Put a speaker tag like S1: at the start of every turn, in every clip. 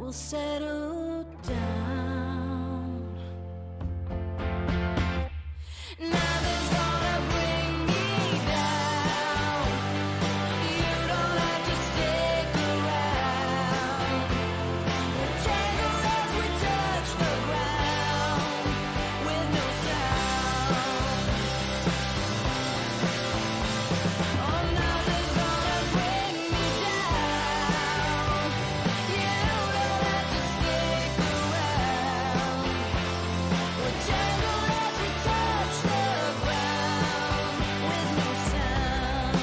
S1: will settle down. Nothing's gonna bring me down. You don't have to stick around. Tangled as we touch the ground with no sound. Oh, nothing's gonna bring me down. You don't have to stick around. We're tangled as we touch the ground with no sound.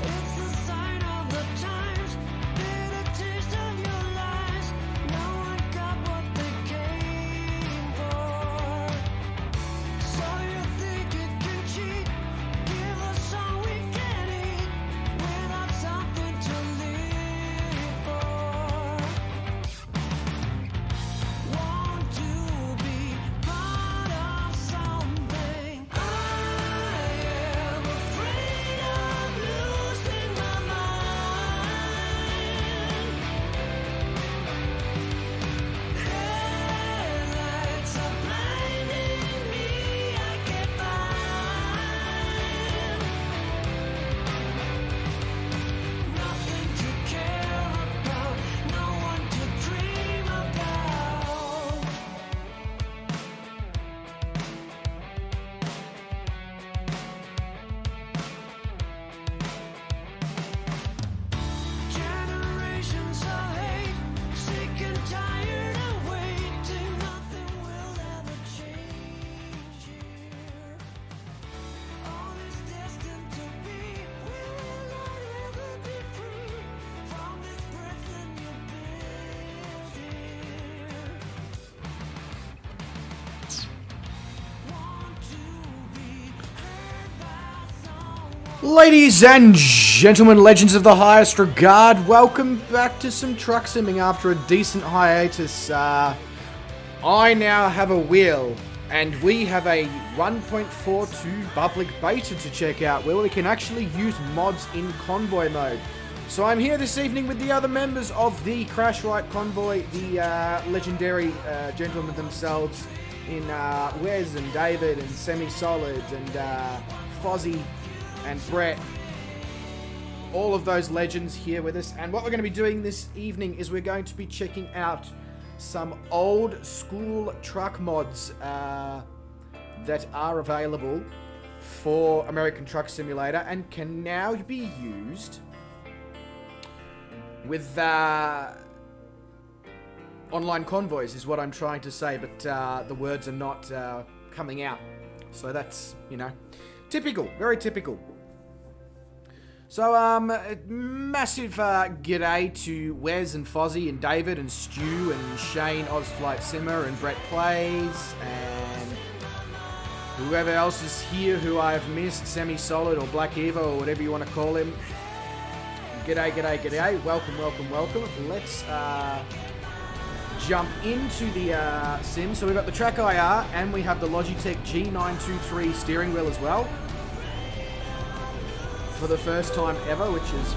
S1: It's the sign of the times, bitter taste of your lies. No one got what they came for. So you think you can cheat? Give us all we can eat without something to live for. Want to be part of something. I am afraid of losing my mind. Headlights are blinding me, I can't find nothing to care about, no one to dream about. Generations of hate, sick and tired of waiting. Nothing will ever change here. All is destined to be. We will not ever be free from this prison you built here. Want to be heard by someone.
S2: Ladies and gentlemen, legends of the highest regard, welcome back to some truck simming after a decent hiatus. I now have a wheel, and we have a 1.42 public beta to check out where we can actually use mods in Convoy mode. So I'm here this evening with the other members of the Crash Right Convoy, the legendary gentlemen themselves in Wes and David and Semi-Solid and Fozzie and Brett. All of those legends here with us. And what we're going to be doing this evening is we're going to be checking out some old school truck mods that are available for American Truck Simulator and can now be used with online convoys, is what I'm trying to say, but the words are not coming out. So that's, you know, typical, very typical. So, massive g'day to Wes and Fozzie and David and Stu and Shane, Ozflight Simmer and Brett Plays and whoever else is here who I've missed, Semi-Solid or Black Evo or whatever you want to call him. G'day, g'day, g'day. Welcome, welcome, welcome. Let's jump into the sim. So we've got the Track IR and we have the Logitech G923 steering wheel as well. For the first time ever, which is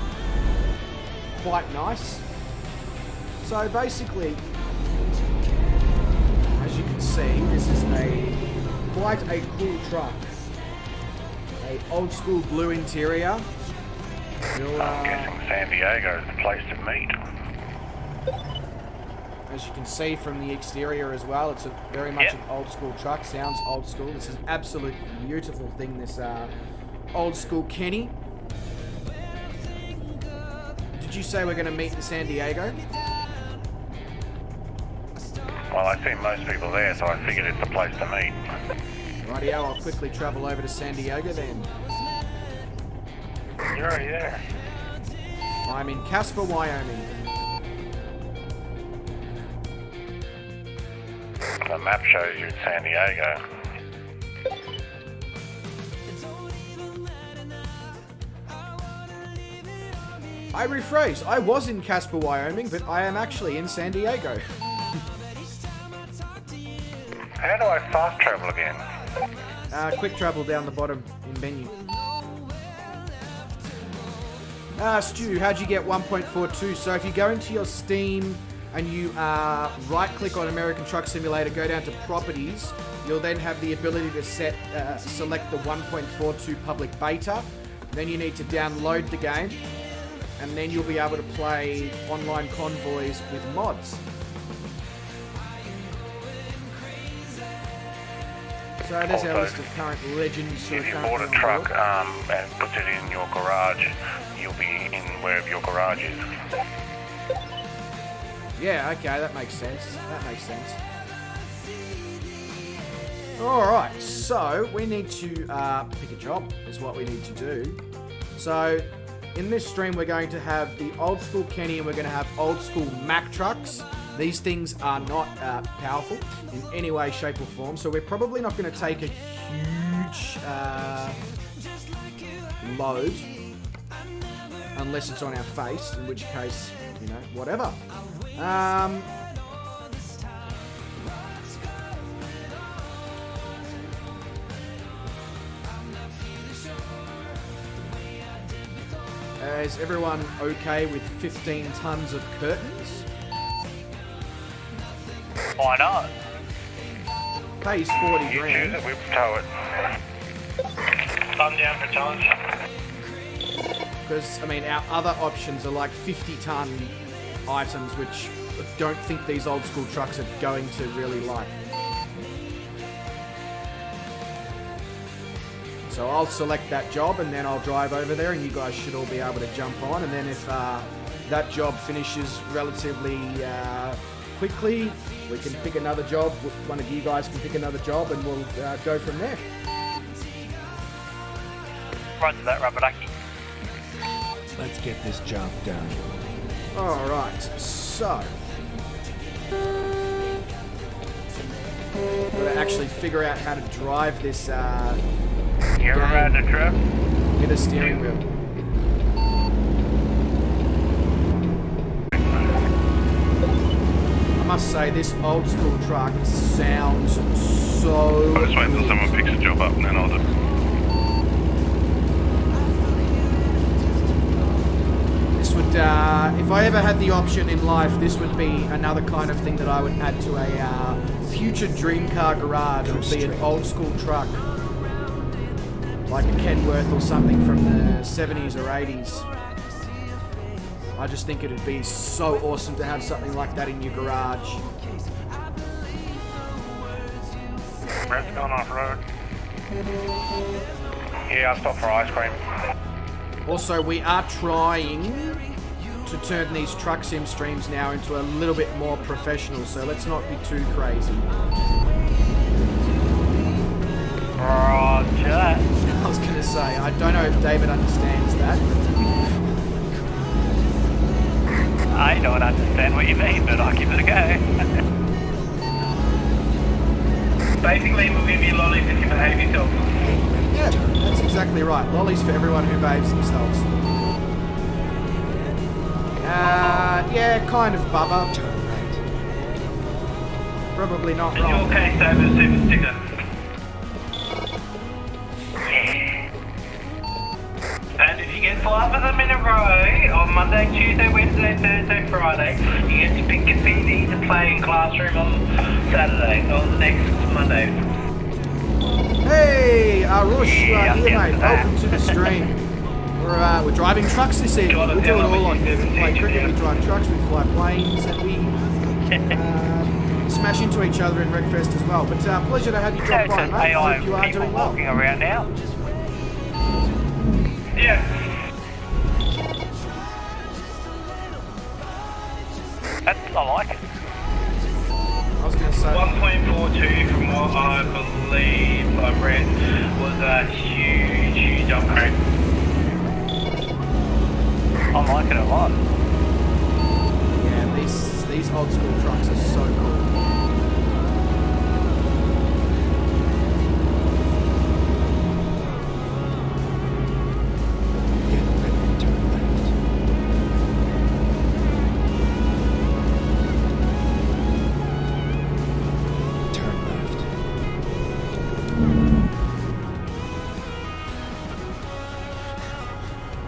S2: quite nice. So basically, as you can see, this is quite a cool truck. A old school blue interior.
S3: I'm guessing San Diego is the place to meet.
S2: As you can see from the exterior as well, it's very much an old school truck. Sounds old school. This is an absolute beautiful thing, this old school Kenny. Did you say we're going to meet in San Diego?
S3: Well, I see most people there, so I figured it's the place to meet.
S2: Rightio, I'll quickly travel over to San Diego then.
S3: You're already there.
S2: I'm in Casper, Wyoming.
S3: The map shows you in San Diego.
S2: I rephrase, I was in Casper, Wyoming, but I am actually in San Diego.
S3: How do I fast travel again?
S2: Quick travel down the bottom in menu. Stu, how'd you get 1.42? So if you go into your Steam and you right-click on American Truck Simulator, go down to Properties, you'll then have the ability to select the 1.42 public beta. Then you need to download the game, and then you'll be able to play online convoys with mods. So there's our list of current legends.
S3: If you bought a truck and put it in your garage, you'll be in wherever your garage is.
S2: Yeah, okay, that makes sense. That makes sense. Alright, so we need to pick a job, is what we need to do. So, in this stream we're going to have the old school Kenny and we're going to have old school Mack trucks. These things are not powerful in any way, shape or form, so we're probably not going to take a huge load unless it's on our face, in which case, you know, whatever. Is everyone okay with 15 tons of curtains?
S4: Why not?
S2: Pays 40
S3: You choose
S2: grand.
S3: it, we tow it.
S4: I'm down for challenge.
S2: Because, I mean, our other options are like 50-ton items, which I don't think these old school trucks are going to really like. So I'll select that job and then I'll drive over there and you guys should all be able to jump on. And then if that job finishes relatively quickly, we can pick another job. One of you guys can pick another job and we'll go from there.
S4: Roger that, rubber ducky.
S5: Let's get this job done.
S2: Alright, so gotta actually figure out how to drive this
S3: You ever ride a truck?
S2: with a steering wheel. I must say, this old school truck sounds so
S3: I'll just wait until
S2: good.
S3: someone picks a job up and then I'll do it.
S2: This would, if I ever had the option in life, this would be another kind of thing that I would add to a future dream car garage. Would be an old school truck, like a Kenworth or something from the 70s or 80s. I just think it'd be so awesome to have something like that in your garage.
S3: Brett's going off road. Yeah, I'll stop for ice cream.
S2: Also, we are trying to turn these truck sim streams now into a little bit more professional, so let's not be too crazy.
S4: Roger that.
S2: I was going to say, I don't know if David understands that.
S4: I don't understand what you mean, but I'll give it a go. Basically, we'll give you lollies if you behave yourself.
S2: Yeah, that's exactly right. Lollies for everyone who behaves themselves. Yeah, kind of, Bubba. Probably not
S4: In your
S2: wrong.
S4: case, over the super sticker. And if you get 5 of them in a row, on Monday, Tuesday, Wednesday, Thursday, Friday, you get to pick your CD to play in classroom on Saturday, or the next Monday.
S2: Hey, Rush, you are
S4: Yeah,
S2: here,
S4: yeah,
S2: mate.
S4: that.
S2: Welcome to the stream. We're driving trucks this evening.
S4: Got it,
S2: We do it
S4: yeah,
S2: all on here. We play
S4: 17,
S2: cricket, we
S4: yeah.
S2: drive trucks, we fly planes, and we smash into each other in Wreckfest as well. But pleasure to have you drop
S4: It's
S2: by,
S4: an
S2: mate. I
S4: AI
S2: hope you are
S4: people
S2: doing well.
S4: walking around now. Yeah. That's, I like it.
S2: I was gonna say.
S4: 1.42 from what I believe I read was a huge upgrade.
S6: I like it a lot.
S2: Yeah, these old school trucks are so cool.
S5: Get ready, turn left. Turn left.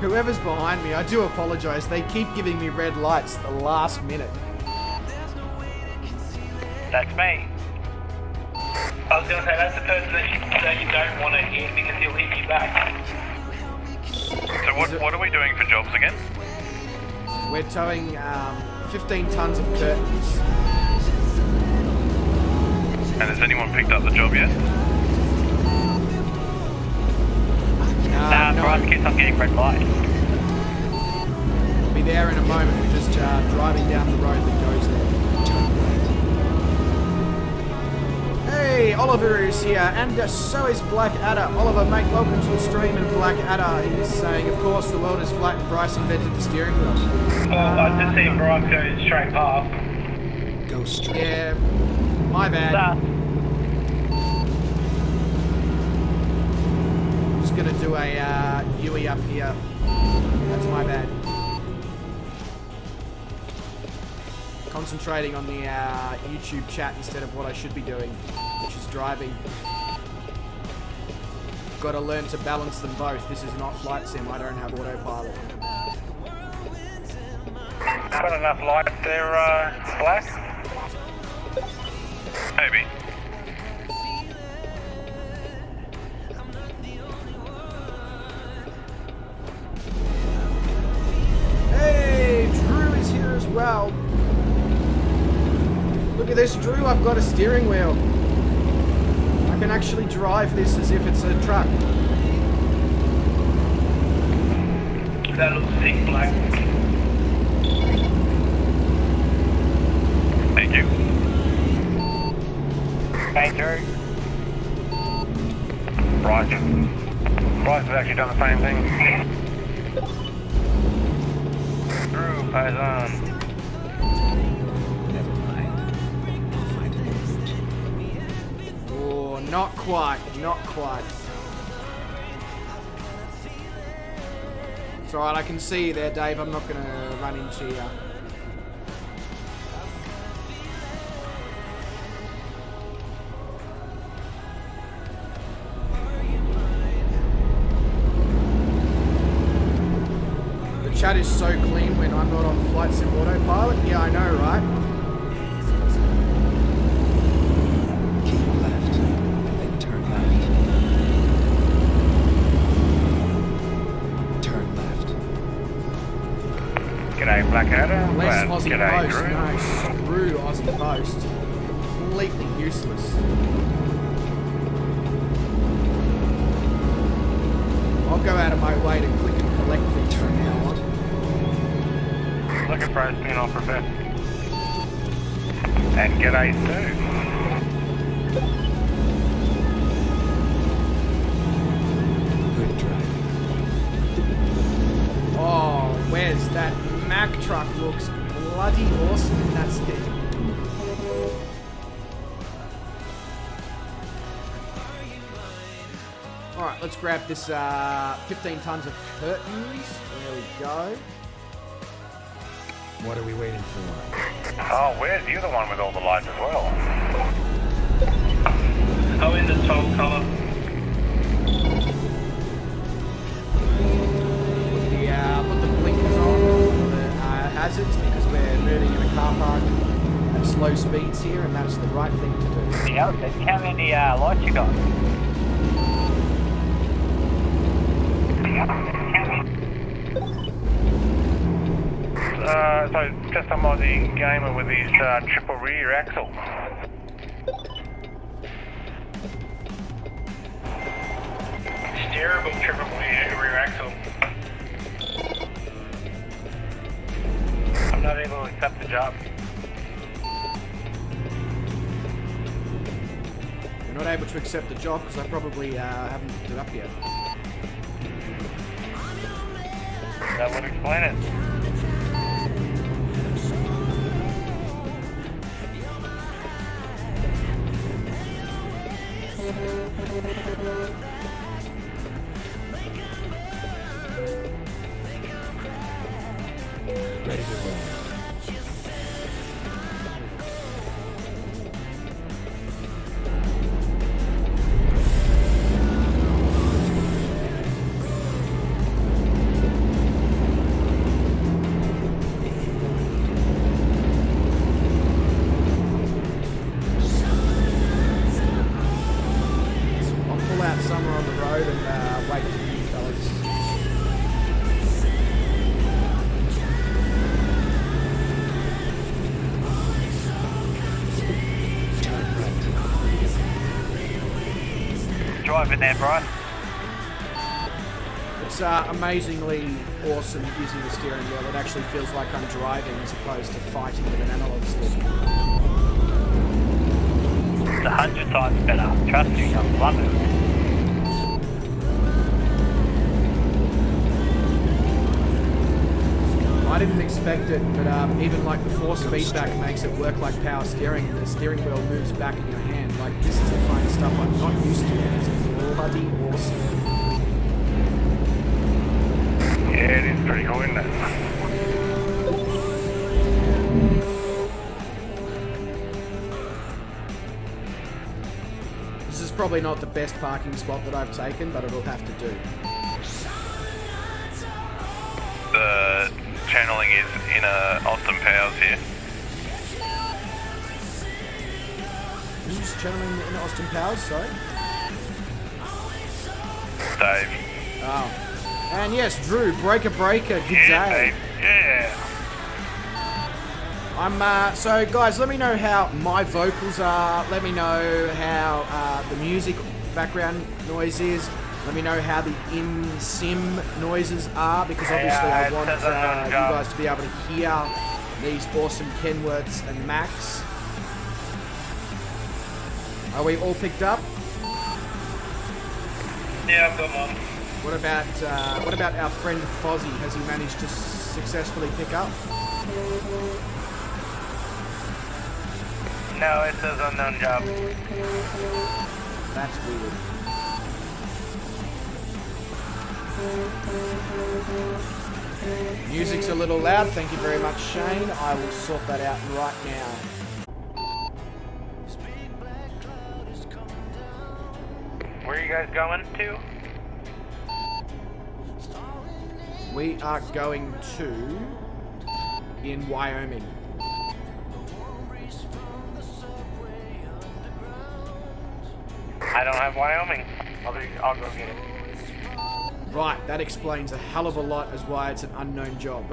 S2: Whoever's behind me, I do apologize. They keep giving me red lights at the last minute.
S6: That's me.
S4: I was going to say, that's the person that you don't want to hit because he'll hit you back.
S3: So what are we doing for jobs again?
S2: We're towing 15 tons of curtains.
S3: And has anyone picked up the job yet?
S6: Nah,
S2: No,
S6: drive kids, I'm getting red lights.
S2: I'll be there in a moment. We're just driving down the road that goes there. Hey, Oliver is here, and so is Black Adder. Oliver, mate, welcome to the stream, and Black Adder is saying, of course, the world is flat and Bryce invented the steering wheel.
S4: Well, I just seen Bryce go straight past.
S5: Go straight.
S2: Yeah, my bad. Just gonna do a Yui up here. That's my bad. Concentrating on the YouTube chat instead of what I should be doing, which is driving. Got to learn to balance them both. This is not flight sim. I don't have autopilot.
S3: Got enough lights there, Black? Maybe.
S2: Hey, Drew is here as well. Look at this, Drew. I've got a steering wheel. I can actually drive this as if it's a truck.
S4: That looks sick, Black.
S3: Thank you.
S6: Hey, Drew.
S3: Bryce has actually done the same thing. Drew pays on.
S5: Never mind. I'll find an exit.
S2: Oh, not quite. Not quite. It's alright, I can see you there, Dave. I'm not going to run into you. The chat is so clean when I'm not on Flight Sim Autopilot. Yeah, I know, right?
S5: Keep left, and then turn left. Turn left.
S3: G'day, Blackadder.
S2: Less
S3: Well,
S2: Aussie
S3: g'day,
S2: Post.
S3: Drew.
S2: No, screw Aussie Post. Completely useless. I'll go out of my way to click and collect things from now on.
S3: Look at Bryce being off for a bit. And g'day, Sue.
S5: Good driving.
S2: Oh, where's that Mack truck? Looks bloody awesome in that stick. Alright, let's grab this 15 tons of curtains. There we go.
S5: What are we waiting for?
S3: Oh, where's the other one with all the lights as well?
S4: Oh, in the tall colour.
S2: Put the blinkers on for the hazards because we're moving in a car park at slow speeds here, and that's the right thing to do.
S6: Yeah, how many lights you got?
S3: So just some Aussie gamer with his triple rear axle.
S4: Steerable triple rear axle.
S3: I'm not able to accept the job.
S2: not able to accept the job because I probably haven't picked it up yet.
S6: That would explain it.
S5: Ready to roll.
S2: I'll pull out somewhere on the road and wait for you fellas.
S6: Driving there, Brian.
S2: It's amazingly awesome using the steering wheel. It actually feels like I'm driving as opposed to fighting with an analog stick.
S6: It's 100 times better. Trust me, I love it.
S2: I didn't expect it, but even like the force feedback makes it work like power steering. The steering wheel moves back in your hand. Like, this is the kind of stuff I'm not used to. It's bloody awesome.
S3: Yeah, it is pretty cool, isn't it?
S2: This is probably not the best parking spot that I've taken, but it'll have to do.
S3: The channeling is in Austin Powers here.
S2: Who's channeling in Austin Powers, sorry?
S3: Dave.
S2: Oh. And yes, Drew, Breaker, good
S3: Yeah,
S2: day.
S3: Dave. Yeah.
S2: So guys, let me know how my vocals are. Let me know how the music background noise is. Let me know how the in-sim noises are, because obviously I
S6: it
S2: want
S6: says
S2: you
S6: on the job.
S2: guys to be able to hear these awesome Kenworths and Macs. Are we all picked up?
S4: Yeah, I've got one.
S2: What about our friend Fozzie? Has he managed to successfully pick up?
S6: No, it says unknown job.
S2: That's weird. Music's a little loud. Thank you very much, Shane. I will sort that out right now.
S6: Where are you guys going to?
S2: We are going to in Wyoming.
S6: I don't have Wyoming. I'll go get it.
S2: Right, that explains a hell of a lot as why it's an unknown job.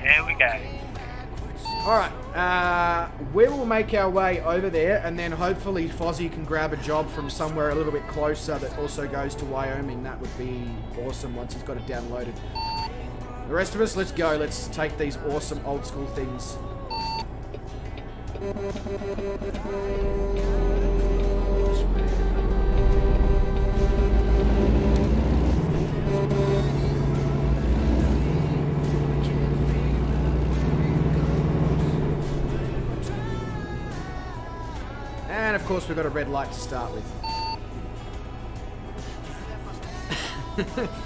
S6: Here we go.
S2: Alright, we will make our way over there, and then hopefully Fozzie can grab a job from somewhere a little bit closer that also goes to Wyoming. That would be awesome once he's got it downloaded. The rest of us, let's go. Let's take these awesome old school things. And of course we've got a red light to start with.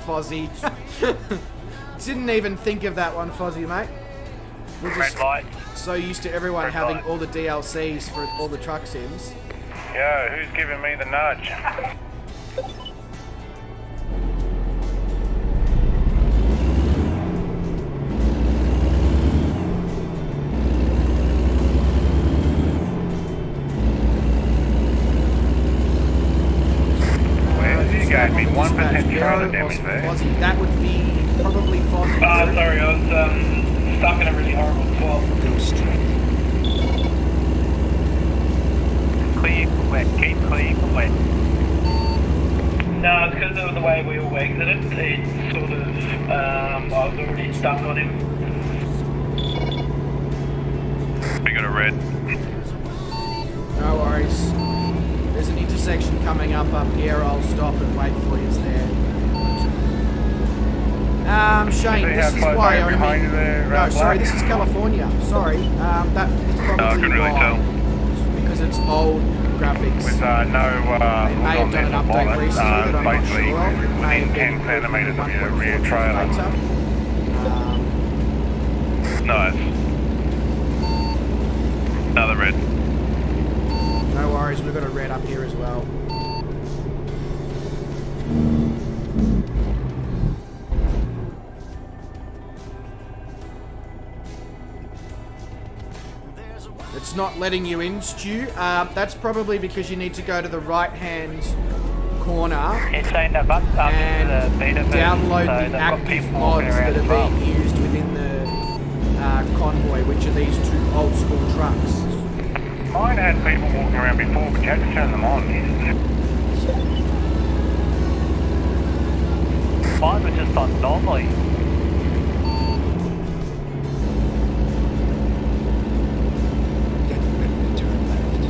S2: Fozzie. Didn't even think of that one, Fozzie, mate. We're just
S6: Red light.
S2: so used to everyone
S6: Red
S2: having
S6: light.
S2: all the DLCs for all the truck sims.
S3: Yo, who's giving me the nudge? You gave me 1% trailer damage there.
S2: Fozzie. That would be probably Fozzie.
S4: Sorry, I was stuck in a really horrible spot.
S5: Go straight.
S6: Clear for wet. Keep clear for wet.
S4: No, it's because of the way we all exited. It sort of, I was already stuck on him.
S3: We got a red.
S2: No worries. There's an intersection coming up here. I'll stop and wait for you there. Shane, this is Wyoming. No, sorry, this is California. Sorry, that is probably
S3: couldn't really
S2: why.
S3: tell.
S2: Because it's old graphics.
S3: With no
S2: They may have done an update recently that I'm not
S3: basically
S2: sure of. It may have
S3: within 10
S2: been
S3: centimetres of your
S2: 1.4
S3: rear trailer.
S2: later.
S3: Nice. Another red.
S2: No worries, we've got a red up here as well. It's not letting you in, Stu. That's probably because you need to go to the right-hand corner
S6: It's saying that button's up
S2: and
S6: to the beta version,
S2: download
S6: so
S2: the
S6: they've got
S2: active
S6: people
S2: mods
S6: walking around
S2: that
S6: as
S2: are
S6: well.
S2: being used within the Convoy, which are these two old-school trucks.
S3: Mine had people walking around before, but you had to turn them on.
S6: Mine was just on normally.
S5: Get ready to turn left.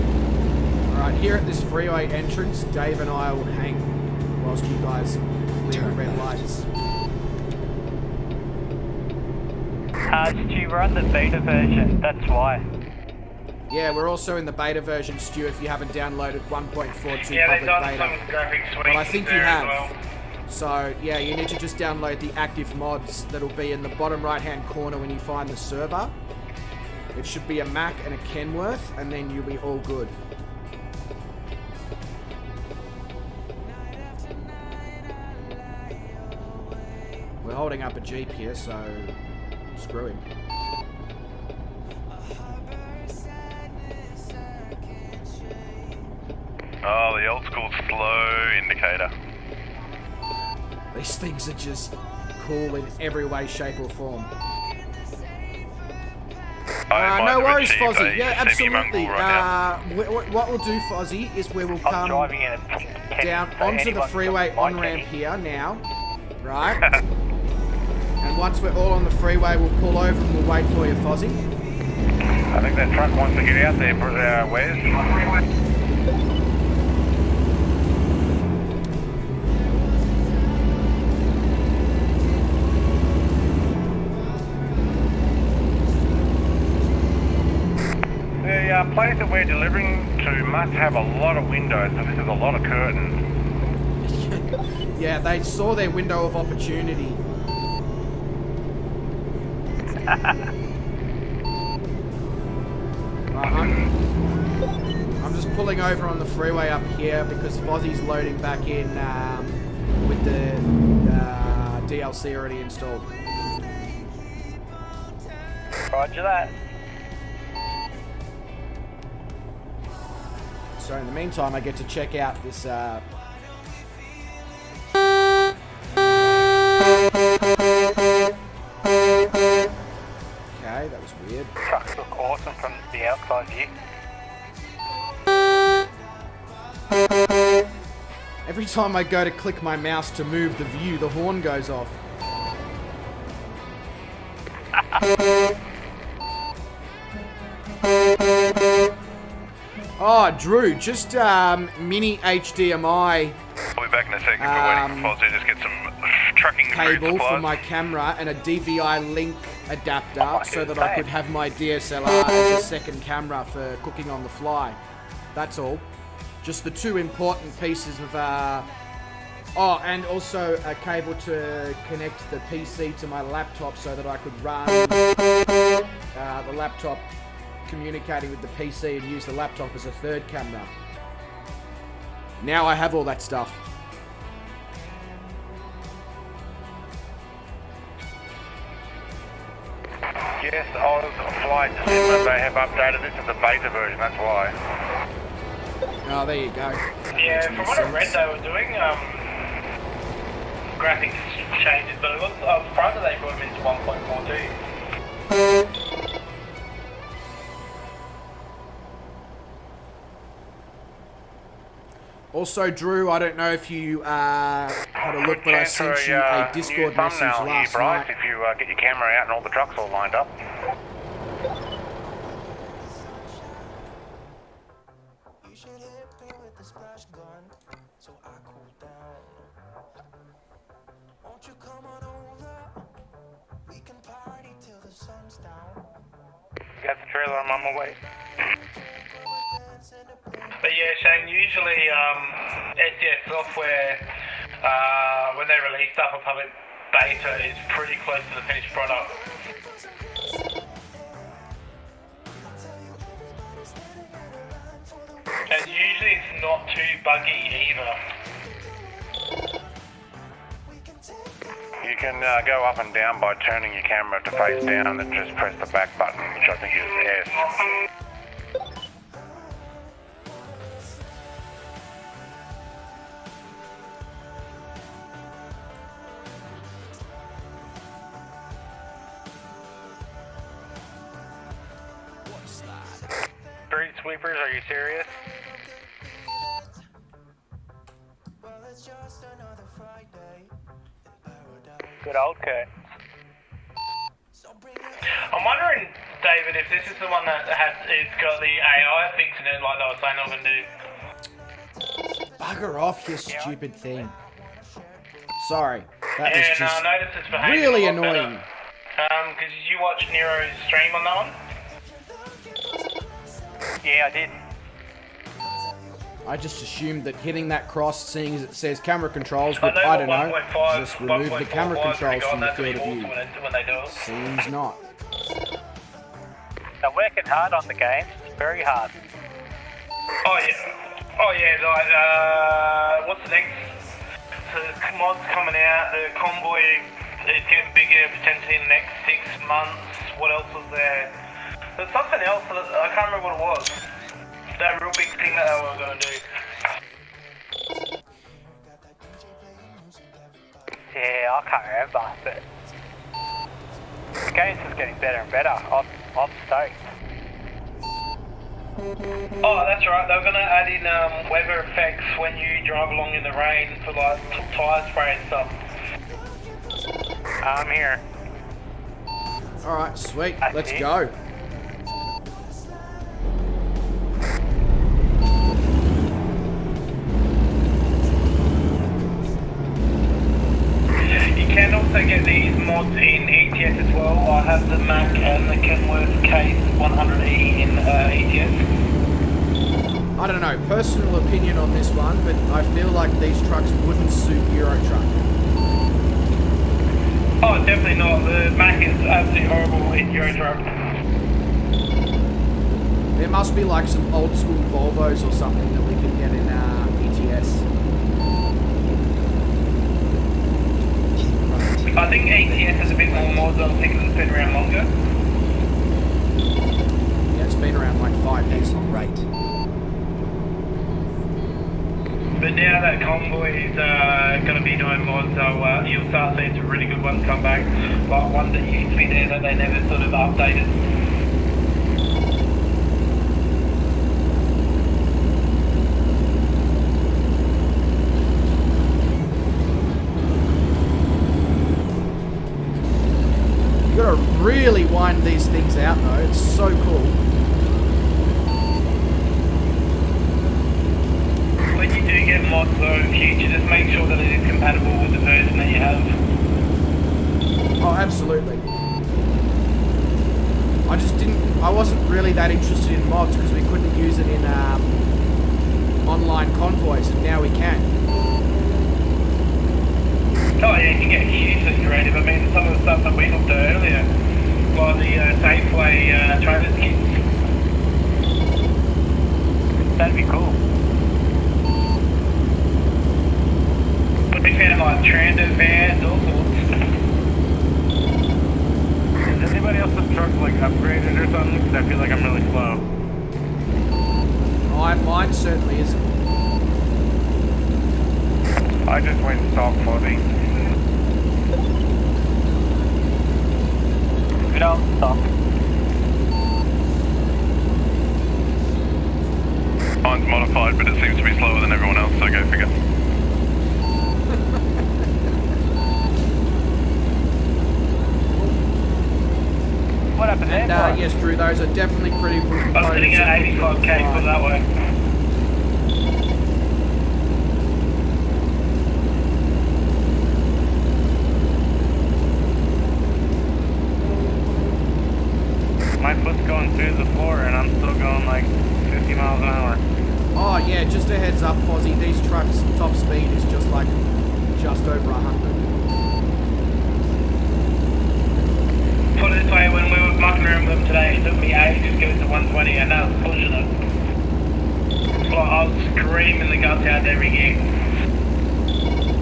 S2: Alright, here at this freeway entrance, Dave and I will hang whilst you guys clear the red lights.
S6: Stu, we're on the beta version, that's why.
S2: Yeah, we're also in the beta version, Stu, if you haven't downloaded 1.42
S4: Yeah,
S2: public
S4: they've done
S2: beta.
S4: some graphic
S2: But
S4: tweaks
S2: I think you
S4: there
S2: have.
S4: as well.
S2: So, yeah, you need to just download the active mods that'll be in the bottom right-hand corner when you find the server. It should be a Mac and a Kenworth, and then you'll be all good. We're holding up a Jeep here, so screw him.
S3: Oh, the old school slow indicator.
S2: These things are just cool in every way, shape, or form. No worries, Fozzie. Yeah, absolutely. What we'll do, Fozzie, is we will
S6: I'm
S2: come
S6: driving in a pink tent,
S2: down
S6: so
S2: onto the
S6: anyone
S2: freeway
S6: can like
S2: on-ramp
S6: any.
S2: here now, right? And once we're all on the freeway, we'll pull over and we'll wait for you, Fozzie.
S3: I think that truck wants to get out there, Wes. The place that we're delivering to must have a lot of windows, so this is a lot of curtains.
S2: Yeah, they saw their window of opportunity. I'm just pulling over on the freeway up here because Fozzie's loading back in with the DLC already installed.
S6: Roger that.
S2: So in the meantime, I get to check out this. Okay, that was weird.
S6: Trucks look awesome from the outside view.
S2: Every time I go to click my mouse to move the view, the horn goes off. Oh, Drew, just mini HDMI
S3: We'll be back in a second. We're waiting for Foz to just get some trucking food
S2: cable for
S3: supplies.
S2: my camera and a DVI link adapter so that I could have my DSLR as a second camera for cooking on the fly. That's all. Just the two important pieces of oh, and also a cable to connect the PC to my laptop so that I could run the laptop communicating with the PC and use the laptop as a third camera. Now I have all that stuff.
S3: Yes, I was on flight to see when they have updated this as a beta version, that's why.
S2: Oh, there you go.
S4: Yeah,
S2: Makes
S4: from
S2: more
S4: what I read
S2: sense.
S4: they were doing, graphics changes, but it was surprised that they brought them into 1.42.
S2: Also, Drew, I don't know if you had a look, but I sent you a Discord message last
S3: Bryce,
S2: night.
S3: if you get your camera out and all the trucks all lined up.
S6: Got the trailer, I'm on my way.
S4: But yeah, Shane, usually ATS software, when they release stuff for public beta, is pretty close to the finished product. And usually it's not too buggy either.
S3: You can go up and down by turning your camera to face down and just press the back button, which I think is S.
S6: Street sweepers, are you serious? Good old Kurt.
S4: I'm wondering, David, if this is the one that it's got the AI fixing it like they were saying they were going to do.
S2: Bugger off, you stupid thing. Sorry. That was
S4: Yeah, no,
S2: just
S4: I noticed it's behaving
S2: really
S4: a lot better.
S2: annoying.
S4: Because you watched Nero's stream on that one?
S6: Yeah, I did.
S2: I just assumed that hitting that cross, seeing as it says camera controls, would,
S4: I
S2: I don't know,
S4: 1.5
S2: just remove the camera
S4: 1.4
S2: controls from the
S4: that's
S2: field of
S4: pretty
S2: view.
S4: awesome when they do it.
S2: Seems not.
S6: They're working hard on the game. Very hard.
S4: Oh yeah, like, what's the next? So the mod's coming out, the Convoy is getting bigger potentially in the next 6 months. What else was there? There's something else, that I can't remember what it was. That real big thing that they were going to do.
S6: Yeah, I can't remember, but the game's just getting better and better. I'm stoked.
S4: Oh, that's right. They were going to add in weather effects when you drive along in the rain for like tyre spray and stuff.
S6: I'm here.
S2: Alright, sweet.
S6: That's
S2: Let's
S6: it.
S2: go.
S4: You can also get these mods in ATS as well. I have the Mac and the Kenworth Case 100E in ATS.
S2: I don't know, personal opinion on this one, but I feel like these trucks wouldn't suit Euro Truck.
S4: Oh, definitely not. The Mac is absolutely horrible in Euro Truck.
S2: There must be like some old school Volvos or something that we can get in ETS.
S4: I think ATS has a bit more mods. I think it's been around longer.
S2: Yeah, it's been around like 5 years.
S5: Right.
S4: But now that Convoy is going to be doing mods, so you'll start seeing some really good ones come back. Like ones that used to be there that they never sort of updated.
S2: You gotta really wind these things out though, it's so cool.
S4: When you do get mods though in future, just make sure that it is compatible with the version that you have.
S2: Oh, absolutely. I wasn't really that interested in mods because we couldn't use it in online convoys, and now we can.
S4: Oh yeah, you can get hugely creative. I mean, some of the stuff that we looked at earlier, like the Safeway trailer kits.
S6: That'd be cool.
S4: But we found like transit vans, all sorts.
S6: Is anybody else's truck like upgraded or something? Because I feel like I'm really slow.
S2: Mine certainly isn't.
S3: I just went stock body.
S6: Good old stock.
S3: Mine's modified, but it seems to be slower than everyone else, so go figure.
S6: What happened there,
S2: And
S6: boy?
S2: yes, Drew, those are definitely critical
S4: I was
S2: components.
S4: sitting
S2: of
S4: at
S2: the
S4: 85k for that way. My foot's going through the floor and I'm still going like 50 miles an hour.
S2: Oh yeah, just a heads up, Fozzie. These trucks' top speed is just over 100.
S4: Put it this way, when we were mucking around with them today, it took me ages to get to 120 and I was pushing it. Well, I was screaming the guts out every gear.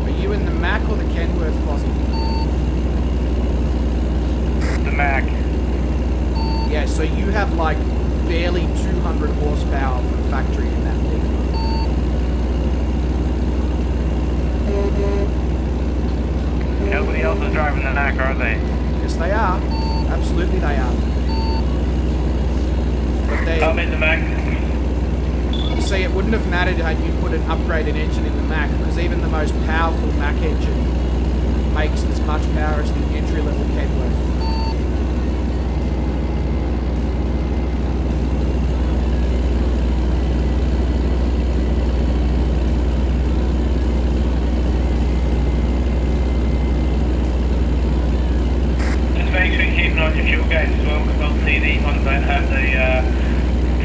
S2: Are you in the Mac or the Kenworth, Fozzie?
S4: The Mac.
S2: Yeah, so you have like barely 200 horsepower from factory in that thing.
S4: Nobody else is driving the Mac, are they?
S2: Yes, they are. Absolutely, they are. But
S4: I'm in the Mac.
S2: you see, it wouldn't have mattered had you put an upgraded engine in the Mac, because even the most powerful Mac engine makes as much power as the entry-level Kenworth.
S4: Just make sure you keep an eye on your fuel gauge as well, because obviously these ones don't have the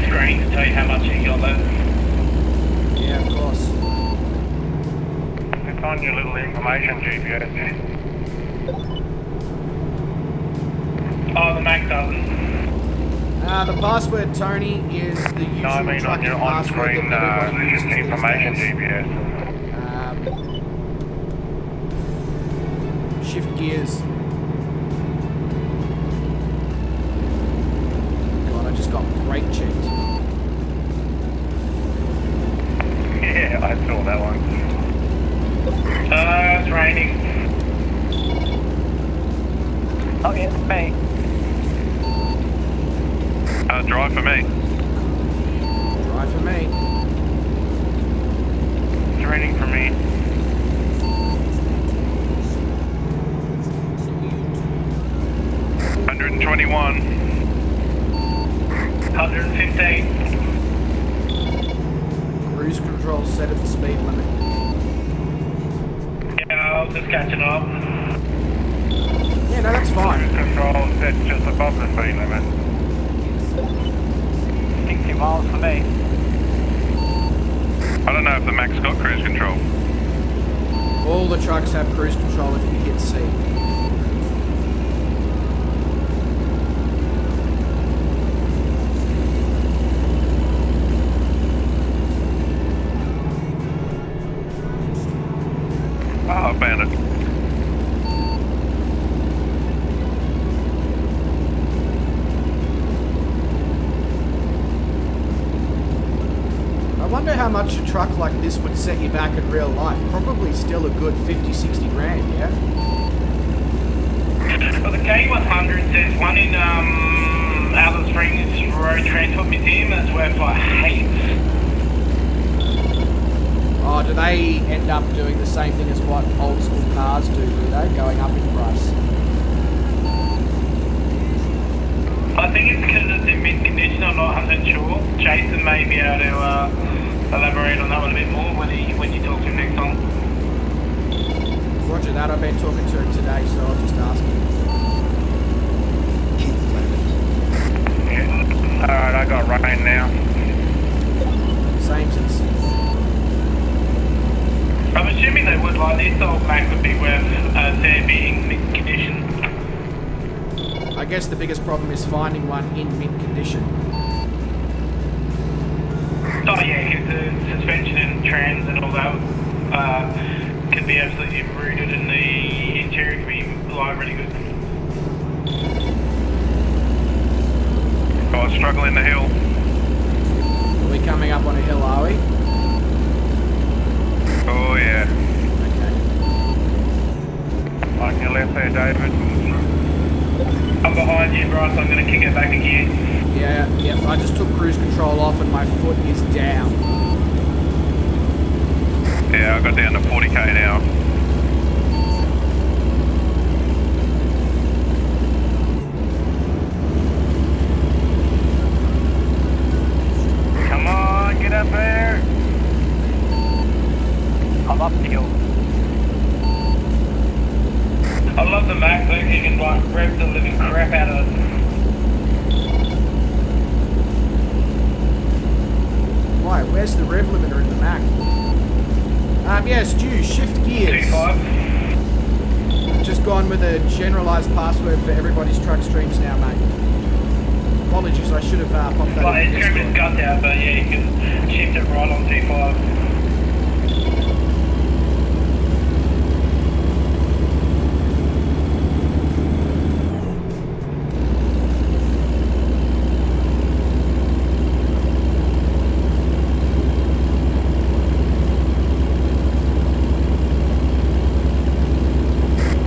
S4: screen to tell you how much you got left.
S2: Yeah, of course.
S3: It's on your little information GPS.
S4: Oh, the Mac doesn't.
S2: The password, Tony, is the usual
S3: No, I mean on
S2: trucking
S3: your
S2: password
S3: on-screen
S2: that everyone uses these
S3: information
S2: days.
S3: GPS.
S2: Shift gears. God, I just got brake checked.
S3: Yeah, I saw that one.
S4: It's raining.
S6: Oh, yeah, it's me.
S3: Drive for me.
S2: Drive for me.
S3: It's raining for me. $121.
S4: 115.
S2: Cruise control set at the speed limit.
S4: Yeah, I was just catching up.
S2: Yeah, no, that's fine.
S3: Cruise control set just above the speed limit.
S6: 60 miles for me.
S3: I don't know if the Mac's got cruise control.
S2: All the trucks have cruise control if you hit C.
S3: Oh, bandit.
S2: I wonder how much a truck like this would set you back in real life. Probably still a good 50, 60 grand, yeah?
S4: Well, the K100 says one in Alice Springs Road Transport Museum that's worth like heaps.
S2: Oh, do they end up doing the same thing as what old school cars do they? Going up in price?
S4: I think it's because it's in mint condition, I'm not 100% sure. Jason may be able to elaborate on that one a bit more when you talk to him next time.
S2: Roger that, I've been talking to him today, so I'll just ask him.
S5: Keep left.
S3: Yeah. Alright, I got rain now.
S2: Same since.
S4: I'm assuming they would, like this old Mac would be worth there being mint condition.
S2: I guess the biggest problem is finding one in mint condition.
S4: Oh yeah, because the suspension and trans and all that could be absolutely rooted and the interior could be like really good.
S3: Oh, struggling the hill.
S2: Are we coming up on a hill, are we?
S3: Oh, yeah.
S2: Okay.
S3: On your left there, David.
S4: I'm behind you, Bryce, I'm going to kick it back again.
S2: Yeah, I just took cruise control off and my foot is down.
S3: Yeah, I got down to 40k now. Come on, get up there.
S6: I'm up the hill.
S4: I love the Mac though, you can like rev the living crap out of it.
S2: ATS, the rev limiter in the Mac. Yeah, Stu, shift gears.
S4: 25.
S2: Just gone with a generalised password for everybody's truck streams now, mate. Apologies, I should have popped that
S4: Well,
S2: in.
S4: it's going to be gut out, but yeah, you can shift it right on 25.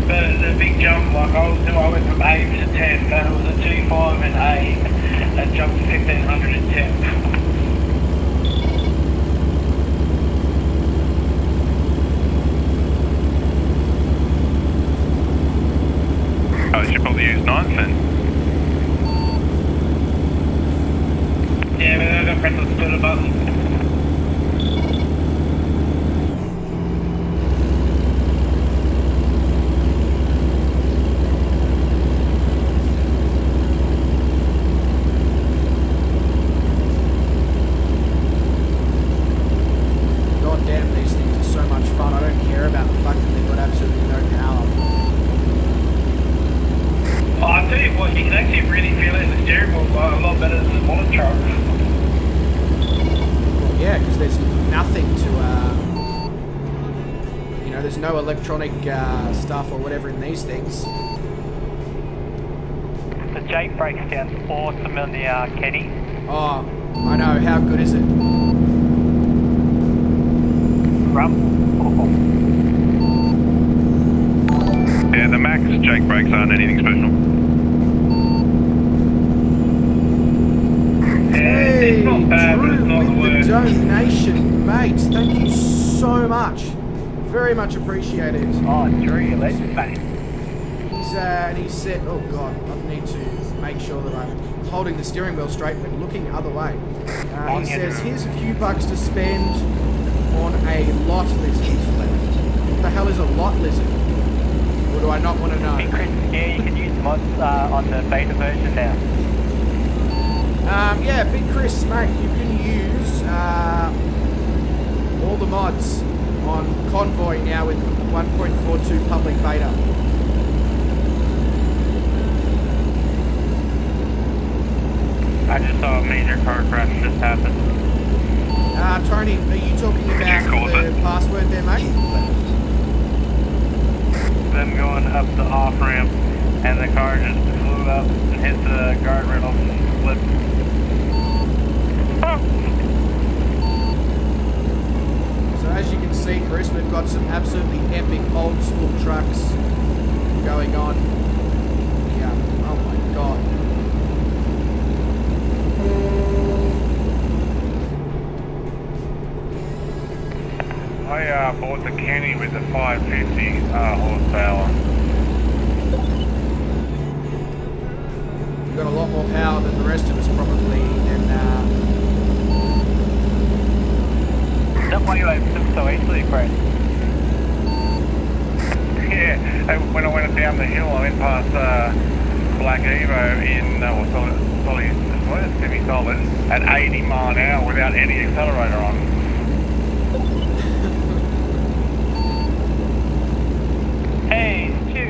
S4: The big jump, like I went from 8 to 10, but it was a 2.5 and 8, that jumped to 1510.
S3: Oh, you should probably use 9s then.
S4: Yeah, but I'm going to press the splitter button.
S2: God damn, these things are so much fun. I don't care about the fact that they've got absolutely no power.
S4: Oh, I'll tell you what, you can actually really feel it in the steering wheel, like, a lot better than the modern truck.
S2: Well, yeah, because there's nothing to, you know, there's no electronic stuff or whatever in these things.
S6: The Jake brakes sounds awesome on the Kenny.
S2: Oh, I know. How good is it?
S3: Yeah, the Max Jake brakes aren't anything special.
S2: Hey,
S4: It's not bad, but it's
S2: Drew
S4: not the
S2: with the
S4: worst.
S2: donation, mate. Thank you so much. Very much appreciated.
S6: Oh, Drew, you're legend, mate.
S2: And he said, oh God, I need to make sure that I'm holding the steering wheel straight when looking other way. He says, here's a few bucks to spend on a lot lizard. What the hell is a lot lizard? Or do I not want to know?
S6: Big Chris, yeah, you can use mods on the beta version now.
S2: Yeah, Big Chris, mate, you can use all the mods on Convoy now with 1.42 public beta.
S6: I just saw a major car crash just happen.
S2: Tony, are you talking about the password there, mate?
S6: Them going up the off ramp, and the car just flew up and hit the guardrail and flipped.
S2: So as you can see, Chris, we've got some absolutely epic old school trucks going on. Yeah, oh my God.
S3: I bought the Kenny with the 550 horsepower.
S2: We've got a lot more power than the rest of us probably, and
S6: Is that why you opened them so easily, Fred?
S3: Yeah, and when I went down the hill, I went past Black Evo in, semi-solid, at 80 mile an hour without any accelerator on.
S6: Hey, Stu.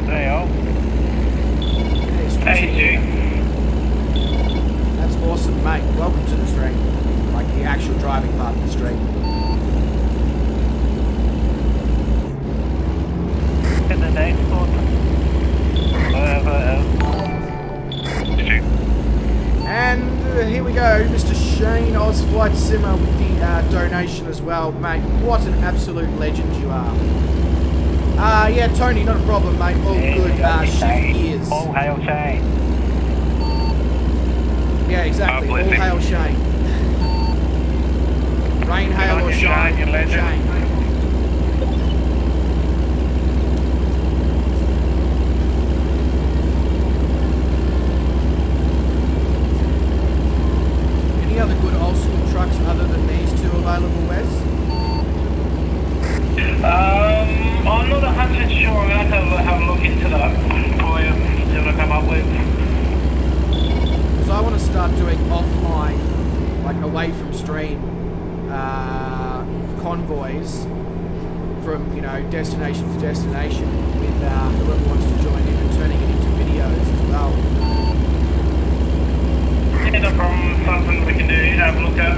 S6: Hey, oh.
S4: Hey, Stu.
S2: that's awesome, mate. Welcome to the stream. Like the actual driving part of the stream.
S6: In the next one.
S2: And here we go, Mr. Shane Oz Flight Simmer with the donation as well. Mate, what an absolute legend you are. Yeah, Tony, not a problem, mate. All good. Shift gears.
S6: All hail Shane.
S2: Yeah, exactly.
S3: bless
S2: All
S3: him.
S2: hail Shane. Rain, hail,
S3: on
S2: or
S3: you,
S2: shine.
S3: Shane, you legend.
S2: Shane. Any other good old school trucks other than these two available, Wes?
S4: I'm not 100% sure. I'm going to have a look into that for you, see what I come up with.
S2: Because I want to start doing offline like away from stream convoys from, you know, destination to destination with whoever wants to join in and turning it into videos as well.
S4: Yeah, no problem. Something we can do, have a look at.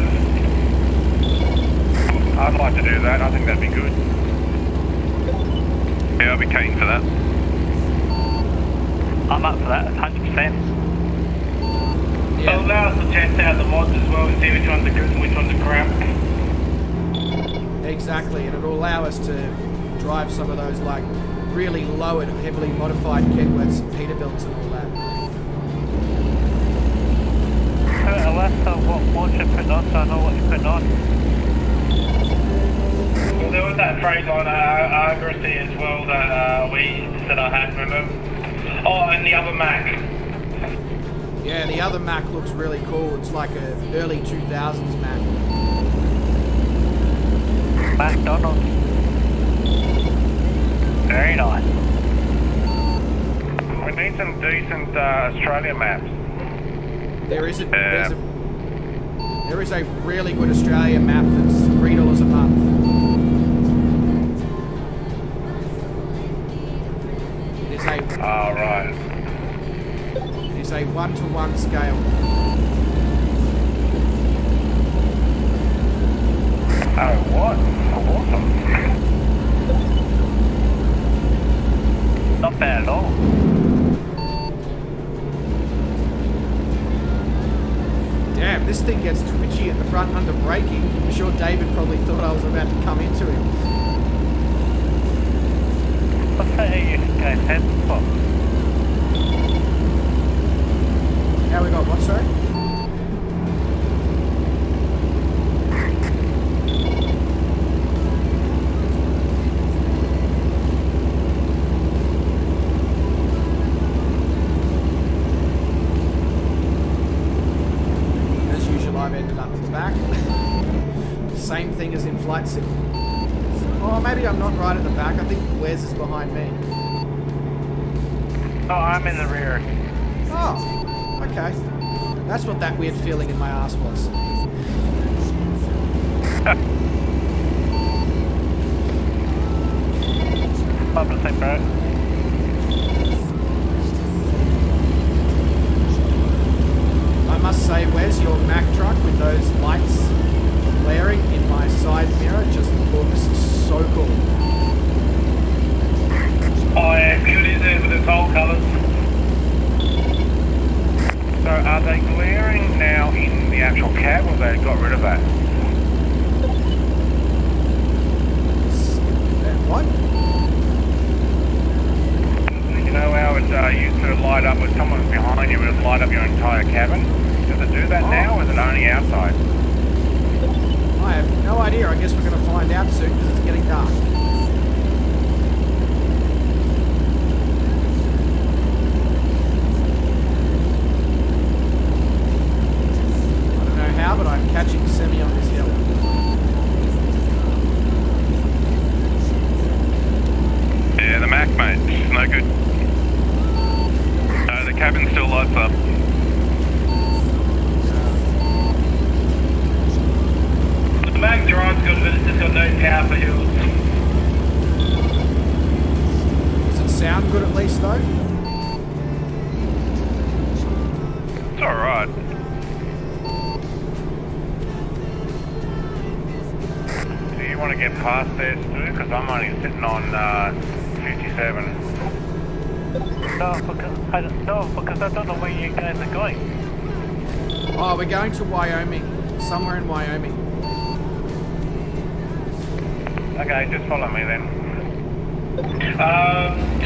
S3: I'd like to do that. I think that'd be good. Yeah, I'll be keen for that.
S6: I'm up for that, 100%.
S4: So allow us to test out the mods as well and see which ones are good and which ones are crap.
S2: Exactly, and it'll allow us to drive some of those like really low and heavily modified Kenworths and Peterbilts and all that.
S6: Alexa, what mods you're putting on so I know what you're putting on?
S4: Well, there was that phrase on accuracy as well that we said I had, remember? Oh, and the other Mac.
S2: Yeah, the other Mac looks really cool. It's like a early 2000s Mac.
S6: McDonald's. Very nice.
S3: We need some decent Australia maps.
S2: There is a really good Australia map that's $3 a month. It is a
S3: Right.
S2: It is a 1-to-1 scale.
S3: Oh, what? Awesome.
S6: Not bad at all.
S2: Damn, this thing gets twitchy at the front under braking. I'm sure David probably thought I was about to come into him.
S6: What's that you guys head for?
S2: How we got what, sorry? As usual, I've ended up at the back. Same thing as in Flight Sim. Oh, maybe I'm not right at the back. I think Wes is behind me.
S6: Oh, I'm in the rear.
S2: Oh, okay. That's what that weird feeling in my ass was.
S6: Obviously, bro.
S2: I must say, Wes, your Mack truck with those lights flaring in my side mirror just looks so cool.
S4: Oh yeah, cute is it with its whole colours.
S3: So are they glaring now in the actual cab or they got rid of that?
S2: What?
S3: You know how it used to light up when someone was behind you, it would light up your entire cabin? Does it do that now or is it only outside?
S2: I have no idea. I guess we're going to find out soon because it's getting dark. I don't know how, but I'm catching Semi on this hill.
S3: Yeah, the Mac, mate. It's no good. No, the cabin still lights up.
S4: The Mac drives good, but it's just got no power for hills.
S2: Does it sound good at least, though?
S3: It's alright. Do you want to get past there, Stu? Because I'm only sitting on 57.
S6: No, because I don't know where you guys are going.
S2: Oh, we're going to Wyoming. Somewhere in Wyoming.
S3: Okay, just follow me then.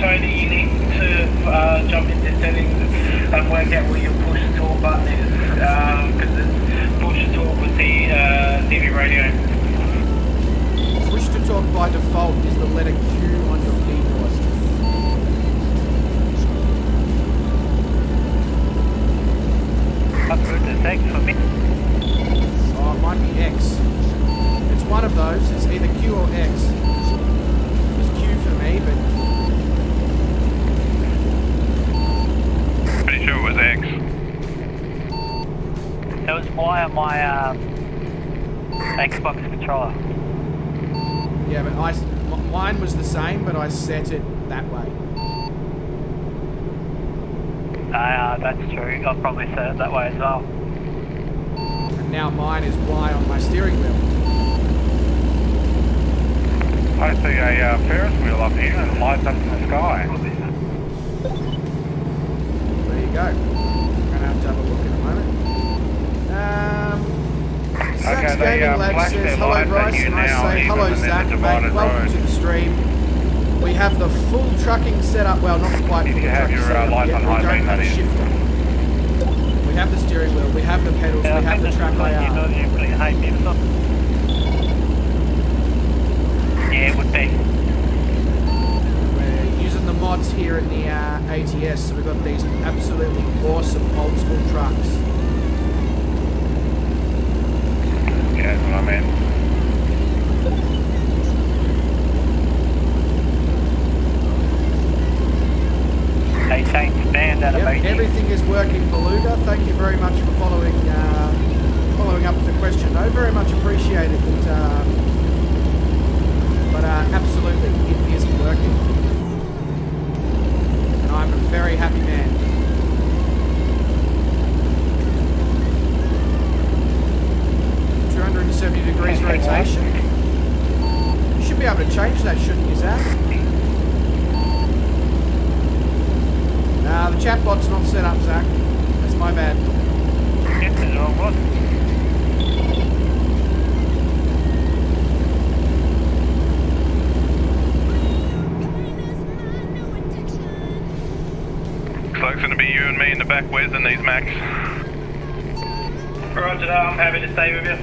S4: Tony, you need to jump into settings and work out where your push to talk button is, because it's push to talk with the TV radio.
S2: Push to talk by default is the letter Q on your keyboard.
S6: What route is X for me?
S2: Oh, it might be X. It's one of those. It's either Q or X. It's Q for me, but
S3: Pretty sure it was X.
S6: No, was Y on my Xbox controller.
S2: Yeah, but mine was the same, but I set it that way.
S6: That's true. I'll probably set it that way as well.
S2: And now mine is Y on my steering wheel.
S3: I see a Ferris wheel up here and it lights up in the sky.
S2: There you go. I'm going to have a look in a moment. Zach's
S3: Okay, they
S2: Gaming Lab
S3: flash
S2: says,
S3: their
S2: hello
S3: lights at
S2: Bryce,
S3: you
S2: and I
S3: now,
S2: say,
S3: even
S2: hello
S3: when there's a
S2: Zach, mate,
S3: divided
S2: welcome
S3: road.
S2: to the stream. We have the full trucking setup, well not quite
S3: If
S2: full
S3: you have
S2: trucking
S3: your,
S2: setup
S3: lights
S2: yet,
S3: on
S2: we
S3: high
S2: don't
S3: beam,
S2: have
S3: that
S2: a
S3: is.
S2: shifter. We have the steering wheel, we have the pedals, we have the track IR.
S6: Yeah, it would be.
S2: We're using the mods here in the ATS, so we've got these absolutely awesome old school trucks.
S3: Yeah, that's what I meant.
S6: 18 stand at a
S2: Yep,
S6: meeting.
S2: everything is working, Beluga. Thank you very much for following up with the question. No, very much appreciated. But absolutely, it is working. And I'm a very happy man. .270 rotation. You should be able to change that, shouldn't you, Zach? The chatbot's not set up, Zach. That's my bad.
S6: Yes, it's the wrong one.
S3: Looks like it's going to be you and me in the back whiz in these Macs.
S4: Roger that, I'm happy to stay with you.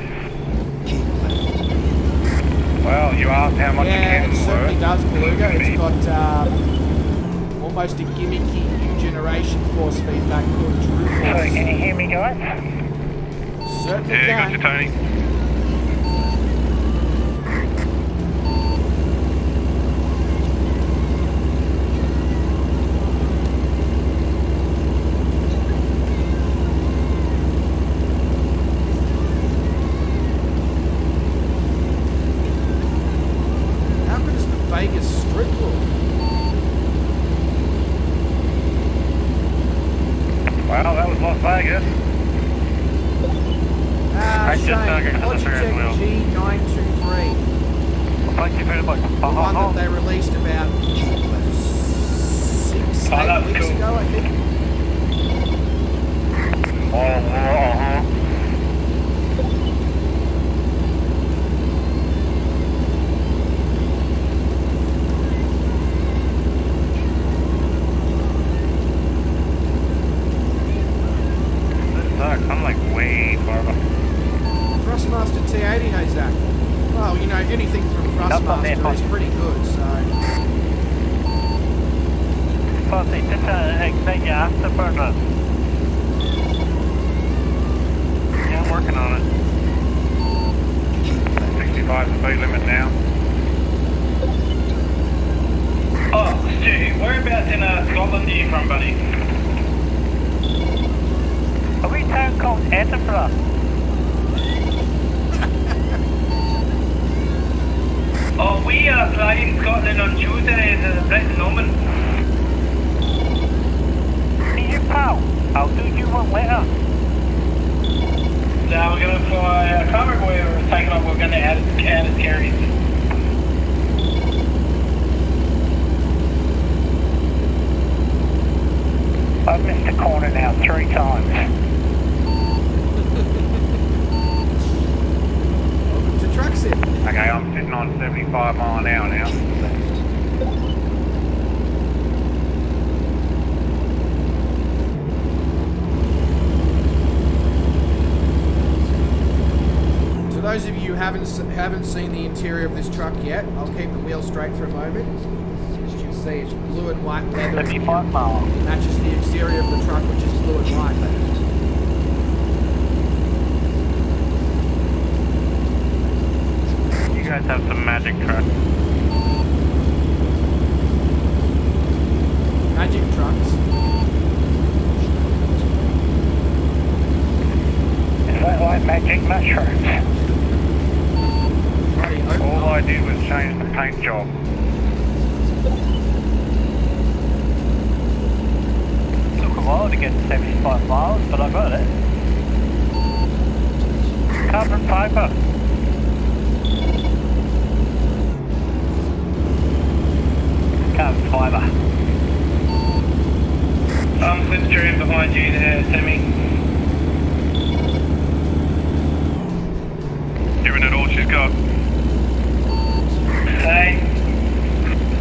S5: Keep left.
S3: Well, you asked how much
S2: Yeah,
S3: the
S2: it
S3: cans
S2: certainly
S3: were.
S2: does, Beluga. It's got almost a gimmicky new generation force feedback called True
S6: Sorry,
S2: Force.
S6: can you hear me, guys?
S2: Certainly
S3: Yeah,
S2: can.
S3: got you, Tony.
S2: How good is the Vegas strip look?
S3: Well, that was Las Vegas.
S6: just
S2: Shane,
S6: talking to the
S2: Logitech
S6: Ferris wheel.
S2: G923.
S6: Thank you very much.
S2: The one that they released about 6,
S4: that
S2: 8
S4: was
S2: weeks
S4: cool.
S2: ago, I think.
S3: This sucks. I'm like way far behind.
S2: Thrustmaster T80, hey Zach. Well, you know, anything from Thrustmaster is pretty good, so...
S6: Fuzzy, just ignite your afterburner.
S3: Yeah, I'm working on it. 65 speed limit now.
S4: Oh, Stu, whereabouts in Scotland are you from, buddy?
S6: Are we a town called Edinburgh?
S4: Oh, we are flying Scotland on Tuesday as a Brett Norman.
S6: See you, pal. I'll do you one later.
S4: Now we're going to fly, I can't remember where we're taking off, we're going to add as carries.
S6: I've missed the corner now 3 times.
S2: Welcome to Truck Sim.
S3: Okay, I'm sitting on 75 mile an hour now.
S5: Keep left.
S2: To those of you who haven't seen the interior of this truck yet, I'll keep the wheel straight for a moment. As you can see, it's blue and white leather.
S6: 75 miles.
S2: Matches the exterior of the truck, which is blue and white.
S3: You guys have some magic trucks.
S2: Magic trucks.
S6: Is that magic mushrooms.
S2: Bloody open
S3: All
S2: up.
S3: I did was change the paint job.
S6: Took a while to get to 75 miles, but I got it. Carbon fibre. Carbon fibre.
S4: Slipstream behind you there, Sammy.
S3: Giving it all she's got.
S4: Hey,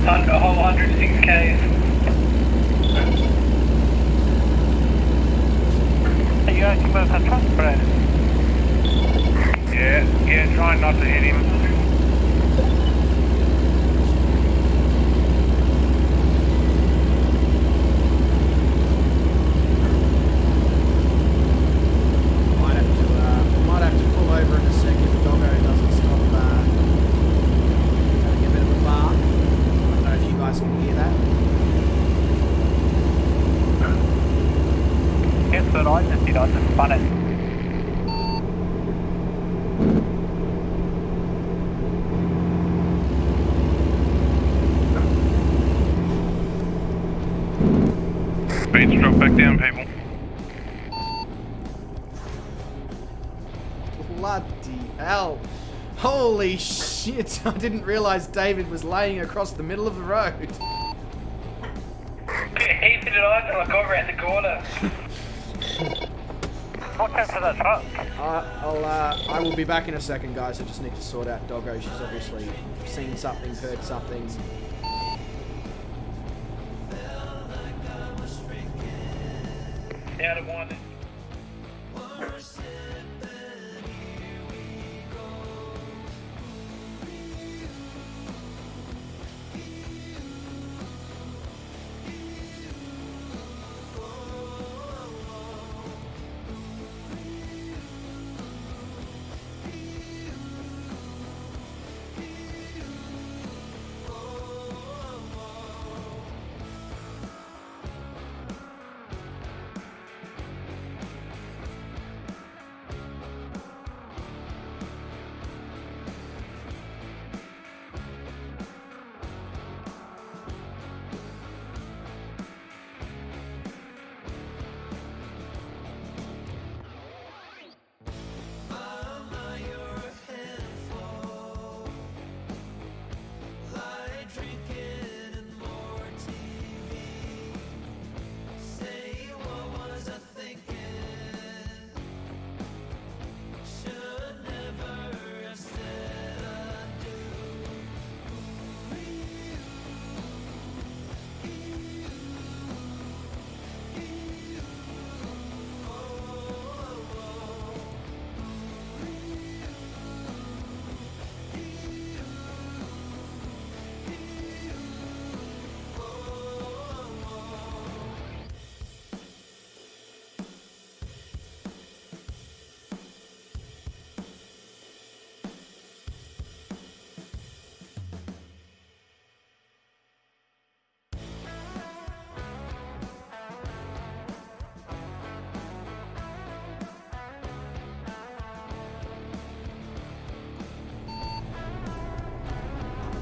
S4: a whole 106 Ks.
S6: Are you actually with the truck, Brad?
S3: Yeah, trying not to hit him.
S2: Might have to pull over in a sec if Doggo doesn't stop having a bit of a bark. I don't know if you guys can hear that.
S6: Guess what I just did? I just spun it.
S3: Speeds drop back down, people.
S2: Bloody hell. Holy shit. I didn't realise David was laying across the middle of the road.
S4: He did it on until I got around the corner.
S6: Watch out for that truck.
S2: I will be back in a second, guys. I just need to sort out Doggo. She's obviously seen something, heard something.
S4: Out of one.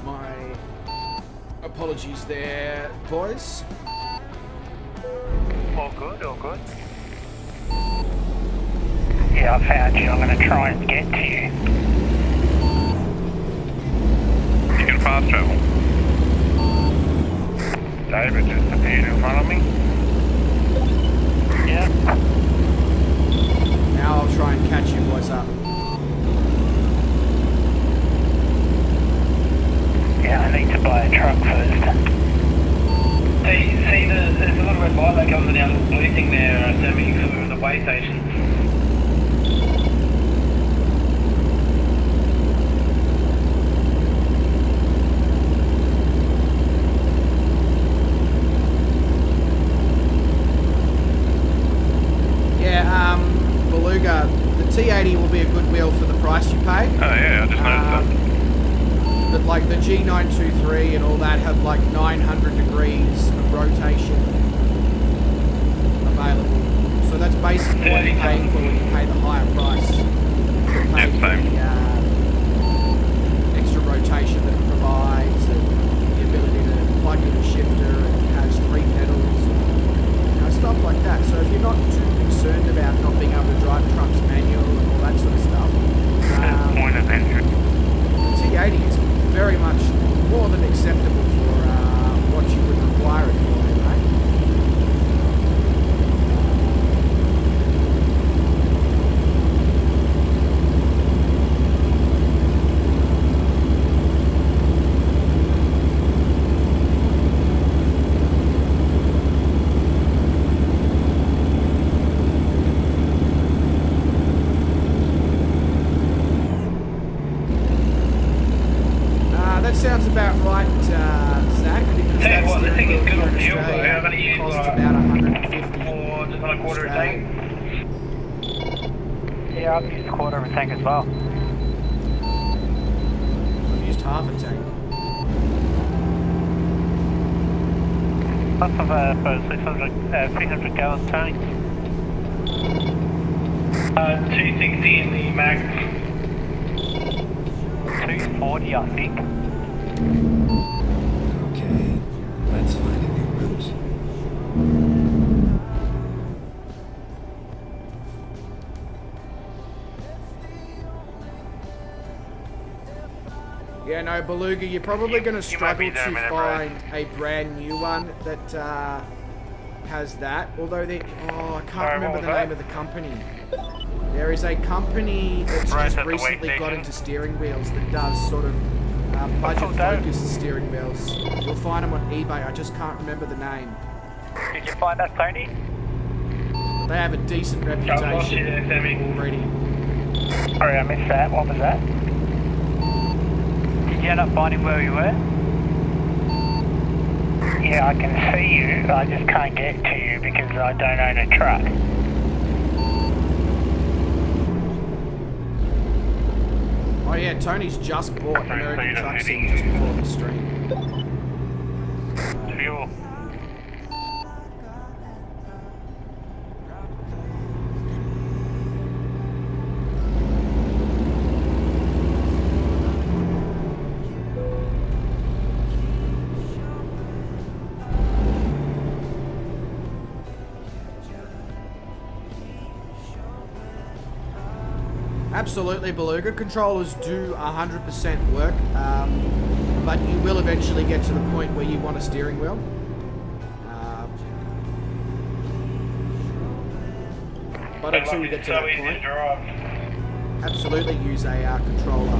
S2: My apologies there, boys.
S6: All good, all good. Yeah, I found you. I'm going to try and get to you.
S3: You can fast travel. David just appeared in front of me.
S6: Yeah.
S2: Now I'll try and catch you boys up.
S6: Yeah, I need to buy a truck first.
S4: See, there's a little red light that comes in our little blue thing there, Sammy, for the way stations.
S2: Yeah, Beluga, the T80 will be a good wheel for the price you pay.
S3: Oh yeah, I just noticed that.
S2: But like the G923 and all that have like 900 degrees of rotation available. So that's basically what you're paying for when you pay the higher price. paid
S3: Yeah,
S2: for
S3: same.
S2: the extra rotation that it provides, and the ability to plug in a shifter, and it has 3 pedals, stuff like that. So if you're not too concerned about not being able to drive trucks manual and all that sort of stuff,
S3: Point of entry.
S2: the T80 is very much more than acceptable for what you would require it for, right? That sounds about right, Zach, because
S4: Tell you
S2: that
S4: what, the thing
S2: steering
S4: is
S2: wheel
S4: good on
S2: here in
S4: fuel, though.
S2: Australia
S4: I'm going to use
S2: costs
S4: like
S2: about 150
S4: or just on a quarter a
S2: Australian.
S4: tank.
S6: Yeah, I've used a quarter of a tank as well.
S2: I've used half a tank.
S6: Lots of for 300 gallon tank.
S4: 260 in the max.
S6: 240, I think.
S5: Okay, let's find a new route.
S2: Yeah, no, Beluga, you're probably going to
S3: you might be
S2: struggle
S3: there a
S2: to
S3: minute,
S2: find a brand new one that has that. Although they, I can't
S3: Sorry,
S2: remember
S3: what
S2: the
S3: was
S2: name
S3: that?
S2: of the company. There is a company that's
S3: Right
S2: just
S3: at the weigh
S2: recently got
S3: station.
S2: into steering wheels that does sort of budget-focused steering wheels. You'll find them on eBay. I just can't remember the name.
S6: Did you find that, Tony?
S2: They have a decent
S4: I've lost you
S2: reputation
S4: there, Sammy.
S2: already.
S6: Sorry, I missed that. What was that? Did you end up finding where you were? Yeah, I can see you. I just can't get to you because I don't own a truck.
S2: Oh yeah, Tony's just bought American
S3: Freedom
S2: Truck
S3: City.
S2: Sim just before the stream.
S3: Fuel.
S2: Absolutely, Beluga. Controllers do 100% work, but you will eventually get to the point where you want a steering wheel. But until you get to
S4: so
S2: that
S4: easy to
S2: point,
S4: drive.
S2: absolutely use a controller.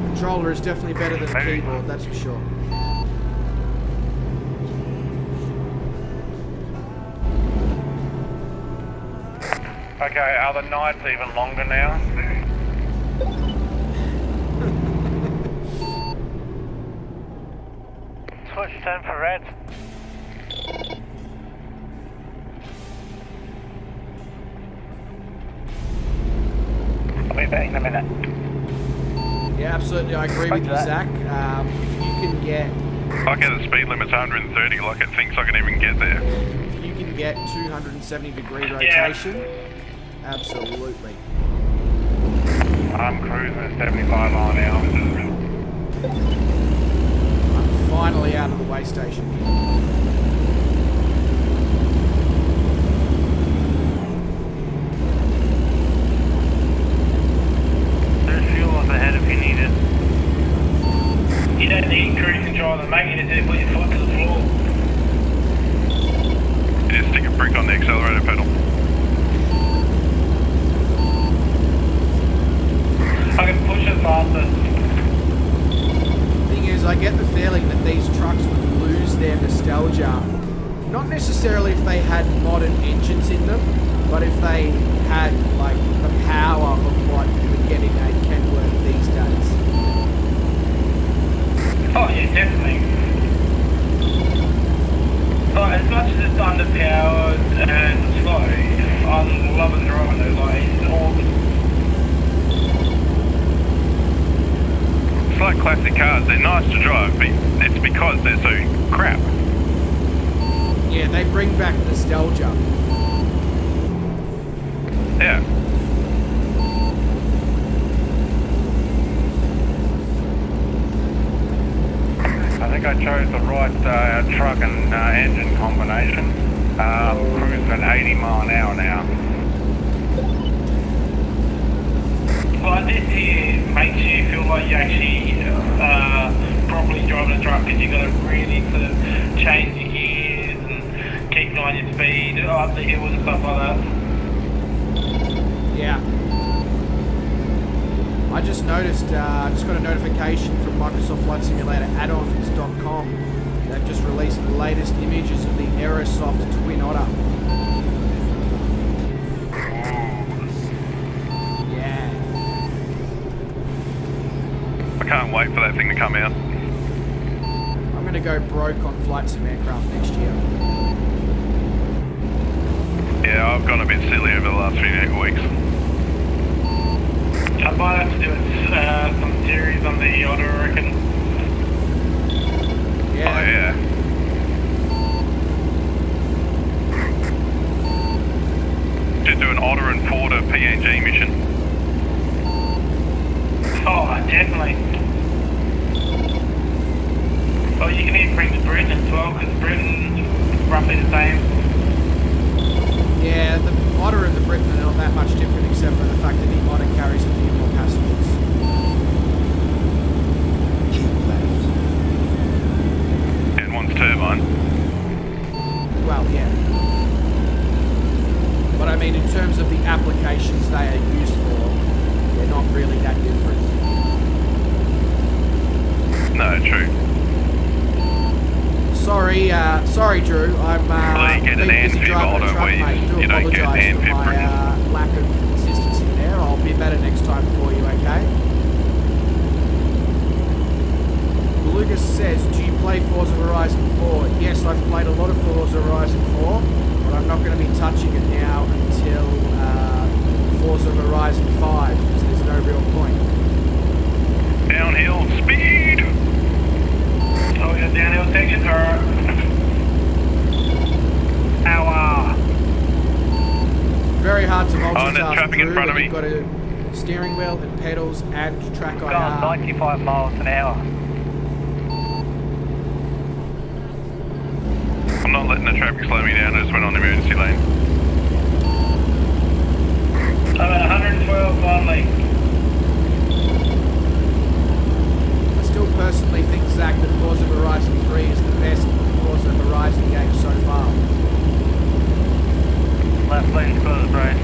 S2: Controller is definitely better than a
S3: Maybe.
S2: keyboard, that's for sure.
S3: Okay, are the nights even longer now?
S6: Switch turn for red. I'll be back in a minute.
S2: Yeah, absolutely, I agree with you,
S6: that.
S2: Zach. If you can get
S3: Okay, the speed limit's 130, like it thinks I can even get there.
S2: If you can get 270 degree rotation, absolutely.
S3: I'm cruising at 75 mile an hour.
S2: I'm finally out of the way station.
S6: There's fuel up ahead if you need it.
S4: You don't need cruise control on the mate, you just need to put your foot to the floor.
S3: You just stick a brick on the accelerator pedal.
S4: I can push it faster.
S2: Thing is, I get the feeling that these trucks would lose their nostalgia. Not necessarily if they had modern engines in them, but if they had like the power of what you would get in a Kenworth these days.
S4: Oh yeah, definitely. But as much as it's underpowered and slow, I'm loving driving those. Like, it's awesome.
S3: It's like classic cars, they're nice to drive, but it's because they're so crap.
S2: Yeah, they bring back nostalgia.
S3: Yeah. chose the right truck and engine combination. Cruising at 80 mile an hour now.
S4: Well, this here makes you feel like you actually properly driving a truck, because you've got to really sort of change your gears and keep on your speed up the hill and stuff like that.
S2: Yeah. I just noticed, just got a notification from Microsoft Flight Simulator addons.com. They've just released the latest images of the Aerosoft Twin Otter. Yeah.
S3: I can't wait for that thing to come out.
S2: I'm going to go broke on flight sim aircraft next year.
S3: Yeah, I've gone a bit silly over the last few weeks.
S4: I might have to do some series on the Otter, I reckon.
S2: Yeah.
S3: Oh yeah. Just do an Otter and Porter PNG mission.
S4: Oh, definitely. Oh, you can even bring the Britain as well, because Britain's roughly the same.
S2: Yeah, the Otter and the Britain are not that much different, except for the fact that the Otter carries a few more passengers.
S5: Keep left.
S3: And one's turbine.
S2: Well, yeah. But I mean, in terms of the applications they are used for, they're not really that different.
S3: No, true.
S2: Sorry, Drew. I'm
S3: Well, you get an
S2: been busy
S3: amphib
S2: driving a
S3: Otter
S2: truck,
S3: where
S2: mate. Do
S3: you don't get
S2: apologise for
S3: amphib
S2: my
S3: Britain.
S2: lack of consistency there. I'll be better next time for you, okay? Lucas says, do you play Forza Horizon 4? Yes, I've played a lot of Forza Horizon 4, but I'm not going to be touching it now until Forza Horizon 5, because there's no real point.
S3: Downhill speed!
S4: Oh, we got downhill section, or... Ow!
S2: Very hard to
S3: there's
S2: multitask,
S3: traffic in
S2: Drew,
S3: front
S2: but
S3: of
S2: you've
S3: me.
S2: got a steering wheel and pedals and track
S6: Going
S2: IR.
S6: 95 miles an hour.
S3: I'm not letting the traffic slow me down, I just went on the emergency lane.
S4: I'm at 112 only.
S2: I still personally think, Zach, that Forza Horizon 3 is the best Forza Horizon game so far.
S6: Left lane's closed, bro.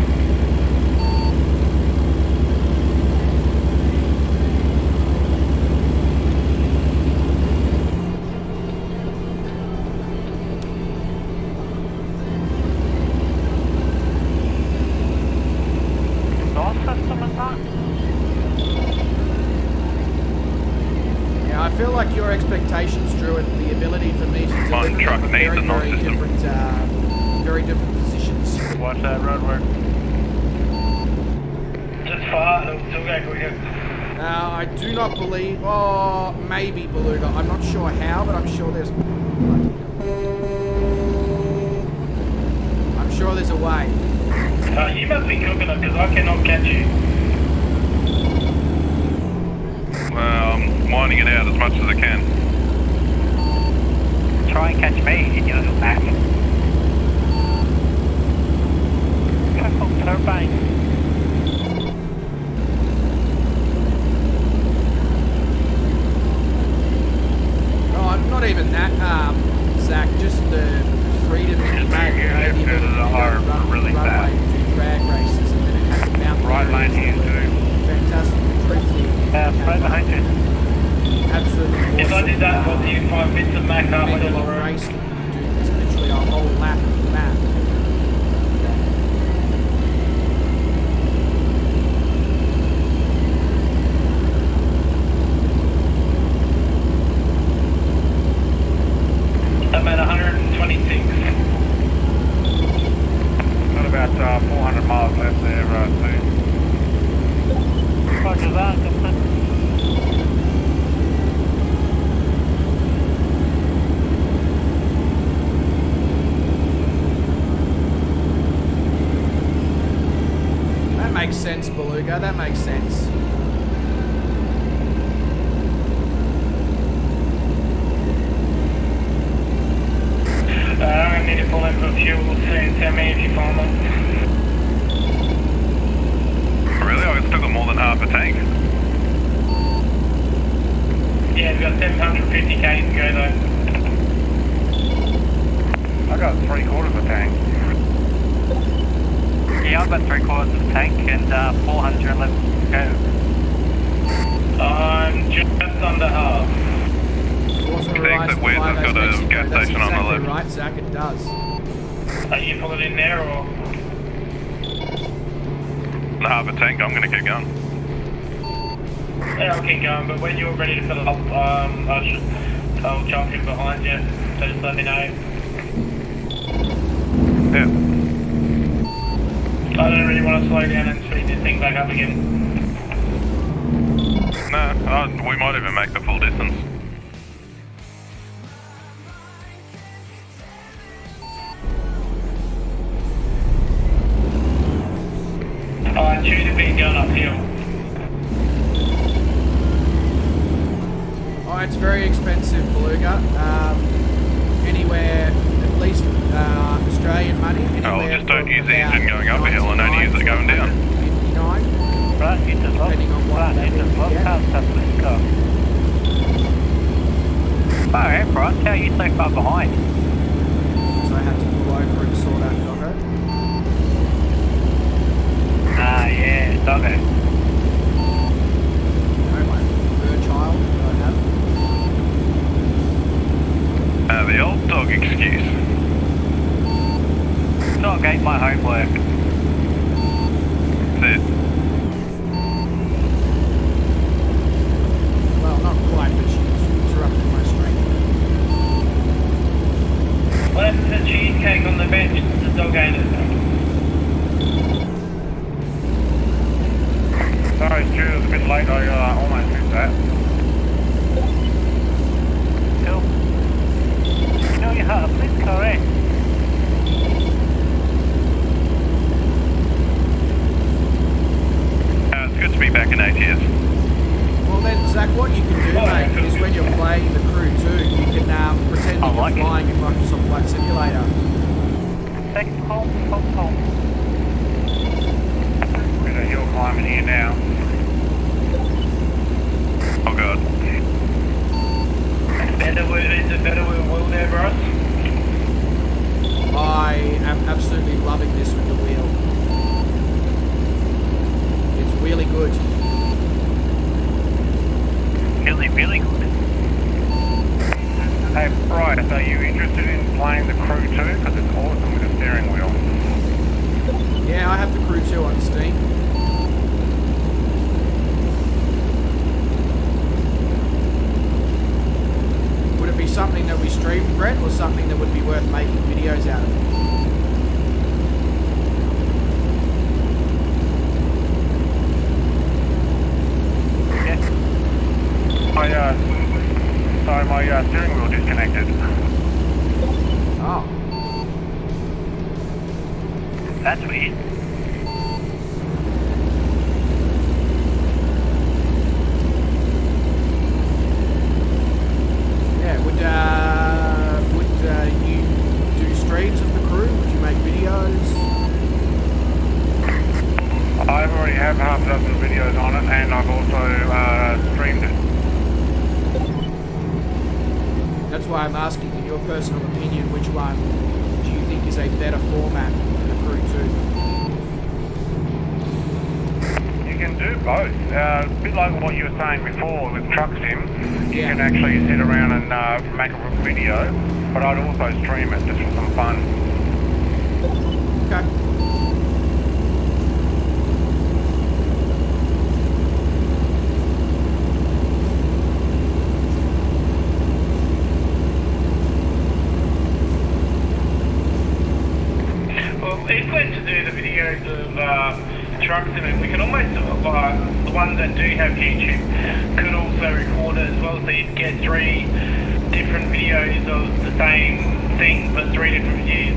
S2: Yeah, I feel like your expectations, Drew, and the ability for me to
S3: Mine
S2: deliver
S3: truck
S2: them are
S3: needs
S2: very,
S3: a
S2: very
S3: non-system.
S2: different, very different positions.
S6: Watch that roadwork.
S4: Just far, it'll still go quicker.
S2: I do not believe, oh, maybe Beluga. I'm not sure how, but I'm sure there's a way.
S4: You must be cooking it, because I cannot catch you.
S3: Well, I'm winding it out as much as I can.
S6: Try and catch me in your little back. Triple turbine.
S2: Oh, not even that, Zach, just the freedom that you
S3: Back
S2: have,
S3: here,
S2: the ability
S3: there's
S2: to
S3: a hard,
S2: run
S3: really
S2: runway
S3: fast.
S2: and do drag races, and then it has mountain
S3: Right lane here
S2: areas that
S3: too.
S2: are fantastic for drifting.
S6: Right behind you.
S2: Absolutely awesome.
S4: If I did that, what do you 5 bits of Mac halfway
S2: Mega
S4: down the
S2: long
S4: road?
S2: race that you can do. It's literally a whole lap of the map.
S4: I'm at 126.
S3: Got about 400 miles left there, too.
S6: Roger that, Captain.
S2: That makes sense, Beluga. That makes sense.
S4: fuel soon. Tell me if you find them.
S3: Really? I've still got more than half a tank.
S4: Yeah, we've got 750k to go though.
S3: I got 3/4 of a tank.
S6: Yeah, I've got 3/4 of the tank and 411 to go.
S4: I'm just under half.
S2: Also
S3: Thanks,
S2: relies
S3: that
S2: on
S3: Wes has
S2: Five
S3: got a
S2: Mexico.
S3: gas
S2: That's
S3: station on the
S2: exactly
S3: left.
S2: right, Zach, it does.
S4: Are you pulling in there or?
S3: Half a tank, I'm gonna keep going.
S4: Yeah, I'll keep going, but when you're ready to fill it up, I'll jump in behind you, so just let me know.
S3: Yeah.
S4: I don't really want to slow down and speed this thing back up again.
S3: No, we might even make the full distance.
S4: Should have been going uphill.
S2: Oh, it's very expensive, Beluga. Anywhere, at least Australian money. Anywhere
S3: just don't
S2: from
S3: use the
S2: about
S3: engine going up a hill and only use it going down.
S2: 59.
S6: Right, hit the lock.
S2: Depending on what
S6: Right, hit the
S2: level
S6: lock.
S2: you get.
S6: Can't stop, let's go. Alright, Bryce, how are you so far behind?
S2: So I had to pull over and sort out Doggo.
S6: Ah, yeah, doggo.
S2: You know, my third child that I have.
S3: The old dog excuse.
S6: Dog ate my homework.
S3: That's it.
S2: Well, not quite, but she interrupted my stream.
S4: What happened to the cheesecake on the bench? The dog ate it.
S3: Sorry, Stu, it was a bit late. I almost missed that.
S6: Cool. You know you have a police car, eh?
S3: It's good to be back in ATS.
S2: Well then, Zach, what you can do, mate, is when you're playing the crew too, you can pretend that
S6: like it.
S2: you're flying in Microsoft Flight Simulator.
S6: Second home.
S3: There's a hill climbing here now. Oh god.
S4: Is it better with a wheel there, bro?
S2: I am absolutely loving this with the wheel. It's really good.
S6: Really good.
S3: Hey, Bryce, are you interested in playing the crew too? Because it's awesome with a steering wheel.
S2: Yeah, I have the crew too on Steam. Would it be something that we stream, Brett, or something that would be worth making videos out of?
S3: My steering wheel disconnected.
S2: Oh.
S6: That's weird.
S2: Yeah, would you do streams of the crew? Would you make videos?
S3: I already have half a dozen videos on it, and I've also streamed it.
S2: That's why I'm asking, in your personal opinion, which one do you think is a better format for the crew too?
S3: You can do both. A bit like what you were saying before with Truck Sim. You
S2: Yeah.
S3: can actually sit around and make a video, but I'd also stream it just for some fun.
S2: Okay.
S4: Well, if we're to do the videos of truck simming, we could almost, the ones that do have YouTube, could also record it as well, so you'd get 3 different videos of the same thing, but 3 different views.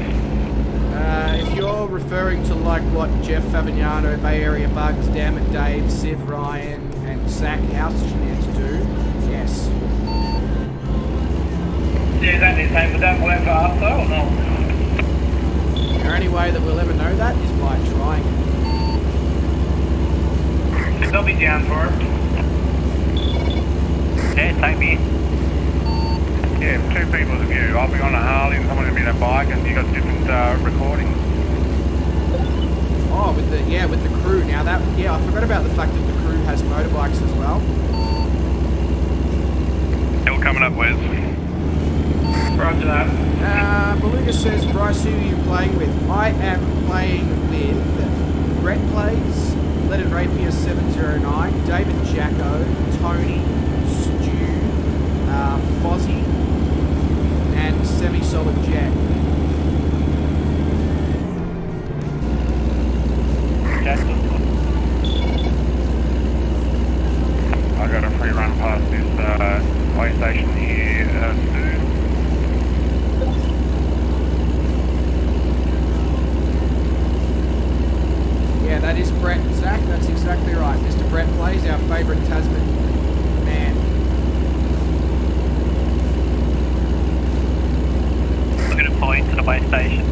S2: If you're referring to like what Jeff Favignano, Bay Area Bugs, Damn It Dave, Civ Ryan, and Zach House-Schmitz do, yes.
S4: Yeah, exactly the same. Would that work for us though, or not?
S2: The only way that we'll ever know that is by trying it.
S4: They'll be down for it.
S6: Yeah, same here.
S3: Yeah, two people's view. I'll be on a Harley and someone will be on a bike, and you got different recordings.
S2: Oh, with the crew. Now that I forgot about the fact that the crew has motorbikes as well.
S3: Hill coming up, Wes.
S4: Roger that.
S2: Beluga says, Bryce, who are you playing with? I am playing with Brett Plays, Leaded Rapier 709, David Jacko, Tony, Stu, Fozzie, and Semi-Solid Jack.
S3: I got a free run past this way station here soon.
S2: Yeah, that is Brett. Zach, that's exactly right. Mr. Brett Plays, our favourite Tasman man.
S6: Looking to pull into the way station.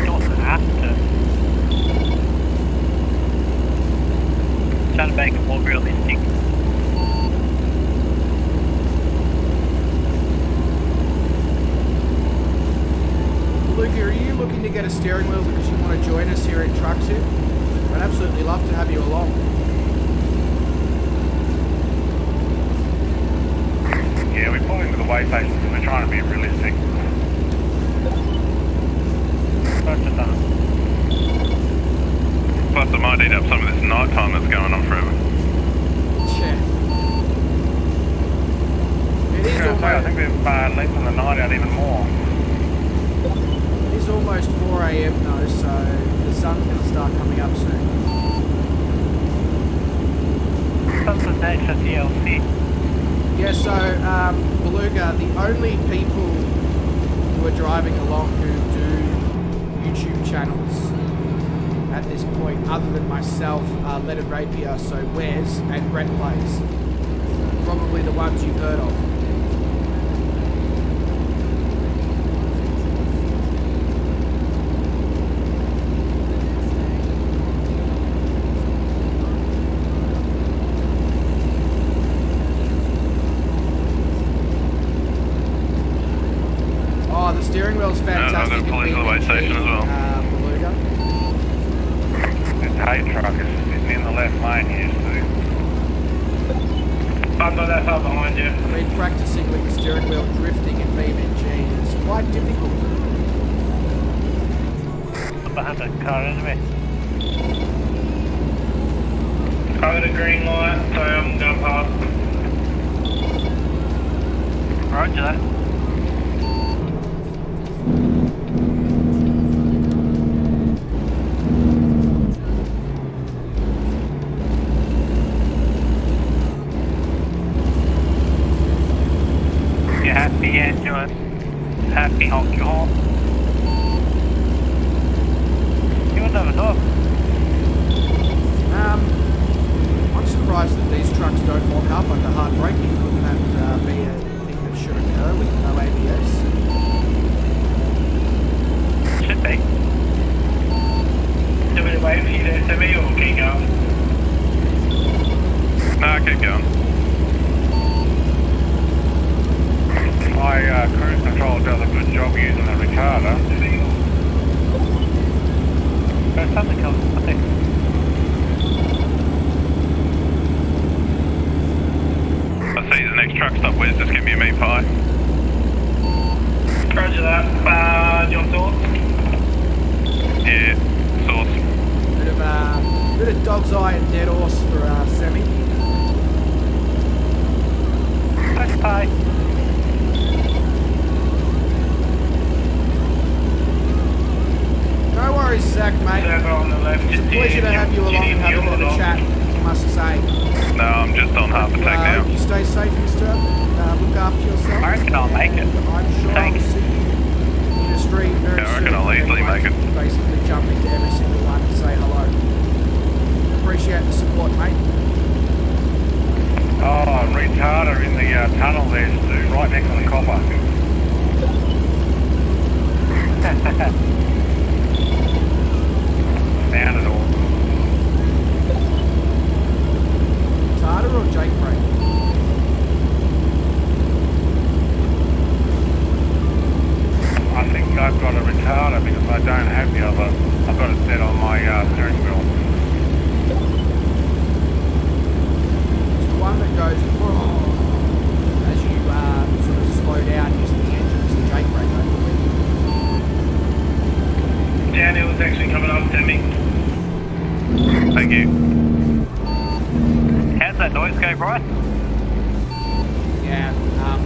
S6: Don't have to. Trying to make it more realistic.
S2: Luca, are you looking to get a steering wheel because you want to join us here in Truck Sim? I'd absolutely love to have you along.
S3: Yeah, we pull into the way station because we're trying to be realistic. Plus, I might eat up some of this night time that's going on forever.
S2: Yeah. It is
S3: I
S2: almost,
S3: think they've lengthened the night out even more.
S2: it is almost 4 a.m. though, so the sun's going to start coming up soon.
S6: Something nature DLC.
S2: Yeah, so, Beluga, the only people who are driving along who do YouTube channels at this point, other than myself, are Leaded Rapier, so Wes and Brett Plays. Probably the ones you've heard of. Oh, the steering wheel's fantastic.
S3: I'm gonna pull into the way station as well.
S2: Beluga.
S3: This hay truck is sitting in the left lane here, so
S4: I'm not that far behind you.
S2: I've been practicing with the steering wheel drifting in BMG. It's quite difficult.
S6: Behind the car enemy.
S4: I got a green light, so I'm going past.
S6: Roger that. You happy engine? Happy honky honk? You would never know.
S2: I'm surprised that these trucks don't lock up under hard braking. Wouldn't that be a thing that should occur with no ABS?
S6: Should be.
S4: Do we wait for you to semi or keep going?
S3: nah, keep going. My cruise control does a good job using the retarder.
S6: There's something else, I think.
S3: I see the next truck stop, Wes. Just give me a meat pie.
S4: Roger that. Do you want sauce?
S3: Yeah, sauce.
S2: Bit of dog's eye and dead horse for Semi.
S6: Truck Pty.
S2: No worries, Zach, mate.
S4: Server on the left.
S2: It's a pleasure to have you along and have a bit of a chat, I must say.
S3: No, I'm just on half attack now.
S2: You stay safe, mister. Look after yourself.
S6: I reckon I'll make it.
S2: I'm sure
S6: Thanks.
S2: I'll see you in the street very
S3: Yeah, I
S2: soon.
S3: reckon I'll easily
S2: Everyone
S3: make it.
S2: Basically jump into every single one and say hello. Appreciate the support, mate.
S3: Oh, retarder in the tunnel there, Stu, right next to the copper. Sounded awesome.
S2: Tartar or Jake brake?
S3: I think I've got a retarder because I don't have the other. I've got it set on my steering wheel.
S2: It's the one that goes as you sort of slow down using the engine. It's the Jake brake, I believe.
S4: Downhill is actually coming up to me.
S3: Thank you.
S6: How's that noise go, Bryce?
S2: Yeah,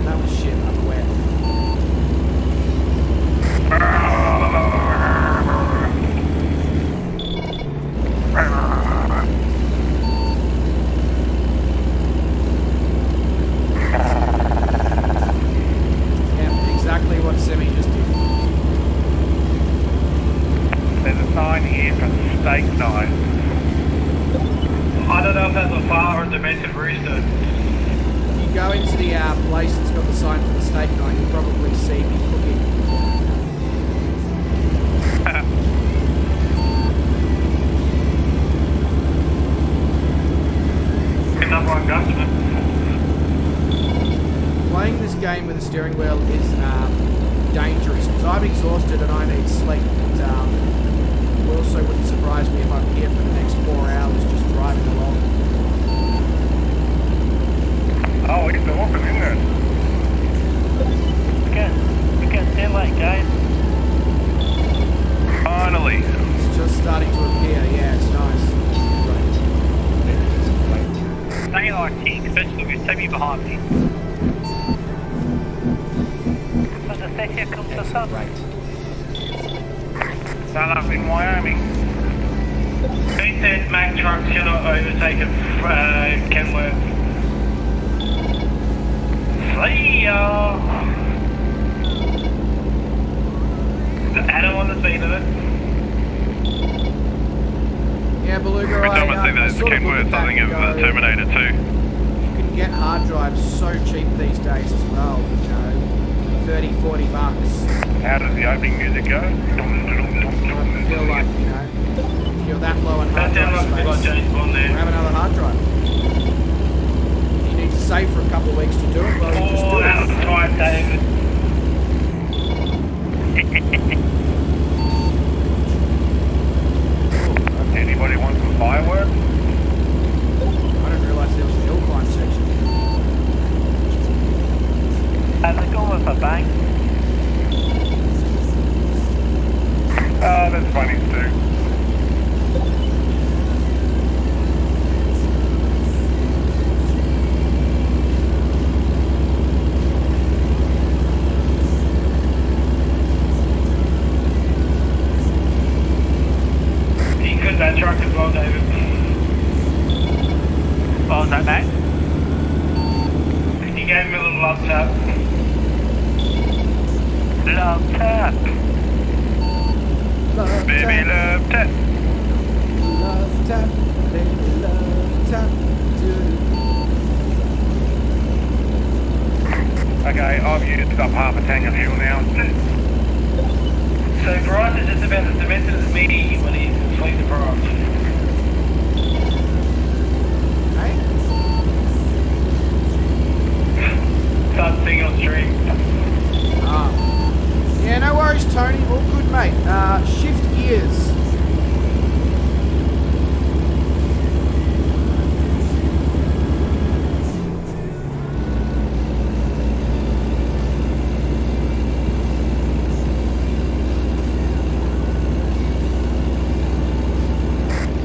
S2: that was shit. I'm aware. Yeah, exactly what Semi just did.
S3: There's a sign here for steak knife.
S4: I don't know if that's a far or a domestic rooster.
S2: If you go into the place that's got the sign for the steak knife, you'll probably see me cooking.
S4: Number one customer.
S2: Playing this game with a steering wheel is dangerous because I'm exhausted and I need sleep. But it also wouldn't surprise me if I'm here for the next 4 hours just driving along.
S3: Oh, it's awesome, isn't it?
S6: We're getting there late, guys.
S3: Finally.
S2: It's just starting to appear. Yeah, it's nice.
S6: Stay like king, especially with Timmy behind me. So the session comes to sun.
S5: Right.
S3: Done up in Wyoming.
S4: He said Mack trucks cannot overtake a Kenworth. See ya! Adam on the speed of it.
S2: Yeah, Beluga,
S3: Every time I see
S2: I
S3: that
S2: sort of look at
S3: Kenworth, I
S2: that
S3: think of
S2: and go,
S3: Terminator 2.
S2: you can get hard drives so cheap these days as well. You know, 30, 40 bucks.
S3: How does the opening music go?
S2: I feel like, you know, if you're that low on hard
S4: That sounds like a bit
S2: drive
S4: like
S2: space,
S4: James Bond there.
S2: grab another hard drive. If you need to save for a couple of weeks to do it, well, you just do
S4: 4 hours
S2: it.
S4: time, David.
S3: Anybody want some fireworks?
S2: I didn't realise there was an hill climb section.
S6: How's it going with a bang?
S3: Oh, that's funny, Stu.
S4: He could that truck as well, David.
S6: What was that, mate?
S4: He gave him a little love tap.
S6: Love tap.
S2: Love
S3: Baby
S2: tap,
S3: love tap.
S2: love tap, baby love tap.
S3: Okay, I've used up half a tank of fuel now.
S4: So Bryce is just about as demented as me when he's sleep deprived.
S2: Hey?
S4: Start seeing on stream.
S2: Yeah, no worries, Tony. All good, mate. Shift gears.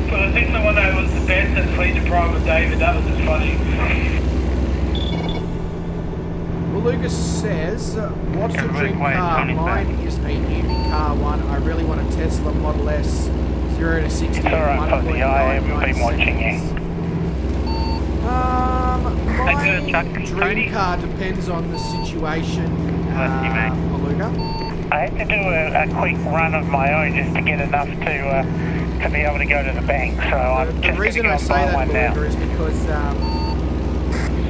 S4: But I think the one that was the best at sleep deprived with David, that was just funny.
S2: Well, Lucas says, what's the
S3: Everybody
S2: dream
S3: quiet,
S2: car?
S3: Tony's
S2: Mine
S3: back.
S2: is a new car one. I really want a Tesla Model S 0 to 60 in
S6: alright, Fuzzy, I haven't
S2: 1.99
S6: been watching you.
S2: seconds.
S6: Thanks for the
S2: My
S6: truck,
S2: dream
S6: Tony.
S2: car depends on the situation,
S6: Bless you, mate.
S2: Beluga.
S6: I had to do a quick run of my own just to get enough to be able to go to the bank, so I'm
S2: The
S6: just
S2: reason
S6: going
S2: I
S6: to
S2: say
S6: buy
S2: that,
S6: one now.
S2: Beluga, is because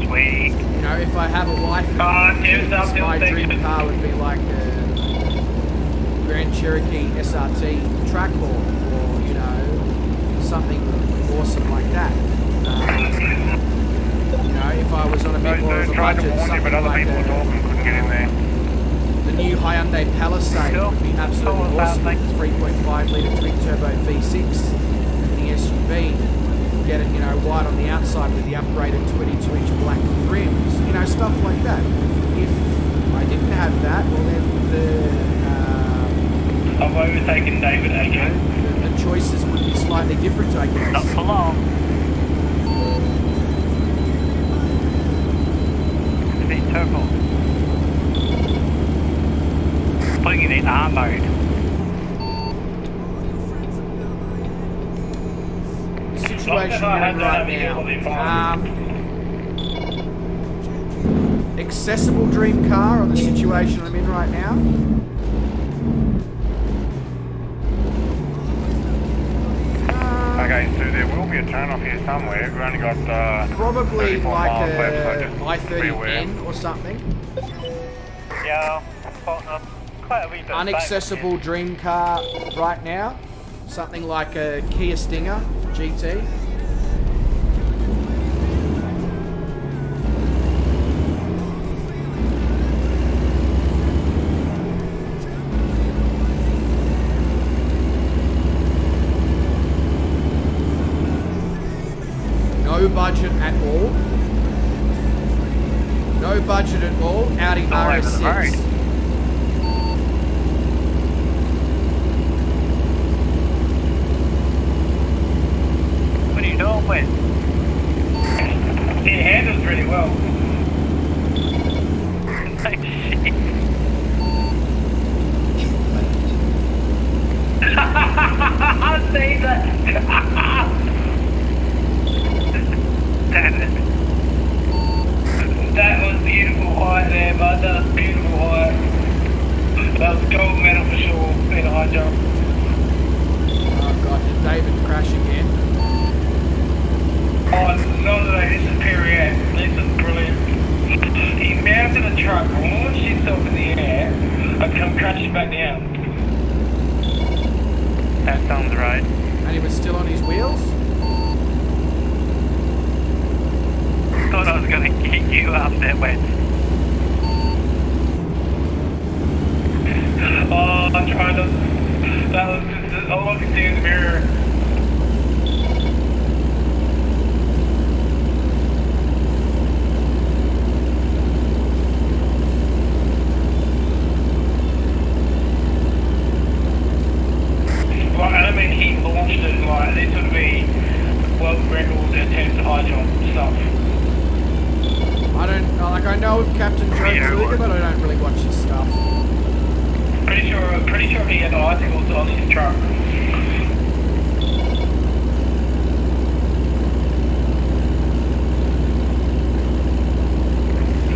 S6: Sweet.
S2: You know, if I have a wife and
S4: Tim's up,
S2: kids, my
S4: Tim's
S2: dream
S4: section.
S2: car would be like a Grand Cherokee SRT Trackhawk, or you know, something awesome like that. You know, if I was on a bit more of a
S3: Tried to
S2: budget,
S3: warn you, but
S2: something
S3: other
S2: like
S3: people were talking, couldn't get in there.
S2: the new Hyundai Palisade would be absolutely awesome. With the 3.5 litre twin turbo V6 and the SUV. Get it, you know, white on the outside with the upgraded 22-inch black rims. You know, stuff like that. If I didn't have that, well then
S4: I've overtaken David again.
S2: the choices would be slightly different, I guess.
S6: Not for long. Speed turbo. Putting it in R mode.
S2: Situation we're in right now. Accessible dream car, or the situation I'm in right now.
S3: Okay, so there will be a turn off here somewhere. We've only got
S2: Probably
S3: 34
S2: like
S3: miles
S2: a
S3: left, so just be aware.
S2: i30N or something.
S6: Yeah, quite a wee bit.
S2: Unaccessible dream car right now. Something like a Kia Stinger GT. No budget at all. No budget at all. Audi
S6: all over the road.
S2: RS6.
S6: What are you doing with?
S4: It handles really well.
S6: No shit.
S5: Keep left.
S4: I see that.
S6: Damn it.
S4: That was beautiful height there, bud. That was beautiful height. That was gold medal for sure in a high jump.
S2: Oh god, did David crash again?
S4: Oh, no, this is period. This is brilliant. He mounted a truck, launched himself in the air, and come crashing back down.
S6: That sounds right.
S2: And he was still on his wheels?
S6: Thought I was gonna kick you up that way.
S4: Oh, I'm trying to. That was just all I could see in the mirror. Like, I mean, he launched it like this would be world records in terms of high jump stuff.
S2: I know of Captain Joe Kruger, but I don't really watch his stuff.
S4: Pretty sure he had articles on his truck.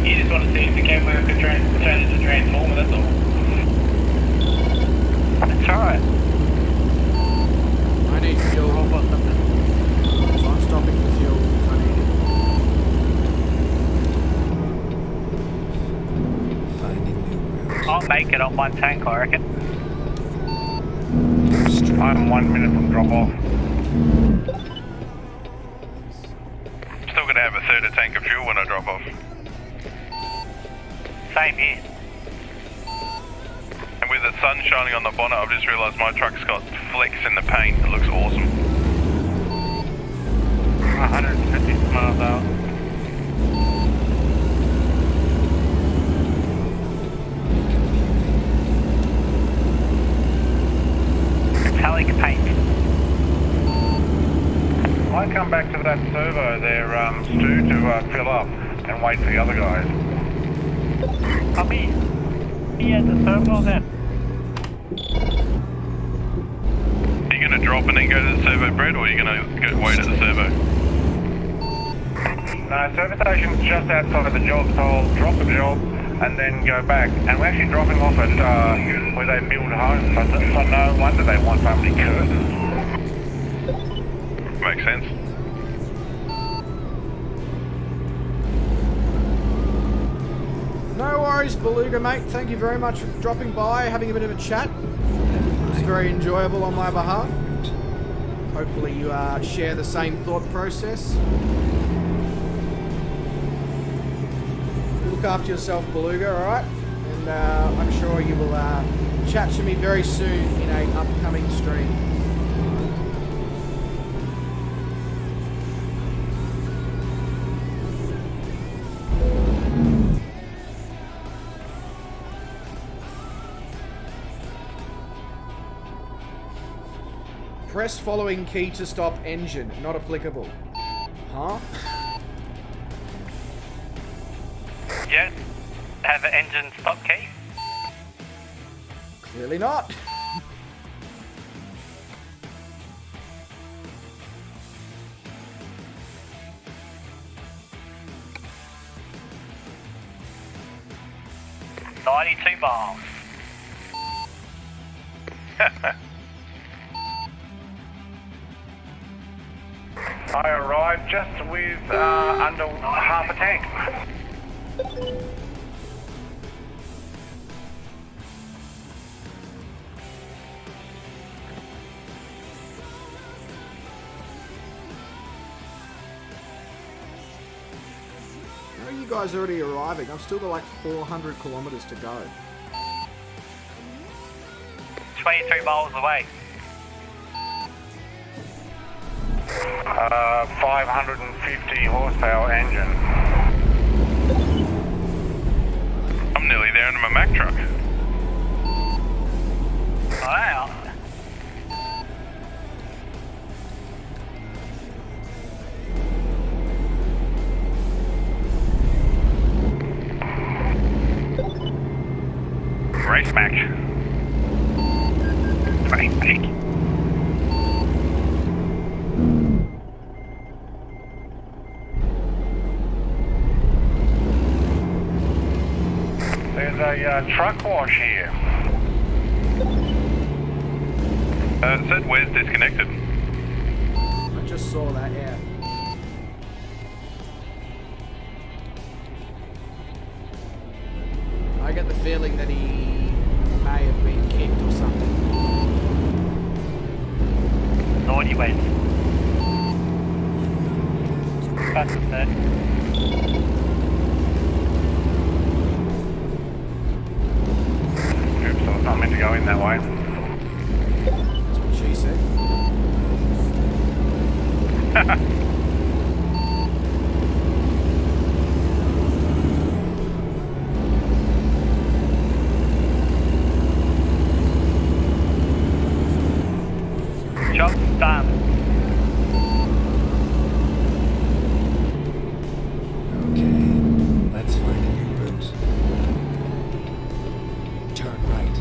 S4: You just want to see if the camera could turn into a transformer, that's all.
S6: That's alright.
S2: I need fuel. So I'm stopping for fuel. I need it.
S5: Finding new route.
S6: I'll make it on one tank, I reckon.
S3: I'm 1 minute from drop off. Still gonna have a third of tank of fuel when I drop off.
S6: Same here.
S3: And with the sun shining on the bonnet, I've just realised my truck's got flecks in the paint. It looks awesome.
S6: 150 miles out. Metallic paint.
S3: I come back to that servo there, Stu, to fill up and wait for the other guys.
S6: I'll be here at the servo then.
S3: Are you going to drop and then go to the servo, Brett, or are you going to wait at the servo? No, service station's just outside the job, so I'll drop the job and then go back. And we're actually dropping off at where they build homes, so no wonder they want so many curtains. Makes sense.
S2: No worries, Beluga, mate. Thank you very much for dropping by, having a bit of a chat. It was very enjoyable on my behalf. Hopefully you share the same thought process. Look after yourself, Beluga, alright? And I'm sure you will chat to me very soon in an upcoming stream. Press following key to stop engine. Not applicable. Huh?
S6: Yes. Have an engine stop key.
S2: Clearly not.
S6: $92.
S3: I arrived just with under half a tank.
S2: How are you guys already arriving? I'm still got like 400 kilometers to go.
S6: 23 miles away.
S3: 550 horsepower engine.
S7: I'm nearly there in my Mack truck.
S6: Wow.
S7: Race Mack. Race Mack.
S3: There's a truck wash here.
S7: It said where's disconnected.
S2: I just saw that, yeah. I get the feeling that he may have been kicked or something.
S6: Naughty ways. That's it.
S3: Oops, I was not meant to go in that way.
S2: That's what she said.
S6: Job's done.
S5: Okay, let's find a new route. Turn right.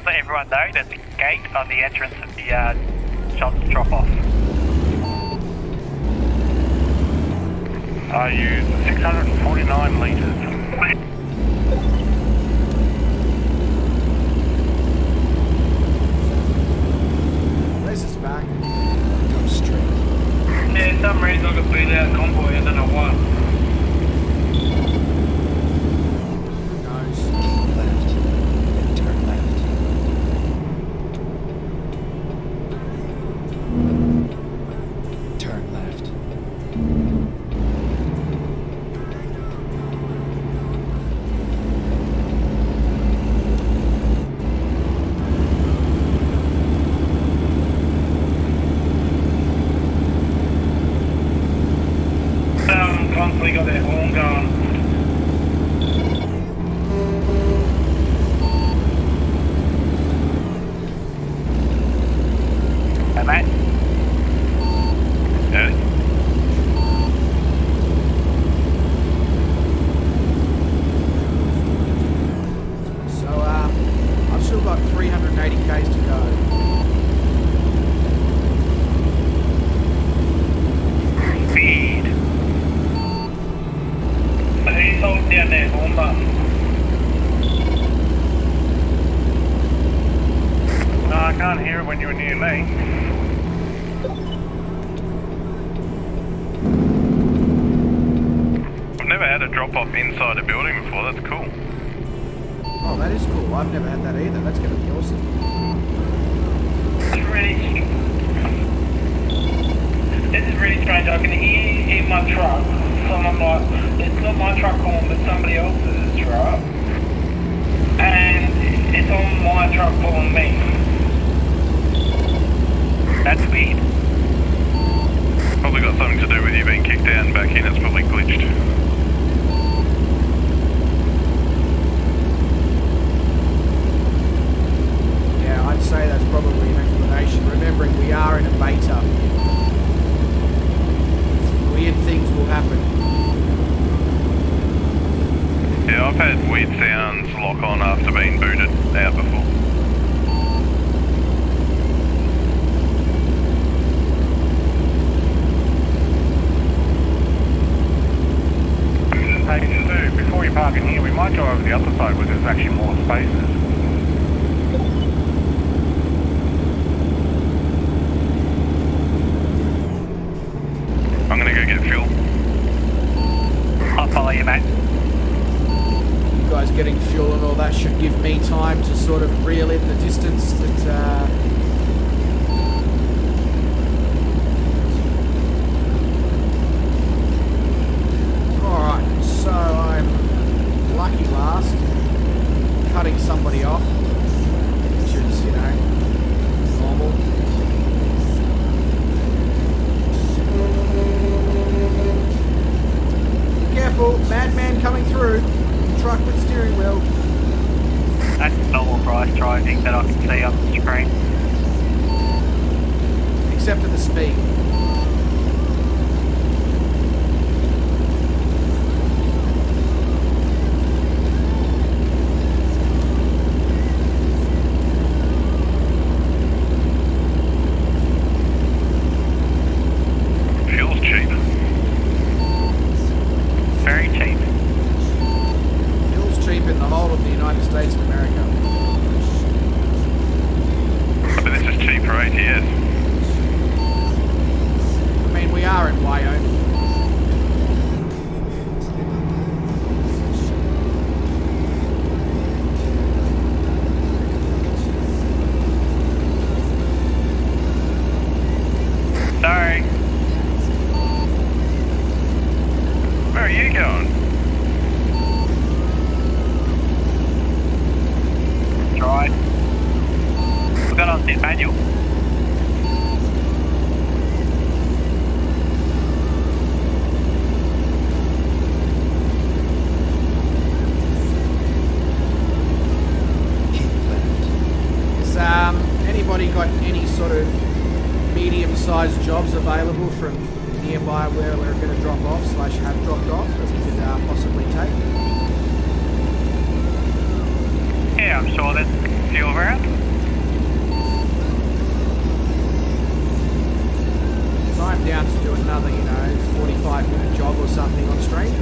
S6: Let everyone know there's a gate on the entrance of the shop drop-off.
S3: I used 649 litres.
S2: Les is back.
S5: Go straight.
S4: Yeah, some reason I got beat out Convoy, I don't know why.
S2: Who knows?
S5: Keep left. And turn left. Turn left.
S4: Constantly got that horn going.
S6: Hey, mate.
S7: Yeah.
S2: So, I've still got 380 Ks to go.
S6: Speed.
S4: So who's holding down that horn button?
S3: can't hear it when you're near me.
S7: I've never had a drop-off inside a building before, that's cool.
S2: Oh, that is cool. I've never had that either. That's going to be awesome.
S4: This is really strange. I can hear in my truck someone like, it's not my truck calling, but somebody else's truck. And it's on my truck calling me. That's weird.
S7: Probably got something to do with you being kicked out and back in, it's probably glitched.
S2: Yeah, I'd say that's probably an explanation. Remembering we are in a beta. Weird things will happen.
S7: Yeah, I've had weird sounds lock on after being booted out before.
S3: Hey, Stu, before you park in here, we might go over the other side where there's actually more spaces.
S7: I'm gonna go get fuel.
S6: I'll follow you, mate.
S2: You guys getting fuel and all that should give me time to sort of reel in the distance that alright, so I'm lucky last, cutting somebody off, which is, you know, normal. Careful, madman coming through. Truck with steering wheel.
S6: That's normal price driving that I can see on the screen.
S2: Except for the speed.
S7: Fuel's cheap.
S6: Very cheap.
S2: Fuel's cheap in the whole of the United States of America.
S7: But this is cheap for ATS.
S2: I mean, we are in Wyoming.
S6: Sorry.
S7: Where are you going?
S6: That's right. We got on the manual.
S5: Keep left.
S2: Has anybody got any sort of medium-sized jobs available from nearby where we're going to drop off / have dropped off that we could possibly take?
S6: Yeah, I'm sure there's fuel around.
S2: So I'm down to do another, 45-minute job or something on stream.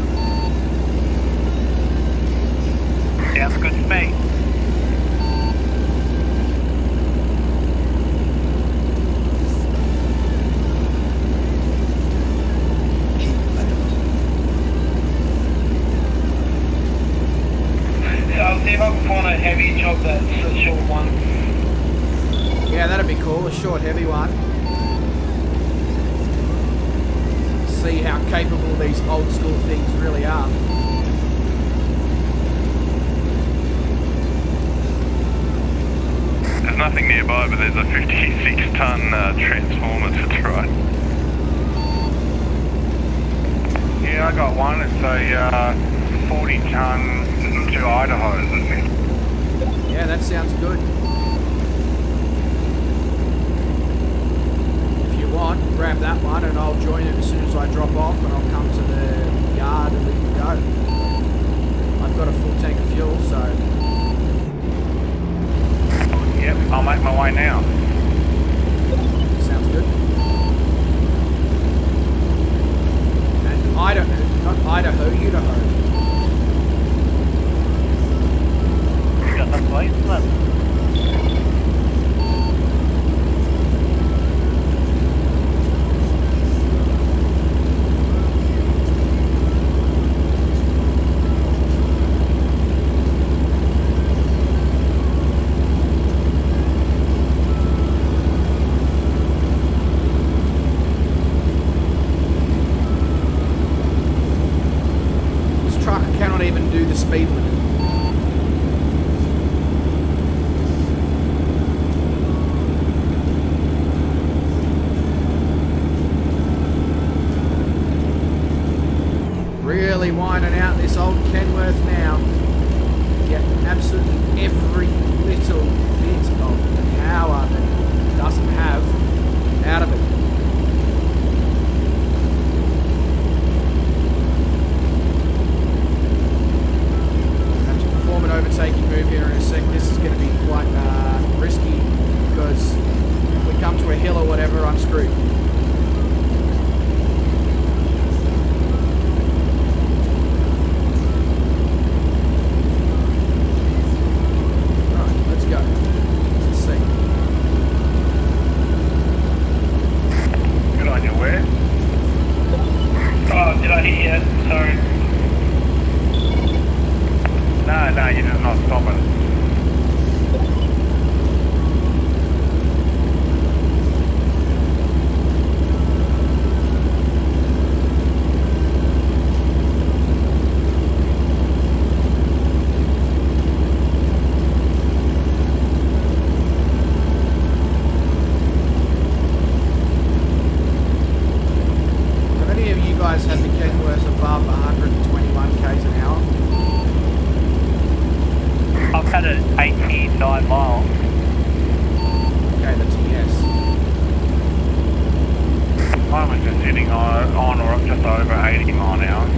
S6: Sounds good to me.
S5: Keep left.
S4: So I'll see if I can find a heavy job that's a short one.
S2: Yeah, that'd be cool. A short, heavy one. See how capable these old school things really are.
S7: There's nothing nearby, but there's a 56-ton transformer to try.
S3: Yeah, I got one. It's a 40-ton to Idaho.
S2: Yeah, that sounds good. If you want, grab that one and I'll join it as soon as I drop off and I'll come to the yard and we can go. I've got a full tank of fuel, so...
S3: Yep, I'll make my way now.
S2: Sounds good. And Idaho, not Idaho, Idaho.
S6: Got the place left.
S2: really winding out this old Kenworth now. Get absolutely every little bit of power that it doesn't have out of it. Have to perform an overtaking move here in a sec. This is going to be quite risky because if we come to a hill or whatever, I'm screwed. Alright, let's go. Let's see.
S3: Good on you, where?
S4: Oh, did I hit you? Sorry.
S3: No, you're just not stopping.
S2: Have any of you guys had the Kenworth above 121 k's an hour?
S6: I've had it 89 miles.
S2: Okay, that's a yes.
S3: Mine was just sitting on or just over 80 mile an hour.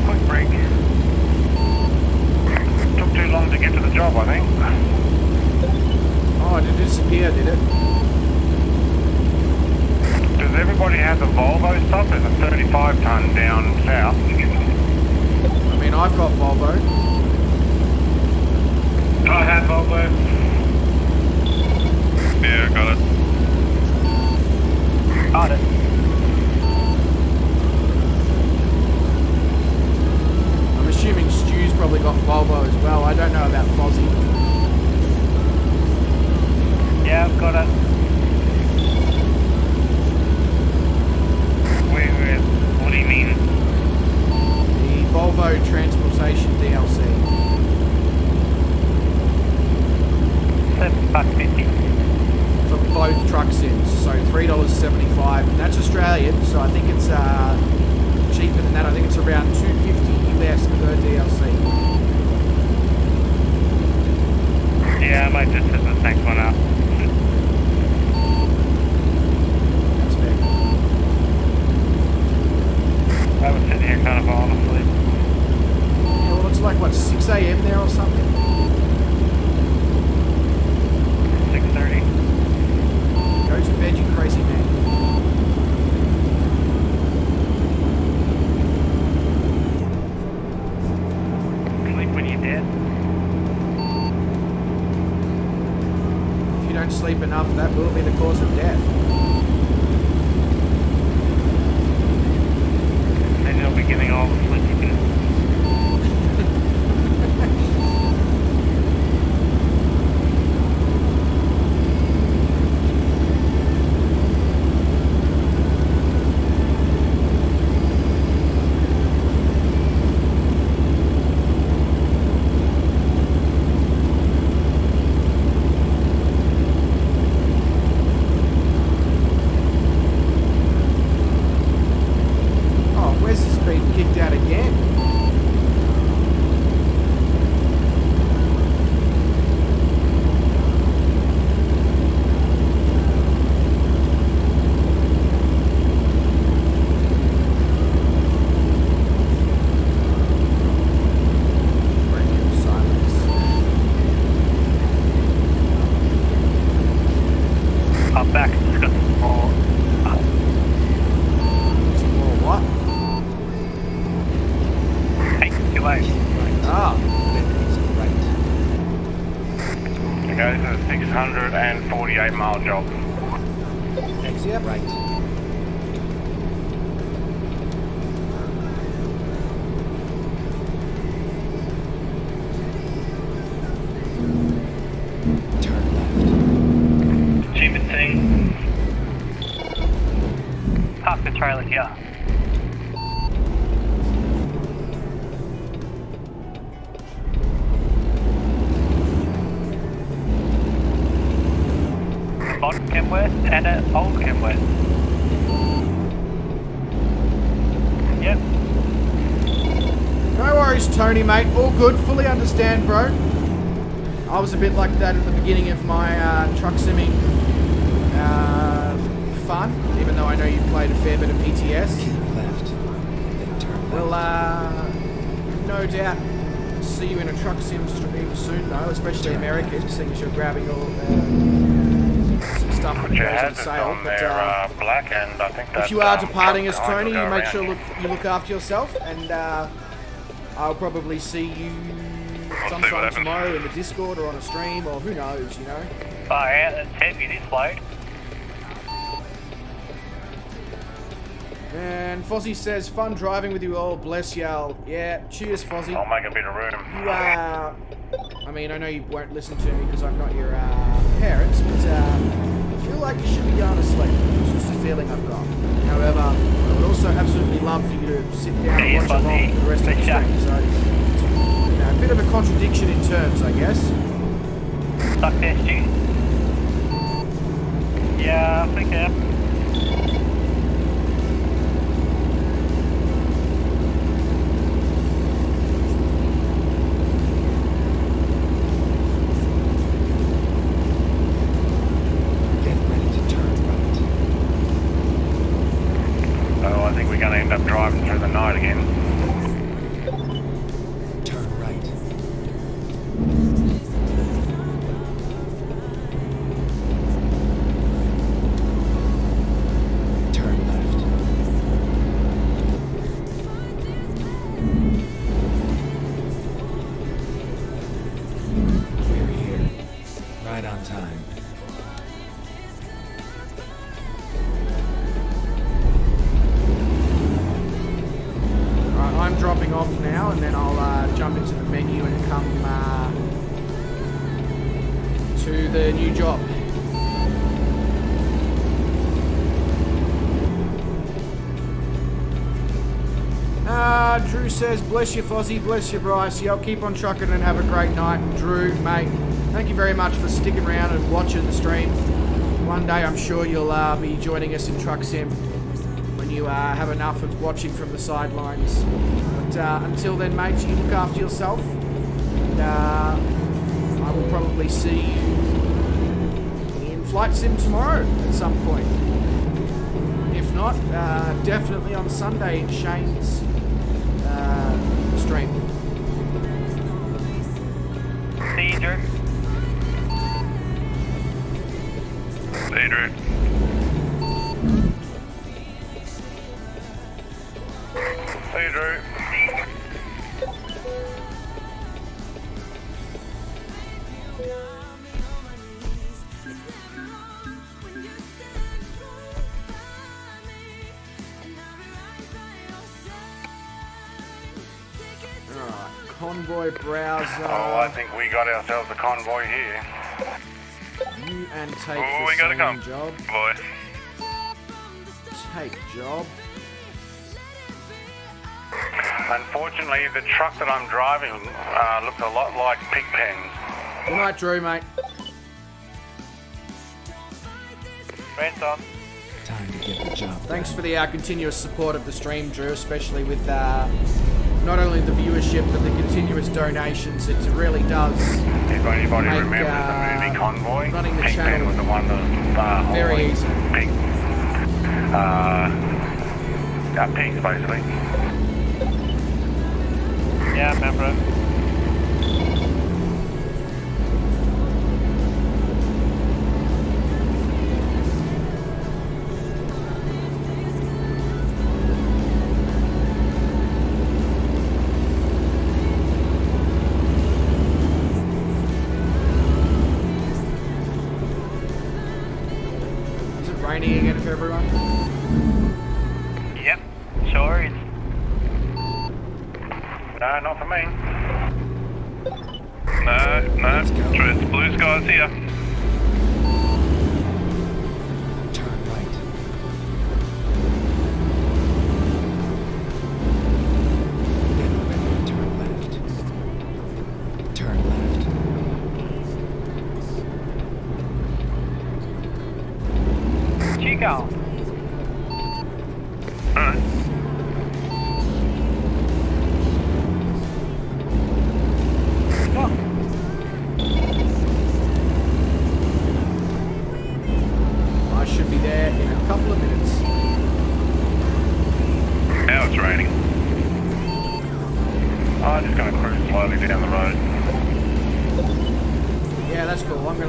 S3: Quick break. Took too long to get to the job, I think.
S2: Oh, it did disappear, did it?
S3: Does everybody have the Volvo stuff? There's a 35 ton down south.
S2: I mean, I've got Volvo.
S4: I had Volvo.
S7: Yeah, got it.
S6: Got it.
S2: I'm assuming Stu's probably got Volvo as well. I don't know about Fozzie.
S6: Yeah, I've got it.
S3: Where, what do you mean?
S2: The Volvo Transportation DLC.
S6: $7.50.
S2: For both truck sims. So $3.75. And that's Australian, so I think it's cheaper than that. I think it's around $250 US per DLC.
S6: Yeah, I might just set the next one up.
S2: That's fair.
S6: I was sitting here kind of falling asleep.
S2: Yeah, well, it's like, what, 6 a.m. there or something?
S6: 6:30.
S2: Go to bed, you crazy man.
S6: Sleep when you're dead.
S2: If you don't sleep enough, that will be the cause of death.
S6: Then you'll be getting all the sleep you can.
S2: Oh, where's this been kicked out again? Radio silence.
S6: Up back, just got some more.
S2: Some more what?
S6: Hey, too late.
S2: Ah,
S5: Then it's right.
S3: Okay, this is a 648 mile job.
S5: Exit right.
S6: park the trailer here. Modern Kenworth and an old Kenworth. Yep.
S2: No worries, Tony, mate. All good. Fully understand, bro. I was a bit like that at the beginning of my truck simming fun, even though I know you've played a fair bit of ATS.
S5: Keep left, then turn
S2: We'll,
S5: left.
S2: no doubt see you in a truck sim stream soon, though, especially American, seeing as you're grabbing all some stuff that
S3: Put your
S2: goes on
S3: hazards
S2: sale.
S3: on
S2: But
S3: there, black, and I think
S2: if you are
S3: that,
S2: departing us,
S3: truck behind
S2: Tony,
S3: will
S2: you
S3: go
S2: make
S3: around
S2: sure
S3: you.
S2: you look after yourself, and I'll probably see you
S7: what
S2: sometime
S7: happens.
S2: tomorrow in the Discord or on a stream, or who knows, you know.
S6: Far out, it's heavy this load.
S2: And Fozzie says, fun driving with you all, bless y'all. Yeah, cheers, Fozzie.
S3: I'll make a bit of room.
S2: You, I mean, I know you won't listen to me because I'm not your parents, but I feel like you should be going to sleep. It's just a feeling I've got. However, I would also absolutely love for you to sit down and watch along for the rest of the stream. So, you know, a bit of a contradiction in terms, I guess.
S6: Stuck there, Stu. Yeah, I think yeah.
S5: Get ready to turn right.
S3: Oh, I think we're going to end up driving through the night again.
S5: Turn right. Turn left. We're here. Right on time.
S2: Alright, I'm dropping off now, and then I'll jump into the menu and come to the new job. Drew says, bless you, Fozzie, bless you, Bryce. Yeah, I'll keep on trucking and have a great night. Drew, mate, thank you very much for sticking around and watching the stream. One day I'm sure you'll be joining us in Truck Sim when you have enough of watching from the sidelines. But until then, mate, you look after yourself. And I will probably see you in Flight Sim tomorrow at some point. If not, definitely on Sunday in Shane's stream.
S6: See you, Drew.
S7: See you, Drew.
S3: See you, Drew.
S2: Alright, Convoy browser.
S3: Oh, I think we got ourselves a convoy here.
S2: You and take
S7: Oh,
S2: the
S7: we gotta
S2: same
S7: come.
S2: job.
S7: Boy.
S2: Take job.
S3: Unfortunately, the truck that I'm driving looks a lot like Pigpen's.
S2: Good night, Drew, mate.
S6: Rent's on.
S5: Time to get the job
S2: Thanks
S5: done.
S2: for the continuous support of the stream, Drew, especially with not only the viewership but the continuous donations. It really does.
S3: If anybody
S2: Make,
S3: remembers the movie Convoy,
S2: running the
S3: Pigpen
S2: channel
S3: was the one that
S2: very
S3: always
S2: easy.
S3: pigs basically.
S6: Yeah, I remember it.
S2: Is it raining again for everyone?
S6: Yep, sure is.
S3: No, not for me.
S7: No,
S5: Let's go.
S7: it's blue skies here.
S5: Turn right.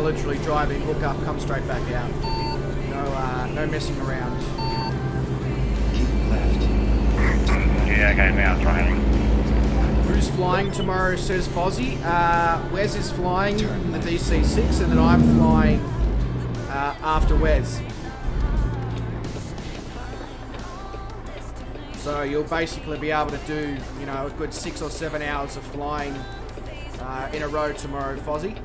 S2: literally drive in, hook up, come straight back out. No messing around.
S5: Keep left.
S3: Yeah, okay, now it's running.
S2: Who's flying tomorrow, says Fozzie. Wes is flying the DC-6, and then I'm flying after Wes. So you'll basically be able to do, you know, a good 6 or 7 hours of flying in a row tomorrow, Fozzie.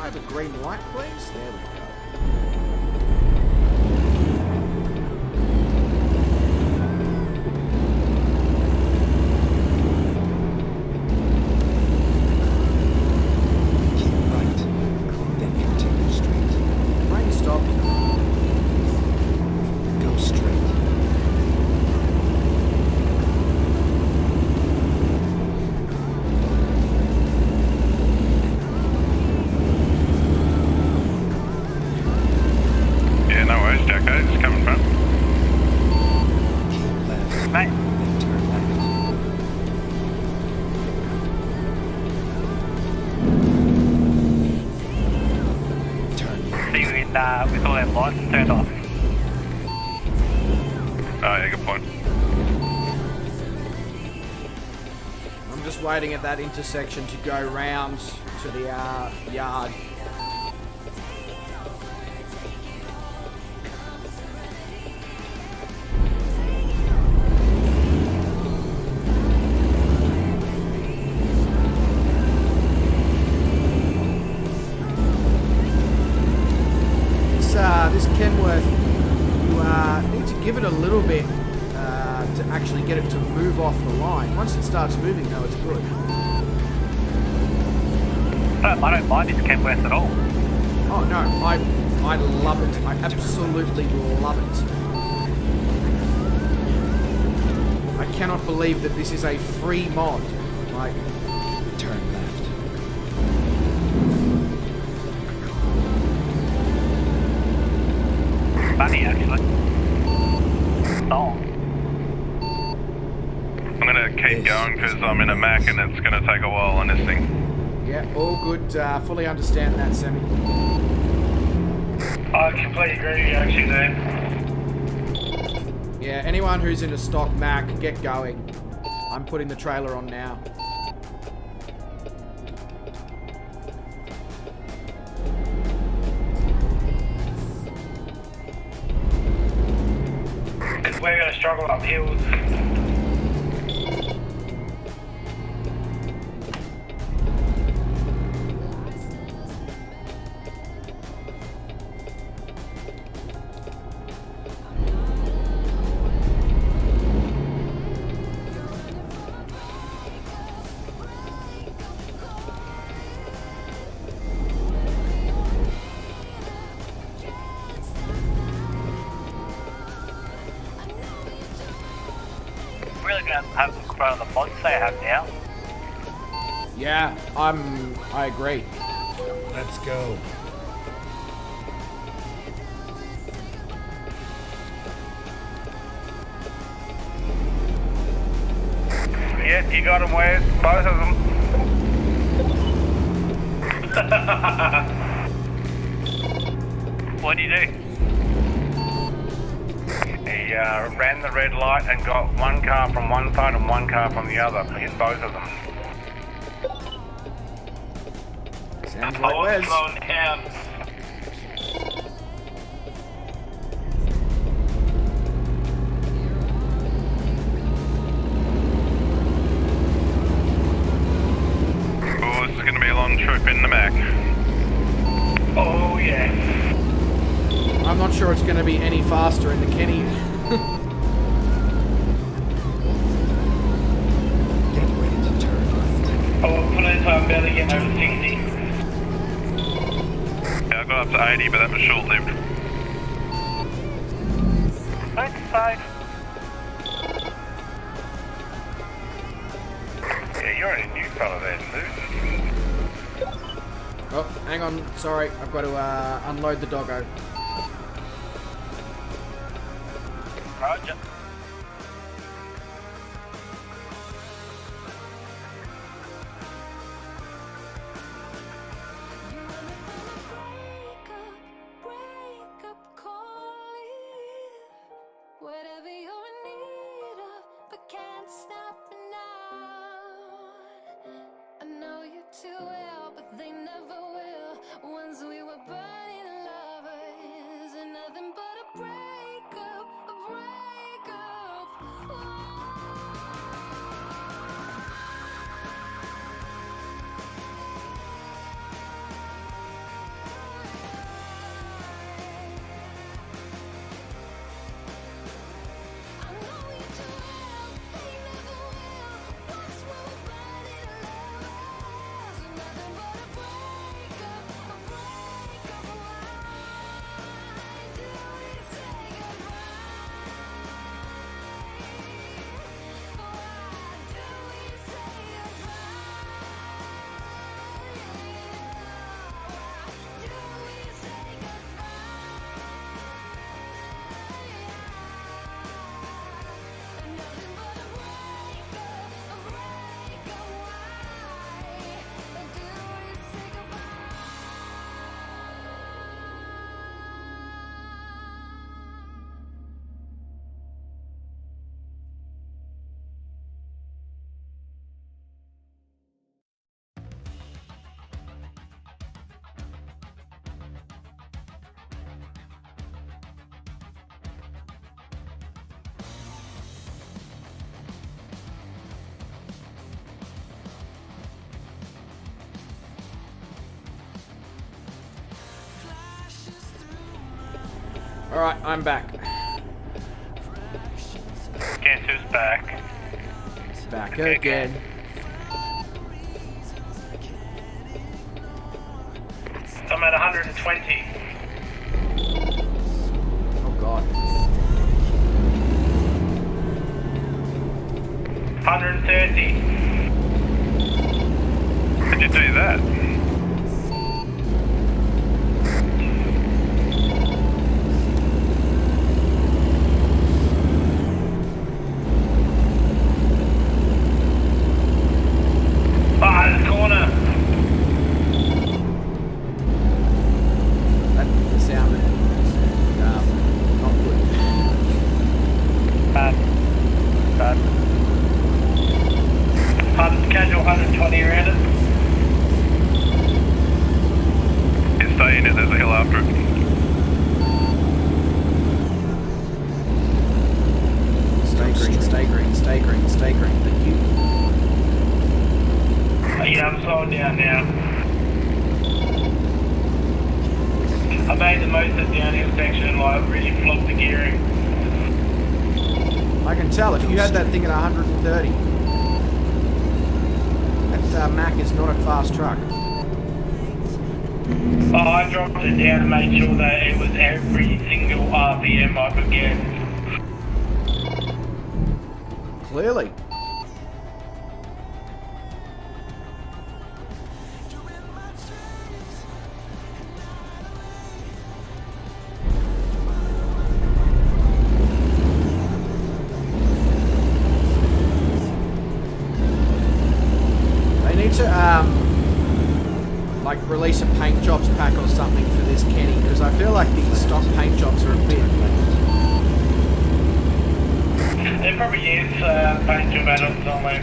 S2: I have a green light, please? There we go.
S5: Keep right. Then continue straight.
S2: Rain stopped.
S5: Go straight.
S7: Yeah, no worries, Jacko. Just coming front.
S5: Keep left.
S6: Mate,
S5: Then turn left. Turn left.
S6: see you in, with all them lights turned off.
S7: Oh, yeah, good point.
S2: I'm just waiting at that intersection to go round to the yard. This Kenworth, you need to give it a little bit to actually get it to move off the line. Once it starts moving, though, it's good.
S6: I don't mind this Kenworth at all.
S2: Oh no, I love it. I absolutely love it. I cannot believe that this is a free mod. Like,
S5: Turn left.
S6: Funny, actually. Oh.
S7: I'm gonna keep going because I'm in a Mac and it's gonna take a while on this thing.
S2: yeah, all good. Fully understand that, Sammy.
S4: I completely agree with you actually there.
S2: Yeah, anyone who's in a stock Mac, get going. I'm putting the trailer on now.
S4: Because we're going to struggle up hills.
S6: Really going to have some control of the mods they have now.
S2: Yeah, I agree.
S5: Let's go.
S3: Yeah, you got them, Wes. Both of them.
S6: What do you do?
S3: He ran the red light and got one car from one side and one car from the other. Hit both of them.
S2: Sounds
S4: I
S2: like
S4: was
S2: Wes.
S4: slowing down.
S7: Oh, this is gonna be a long trip in the Mac.
S4: Oh yeah.
S2: I'm not sure it's going to be any faster in the Kenny.
S5: Get ready to turn left.
S4: Oh, put it so I'm barely getting over 60.
S7: Yeah, I got up to 80, but that was short-lived.
S6: Don't say.
S3: Yeah, you're only a new fella there, dude.
S2: Oh, hang on. Sorry, I've got to unload the doggo.
S4: Roger.
S1: Break up call it. Whatever you're in need of, but can't stop it now. I know you too well, but they never will. Once we were burning lovers, and nothing but a breakup, a breakup. I know you too well, they never will. Once we were burning lovers, and nothing but a breakup, a breakup. Why do we say goodbye? Why do we say goodbye? Why do we say goodbye? Nothing but a breakup, a breakup. Why do we say goodbye?
S2: Alright, I'm back.
S4: Guess who's back?
S2: Back again.
S4: I'm at 120.
S2: Oh god.
S4: 130.
S7: How'd you do that?
S4: Ah, the corner.
S2: That sounded not good.
S4: Bad. Casual 120 around it.
S7: Yeah, stay in it, there's a hill after it.
S2: Stay green, stay green, stay green, stay green. Thank you.
S4: Yeah, I'm slowing down now. I made the most of the downhill section, like really flogged the gearing.
S2: I can tell if you had that thing at 130. That Mac is not a fast truck.
S4: Oh, I dropped it down and made sure that it was every single RPM I could get.
S2: Clearly. They need to like release a paint jobs pack or something for this Kenny, because I feel like the stock paint jobs are a bit.
S4: There probably is paint job add-ons on there.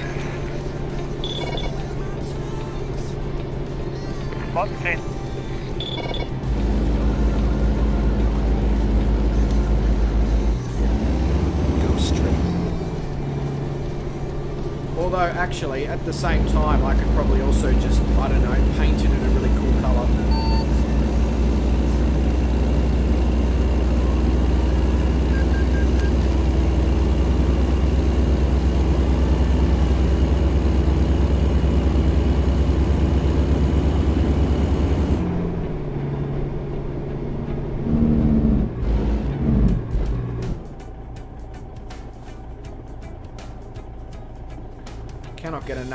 S4: What's it?
S5: Go straight.
S2: Although, actually, at the same time, I could probably also just, I don't know, paint it in a really cool colour.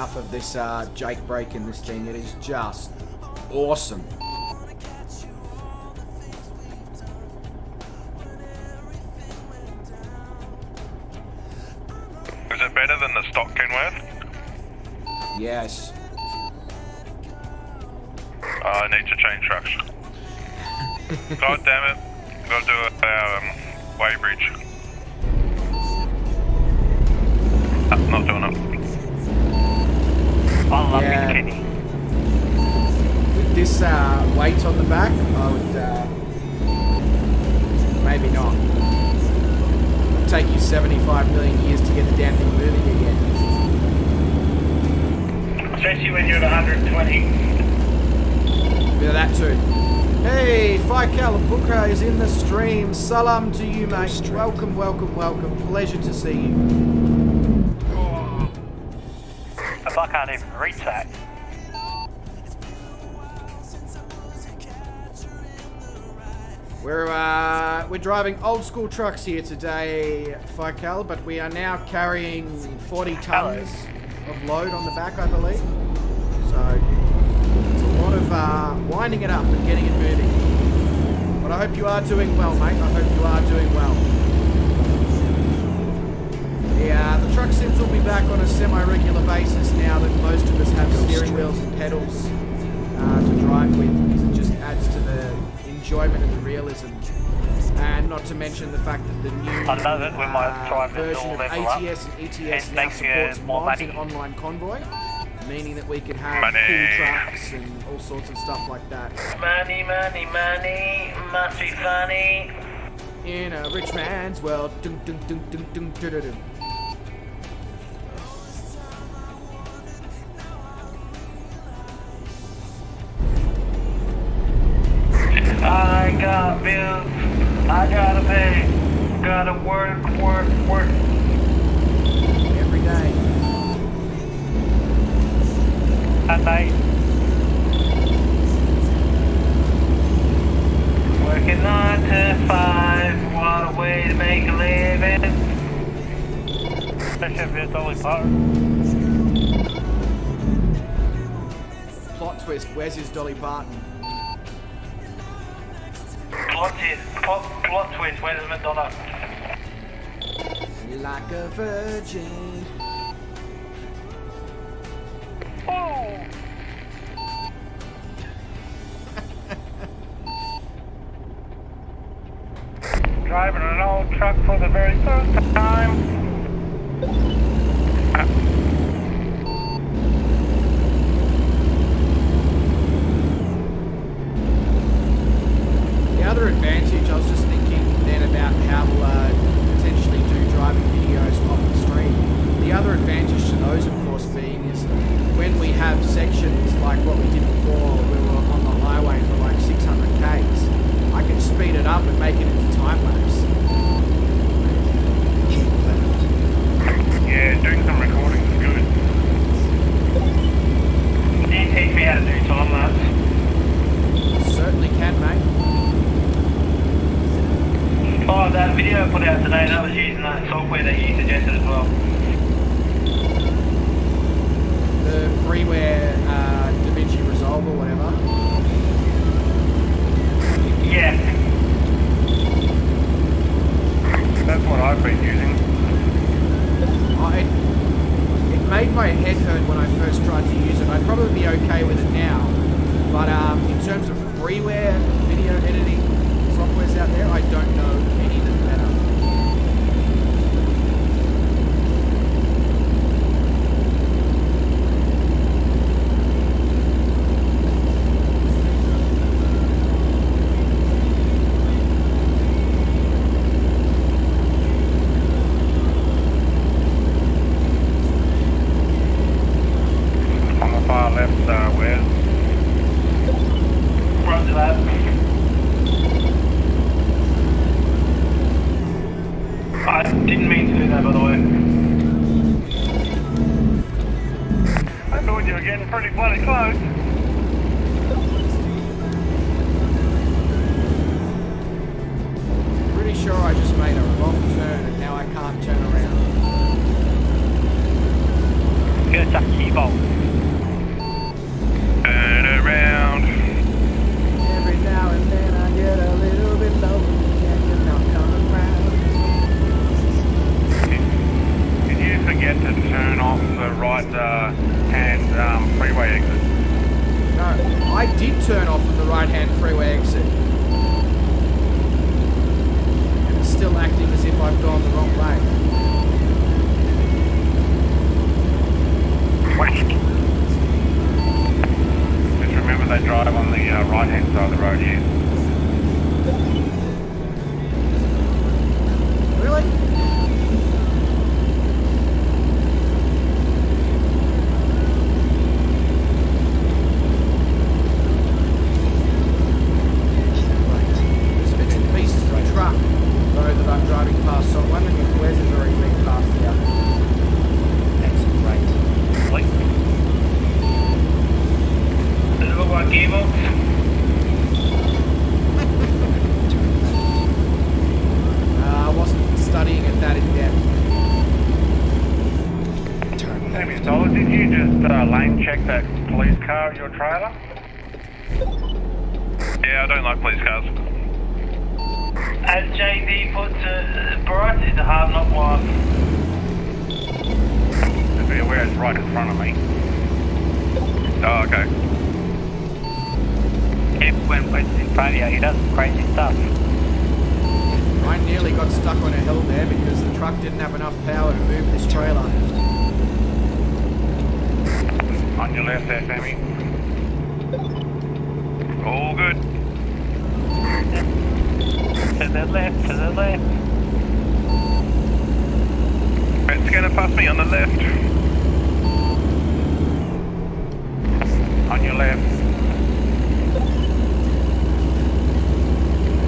S2: enough of this Jake brake in this thing. It is just awesome.
S7: Is it better than the stock Kenworth?
S2: Yes.
S7: I need to change trucks. God damn it. Gotta do a way bridge. Not doing it.
S6: I love
S2: Yeah.
S6: Big Kenny.
S2: With this weight on the back, I would maybe not. It'll take you 75 million years to get the damn thing moving again.
S4: Especially when you're at 120.
S2: Bit of that too. Hey, Pty Ltd is in the stream. Salam to you, mate. Welcome, welcome, welcome. Pleasure to see you.
S6: If I can't even reach that.
S2: We're driving old school trucks here today, Pty Ltd, but we are now carrying 40 tons of load on the back, I believe. So it's a lot of winding it up and getting it moving. But I hope you are doing well, mate. I hope you are doing well. Yeah, the truck sims will be back on a semi-regular basis now that most of us have steering wheels and pedals to drive with, because it just adds to the enjoyment and the realism. And not to mention the fact that the new
S6: I love it when my drivers
S2: version
S6: all
S2: of
S6: level up.
S2: ATS and ETS
S6: It
S2: now
S6: makes you
S2: supports
S6: more
S2: mods
S6: money.
S2: in online Convoy, meaning that we could have
S7: Money.
S2: cool trucks and all sorts of stuff like that.
S4: Money, money, money, must be funny.
S2: In a rich man's world. Dun, dun, dun, dun, dun, dun, dun, dun.
S4: I got bills, I gotta pay, gotta work.
S2: Every day.
S6: And they
S4: Working 9 to 5, what a way to make a living.
S6: especially if it's only part.
S2: Plot twist, where's his Dolly Parton?
S4: Plot twist, where's Madonna?
S2: Like a virgin.
S3: Driving an old truck for the very first time.
S2: The other advantage, I was just thinking then about how we'll potentially do driving videos off the stream. The other advantage to those, of course, being is when we have sections like what we did before, we were on the highway for like 600 k's, I can speed it up and make it into time lapse.
S5: Keep left.
S3: Yeah, doing some recording is good.
S4: Can you teach me how to do time lapse?
S2: Certainly can, mate.
S4: Oh, that video I put out today, that was using that software that you suggested as well.
S2: The freeware DaVinci Resolve or whatever.
S4: Yeah.
S3: That's what I've been using.
S2: It made my head hurt when I first tried to use it. I'd probably be okay with it now. But in terms of freeware video editing softwares out there, I don't know any that are better.
S3: On the far left, where?
S4: Roger that. I didn't mean to do that, by the way.
S3: I thought you were getting pretty bloody close.
S2: Pretty sure I just made a wrong turn and now I can't turn around.
S6: Good, Chuck, keep on.
S7: Turn around.
S2: Every now and then I get a little bit lonely and you're not coming round.
S3: Did you forget to turn off the right hand freeway exit?
S2: No, I did turn off on the right-hand freeway exit. And it's still acting as if I've gone the wrong way.
S3: Just remember they drive on the right-hand side of the road here.
S2: Really? There's bits and pieces of the truck, though, that I'm driving past, so I'm wondering if Wes has already been past here.
S5: That's right.
S6: Wait. Does it look like gearbox?
S2: I wasn't studying it that in depth.
S3: Sammy Solar, did you just lane check that police car at your trailer?
S7: Yeah, I don't like police cars.
S4: As JD puts it, Bryce is a hard knock life.
S3: Just be aware it's right in front of me.
S7: Oh, okay.
S6: Keep when Wes is in front of you, he does crazy stuff.
S2: I nearly got stuck on a hill there because the truck didn't have enough power to move this trailer.
S3: On your left there, Sammy.
S7: All good.
S6: To the left, to the left.
S7: It's gonna pass me on the left.
S3: On your left.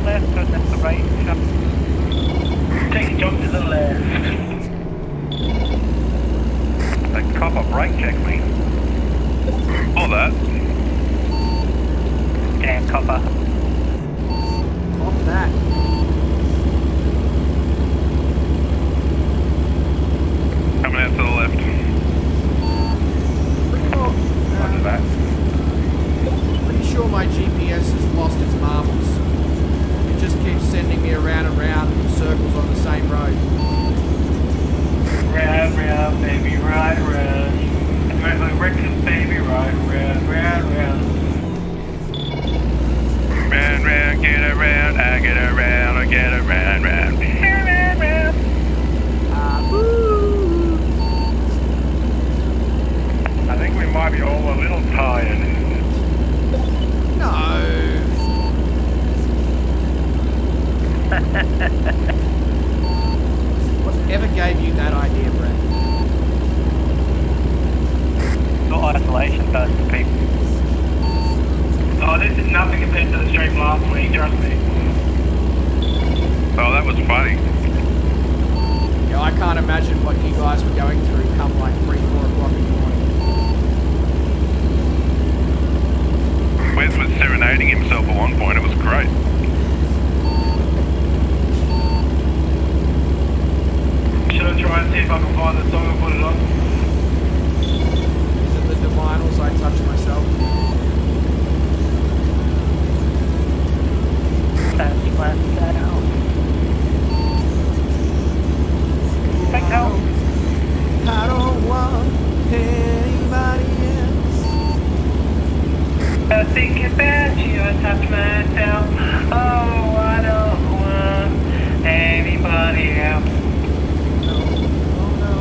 S6: Left, and that's the right. Chuck.
S4: Take a jump to the left.
S3: The copper brake checked me.
S7: All that.
S6: Damn copper.
S2: Pop that.
S7: Coming out to the left.
S3: Roger that.
S2: Pretty sure my GPS has lost its marbles. It just keeps sending me around and round in circles on the same road.
S4: Round, round, baby, right round. Right like reckless baby, right round, round, round.
S7: Round, round, get around. I get around, I get around, round. Round, round, round.
S2: Woo!
S3: I think we might be all a little tired.
S2: No. Whatever gave you that idea, Brett?
S6: Got isolation does to people.
S4: Oh, this is nothing compared to the stream last week, trust me.
S7: Oh, that was funny.
S2: Yeah, I can't imagine what you guys were going through come like 3, 4 o'clock in the morning.
S7: Wes was serenading himself at one point. It was great.
S4: Should I try and see if I can find the song and put it on?
S2: Is it the Divinals I touch myself?
S6: That's flat down. Thank you.
S2: I don't want anybody else.
S4: I think about you, I touch myself. Oh, I don't want anybody else.
S2: Oh no.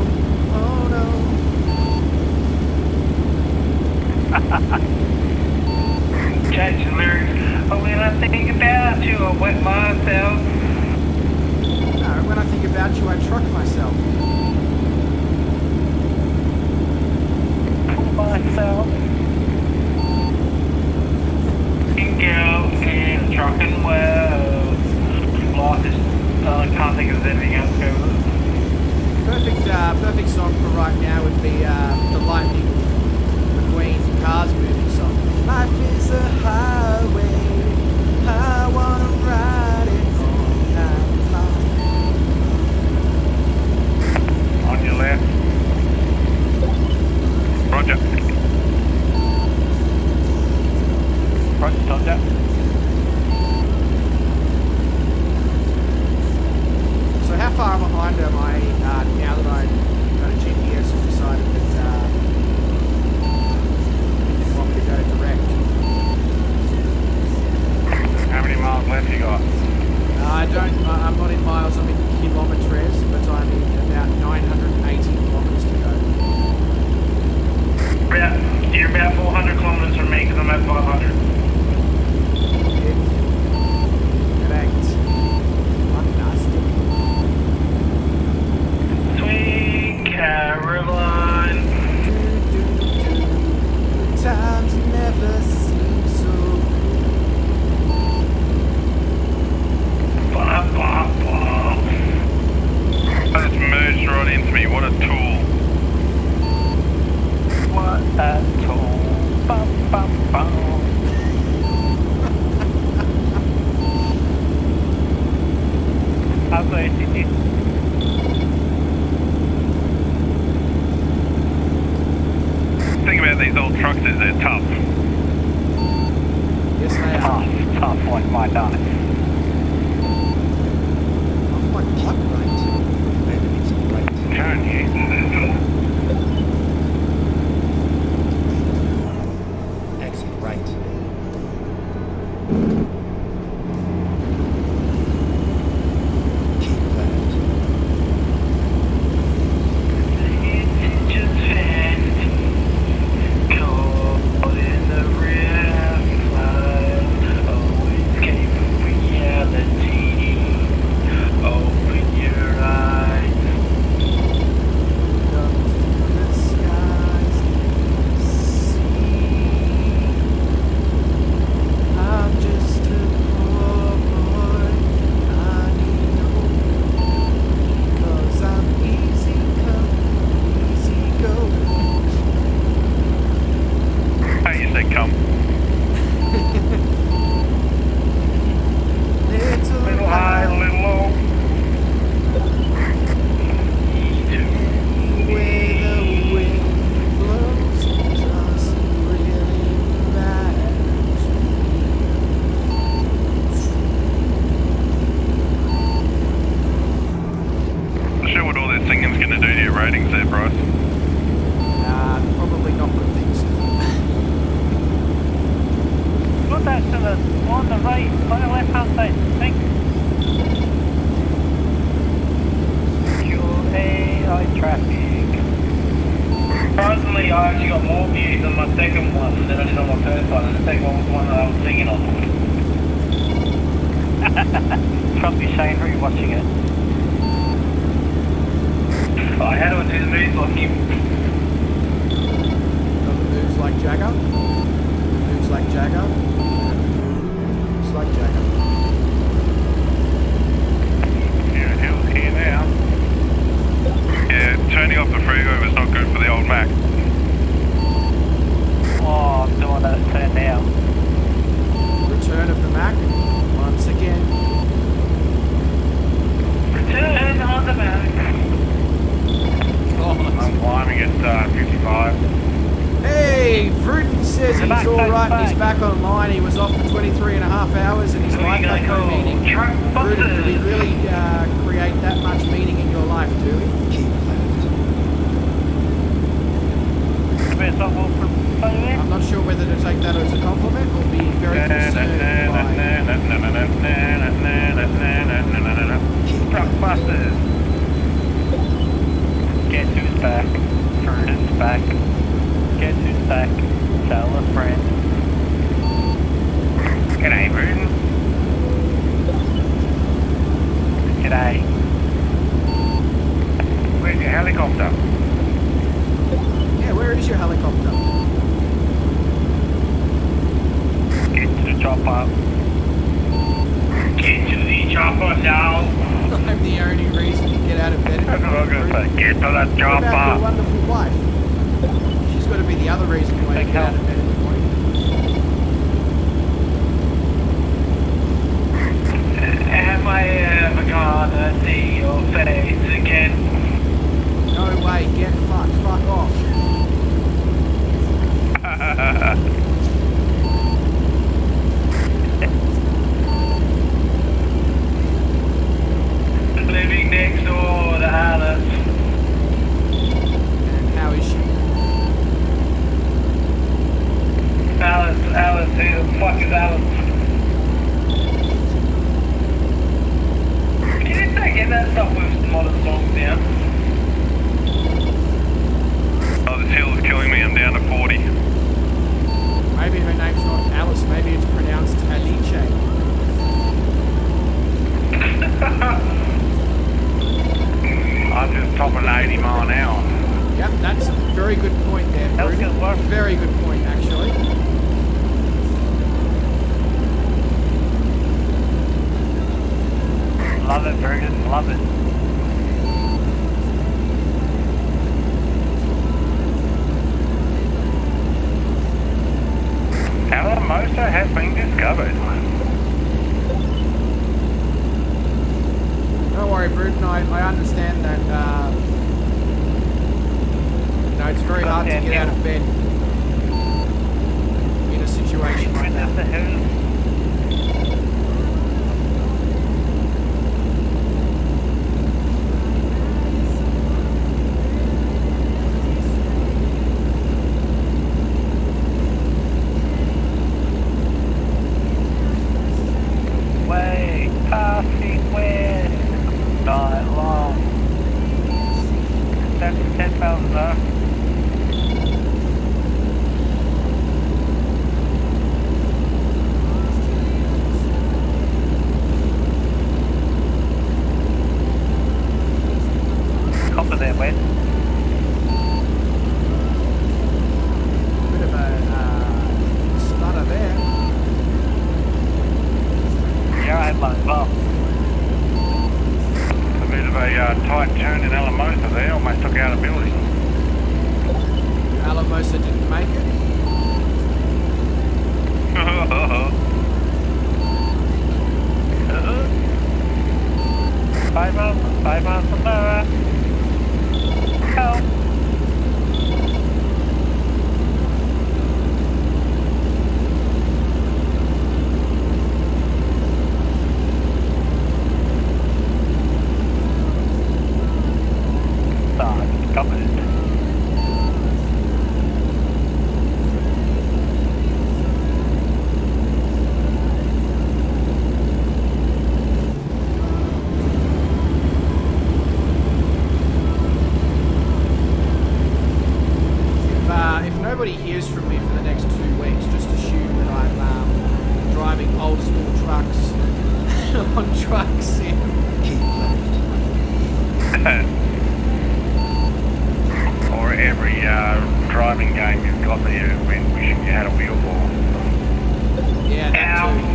S4: Change the lyrics. Oh, when I think about you, I wet myself.
S2: No, when I think about you, I truck myself.
S6: Myself.
S4: Girl is trucking well. Life is, I can't think of anything else to it.
S2: Perfect song for right now would be the Lightning McQueen Cars movie song. Life is a highway, I wanna ride it all night long.
S3: On your left.
S4: 500 kilometers from me because I'm at 500.
S2: Correct. Fantastic.
S4: Sweet Caroline.
S2: Times never seem so.
S4: Blah, blah, blah.
S7: That just merged right into me. What a tool.
S6: What a tool. Bum, bum, bum. I'll go see.
S7: Thing about these old trucks is they're tough.
S2: Yes, they are.
S6: Tough like my nuts.
S2: Off my butt, right?
S5: Enemies right.
S3: Can you?
S5: Exit right. Keep left.
S4: Just fast. Caught in the river. Always escape reality. Open your eyes.
S2: Up to the skies, see. I'm just a poor boy. I need no, 'cause I'm easy come, easy go.
S7: How you say come?
S2: Little
S3: High, little low.
S2: way the wind blows doesn't really matter to
S7: Not sure what all this singing's going to do to your ratings there, Bryce.
S2: probably not good things.
S6: Put that to the on the right, on the left hand side. Thanks. QAI traffic.
S4: Personally, I actually got more views on my second one than I did on my first one, and the second one was the one that I was singing on.
S6: Probably Shane rewatching it.
S4: I had to do the moves like him.
S2: Moves like Jagger. Moves like Jagger. Moves like Jagger.
S3: Yeah, hill's here now.
S7: Yeah, turning off the freeway was not good for the old Mac.
S6: Oh, I'm doing that turn now.
S2: Return of the Mac. Once again.
S4: Return on the back.
S3: I'm climbing at 55.
S2: Hey, Vruden says he's
S6: back,
S2: alright
S6: back,
S2: and he's
S6: back.
S2: back online. He was off for 23 and a half hours and his
S4: Who are
S2: life
S4: you
S2: had
S4: gonna
S2: no
S4: call?
S2: meaning.
S4: Truck
S2: Vruden, did we
S4: buses.
S2: really create that much meaning in your life, do we?
S5: Keep left.
S6: Where's that one from?
S2: I'm not sure whether to take that as a compliment or be very concerned by...
S3: Truck buses.
S6: Guess who's back? Fernand's back. Guess who's back? Tell a friend.
S3: G'day, Bruton.
S6: G'day.
S3: Where's your helicopter?
S2: Yeah, where is your helicopter?
S6: Get to the chopper.
S4: Get to the chopper now.
S2: I'm the only reason you get out of bed.
S3: That's what I was going to say. Get to the
S2: What about your
S3: chopper.
S2: wonderful wife? She's got to be the other reason why you
S6: Big
S2: get out of
S6: help.
S2: bed in the morning.
S4: Am I ever gonna see your face again?
S2: No way, get fucked, fuck off.
S4: Living next door to Alice.
S2: And how is she?
S4: Alice, who the fuck is Alice? Can you start getting that stuff with modern songs down?
S7: Oh, this hill is killing me. I'm down to 40.
S2: Maybe it's pronounced Alice.
S3: I'm just topping 80 mile an hour.
S2: Yep, that's a very good point there,
S6: That was
S2: Bruno.
S6: good work.
S2: Very good point, actually.
S6: Love it, Brutus, love it.
S3: Alamosa has been discovered.
S2: Don't worry, Bruton. I understand that. It's very hard to get out of bed in a situation like that.
S6: What the hell? Way passing west, night long. That's 10,000 though. Copper there, Wes.
S2: Bit of a stutter there.
S6: Yeah, I had one as well.
S3: A bit of a tight turn in Alamosa there, almost took out a building.
S2: Alamosa didn't make it.
S6: Five miles an hour. Help. Start covered.
S2: If nobody hears from me for the next 2 weeks, just assume that I'm driving old school trucks on truck sim.
S5: Keep left.
S3: Or every driving game you've got that you've been wishing you had a wheel for.
S2: Yeah, that too.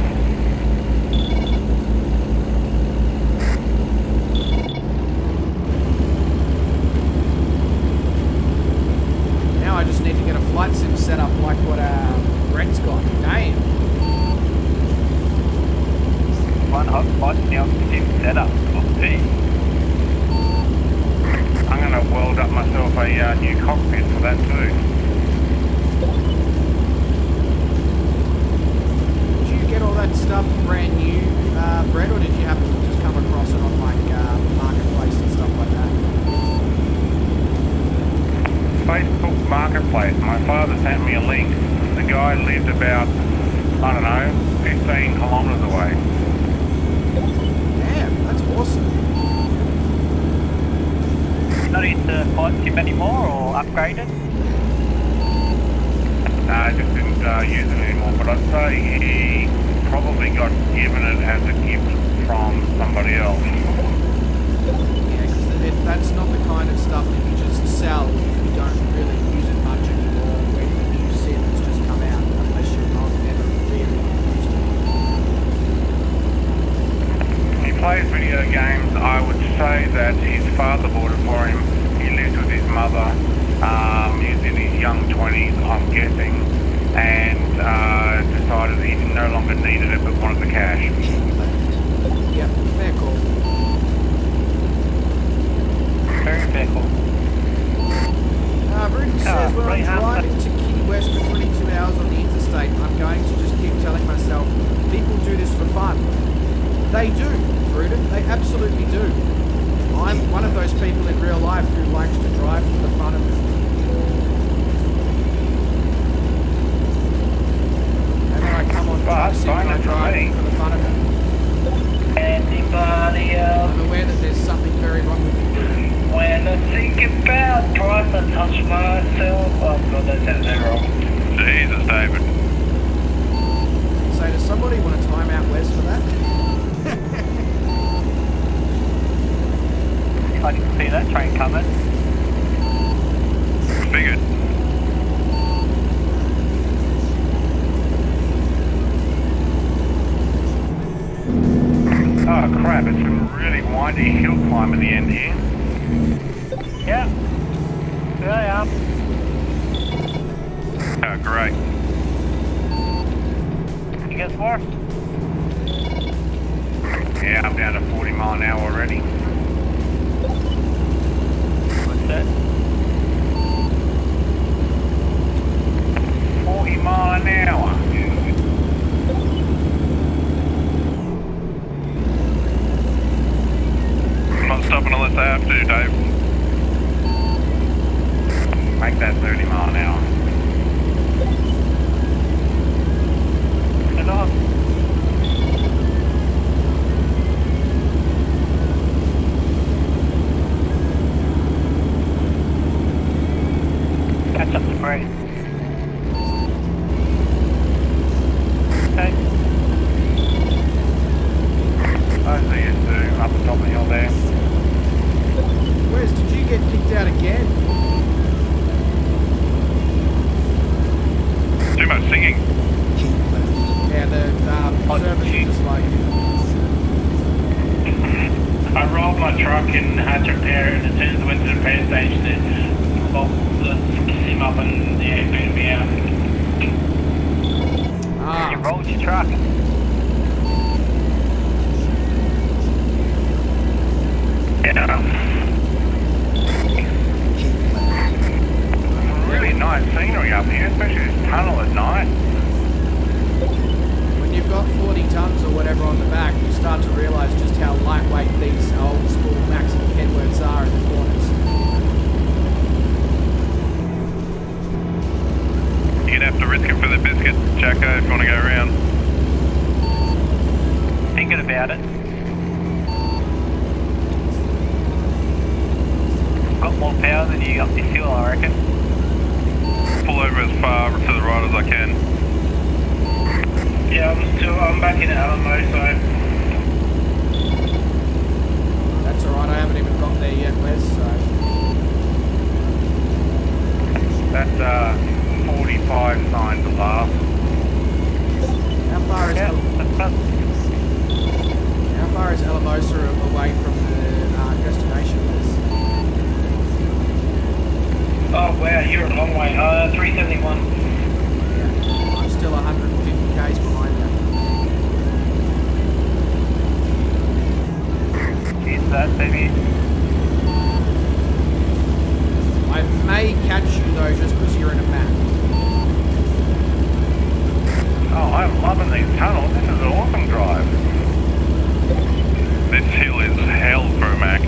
S2: Now I just need to get a flight sim set up like what Brent's got. Damn.
S6: One hot spot now sim setup.
S3: I'm going to weld up myself a new cockpit for that too.
S2: Did you get all that stuff brand new, Brett, or did you happen to just come across it on like Marketplace and stuff like that?
S3: Facebook Marketplace. My father sent me a link. The guy lived about, I don't know, 15 kilometres away.
S2: Damn, that's awesome.
S6: Not into flight sim anymore or upgraded?
S3: I just didn't use it anymore, but I'd say he probably got given it as a gift from somebody else.
S2: Yeah, because that's not the kind of stuff that you just sell if you don't really use it much anymore when the new sim's just come out, unless you're not ever really used it.
S3: He plays video games. I would say that his father bought it for him. He lives with his mother. He's in his young 20s, I'm guessing, and decided he no longer needed it but wanted the cash.
S5: Keep left.
S2: Yep, fair call.
S6: Very fair call.
S2: Bruton says when
S6: right,
S2: I'm driving to Key West for 22 hours on the interstate, I'm going to just keep telling myself, people do this for fun. They do, Bruton. They absolutely do. I'm one of those people in real life who likes to drive for the fun of it. And then I come on truck sim and I drive for the fun of it.
S4: Anybody else?
S2: I'm aware that there's something very wrong with me, Bruton.
S4: When I think about trying to touch myself, oh god, that's wrong.
S7: Jesus, David.
S3: crap, it's a really windy hill climb at the end here.
S6: Yeah. There I am.
S7: Oh, great.
S6: You get more?
S3: Yeah, I'm down to 40 mile an hour already.
S6: What's that?
S3: 40 mile an hour.
S7: I'm not stopping unless I have to, Dave.
S3: Make that 30 mile an hour.
S6: Get off. Catch up to Brady. Okay.
S3: I see you, Stu, up the top of the hill there.
S2: Wes, did you get kicked out again?
S7: Too much singing.
S5: Keep left.
S2: Yeah, the service is just like...
S4: I rolled my truck and had to repair it. As soon as I went to the repair station, it him up and yeah, booted me out.
S6: You
S2: Ah,
S6: rolled your truck.
S4: Yeah.
S5: Keep left.
S3: Really nice scenery up here, especially this tunnel at night.
S2: when you've got 40 tons or whatever on the back, you start to realise just how lightweight these old school Max and Kenworths are in the corners.
S7: You're gonna have to risk it for the biscuit, Jacko, if you want to go around.
S6: Thinking about it. Got more power than you got this fuel, I reckon.
S7: Pull over as far to the right as I can.
S4: Yeah, I'm back in Alamo, so
S2: That's alright, I haven't even got there yet, Wes, so...
S3: That's 45 signs of last.
S2: How far is,
S6: Yeah, that's fun.
S2: how far is Alamosa away from the destination, Wes?
S4: oh wow, you're a long way. 371.
S2: Yeah, I'm still 150 k's behind that.
S6: Is that maybe?
S2: I may catch you though, just because you're in a map.
S3: Oh, I'm loving these tunnels. This is an awesome drive.
S7: This hill is hell for a Mac.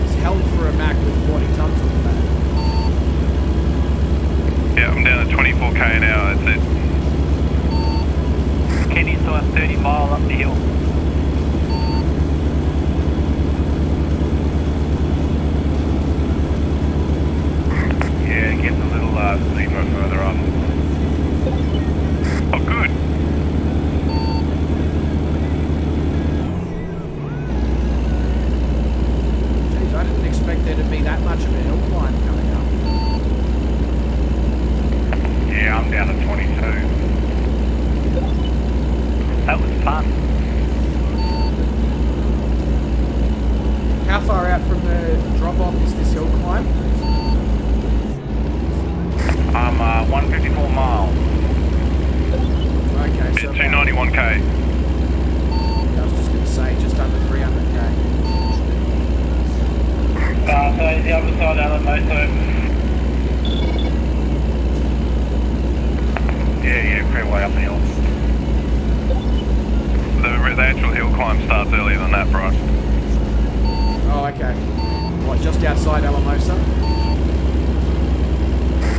S2: It's held for a Mac with 40 tons on the back.
S7: Yeah, I'm down to 24k an hour, that's it.
S6: Kenny's doing 30 mile up the hill.
S3: Yeah, it gets a little steeper further up.
S7: Oh, good.
S2: Jeez, I didn't expect there to be that much of a hill climb coming up.
S3: Yeah, I'm down to 22.
S6: That was fun.
S2: How far out from the drop-off is this hill climb?
S3: I'm 154 miles.
S2: Okay, so...
S7: 291k.
S2: I was just going to say, just under 300k.
S4: So the other side of Alamo, so
S3: Yeah, fair way up the hill.
S7: The actual hill climb starts earlier than that, Bryce.
S2: Oh, okay. What, just outside Alamosa?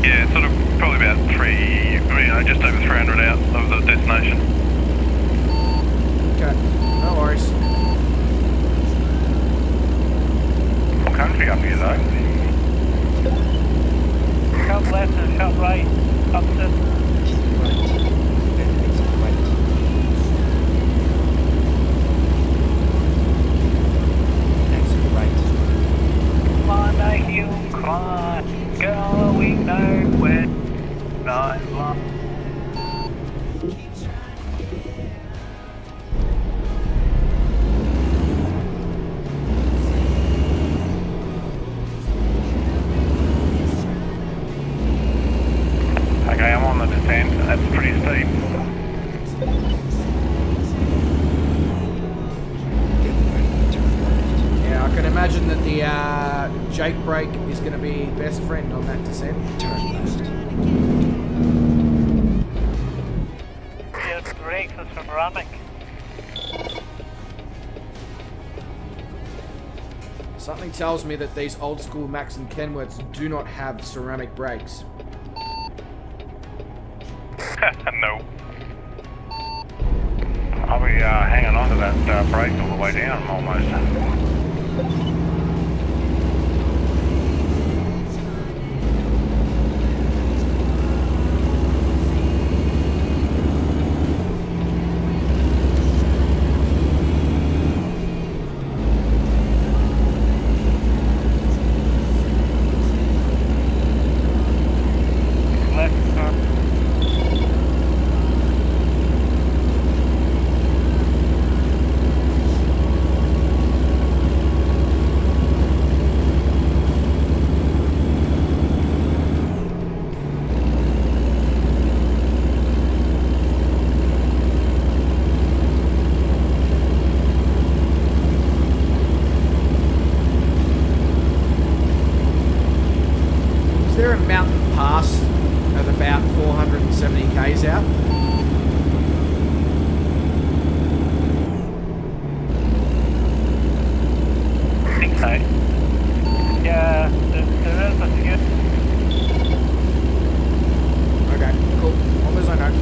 S7: Yeah, it's sort of probably about just over 300 out of the destination.
S2: Okay, no worries.
S3: Country up here though.
S6: Sharp left and sharp right. Up to
S5: Keep right. Then exit right. Exit right.
S6: climb a hill climb. Going nowhere. Night long.
S3: the descent. That's pretty steep.
S5: Getting ready to turn left.
S2: Yeah, I can imagine that the Jake brake is going to be best friend on that descent.
S5: Turn left.
S6: Your brakes are ceramic.
S2: Something tells me that these old school Max and Kenworths do not have ceramic brakes.
S7: No.
S3: I'll be hanging on to that brake all the way down almost.
S6: Left turn.
S2: Is there a mountain pass at about 470 k's out?
S6: I think so. Yeah, there is a few.
S2: Okay, cool. Long as I know.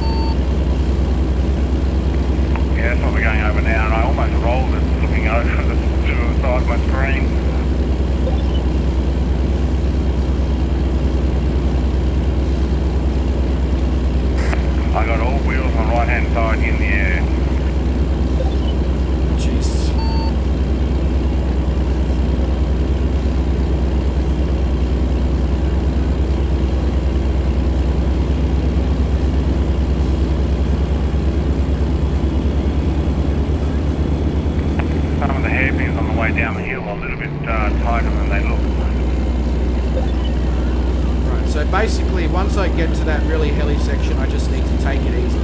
S3: Yeah, that's what we're going over now, and I almost rolled it looking over the side of my screen. I got all wheels on the right hand side in the air.
S2: Jeez.
S3: Some of the hairpins on the way down the hill are a little bit tighter than they look.
S2: Right, so basically, once I get to that really hilly section, I just need to take it easy.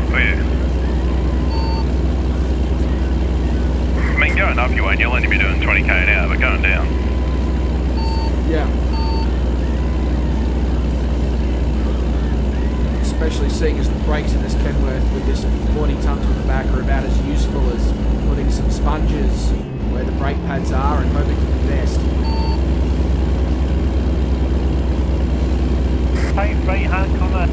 S7: Oh, yeah. I mean, going up you won't, you'll only be doing 20k an hour, but going down.
S2: Yeah. Especially seeing as the brakes in this Kenworth with this 40 tons on the back are about as useful as putting some sponges where the brake pads are and hoping for the best.
S6: Right hand corner.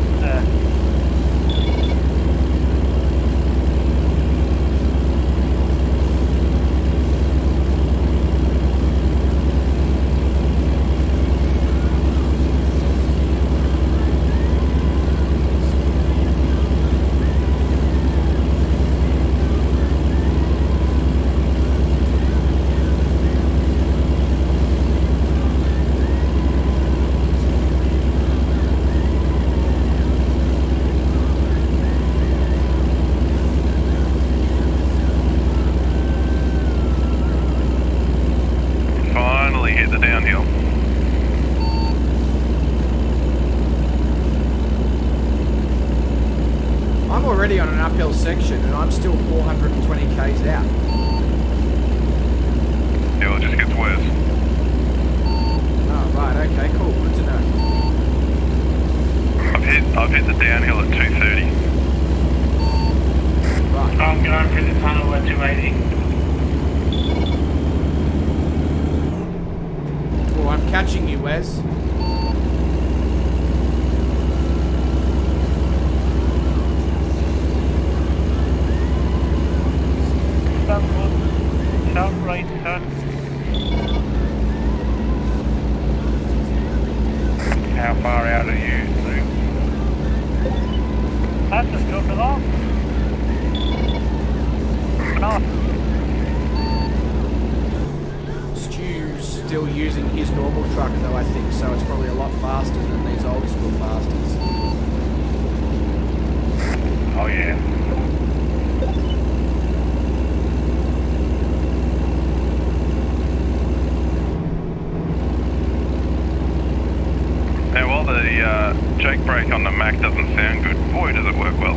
S7: Finally hit the downhill.
S2: I'm already on an uphill section and I'm still 420 k's out.
S7: Yeah, well, it just gets worse.
S2: Oh, right, okay, cool, good to know.
S7: I've hit the downhill at 230.
S2: Right.
S4: I'm going through the tunnel at 280.
S2: Well, I'm catching you, Wes.
S6: Sharp right turn.
S3: How far out are you, Luke?
S6: That's just dropped it off. North.
S2: Stu's still using his normal truck though, I think, so it's probably a lot faster than these old school bastards.
S3: Oh yeah.
S7: Now, while the The Jake brake on the Mac doesn't sound good. Boy, does it work well.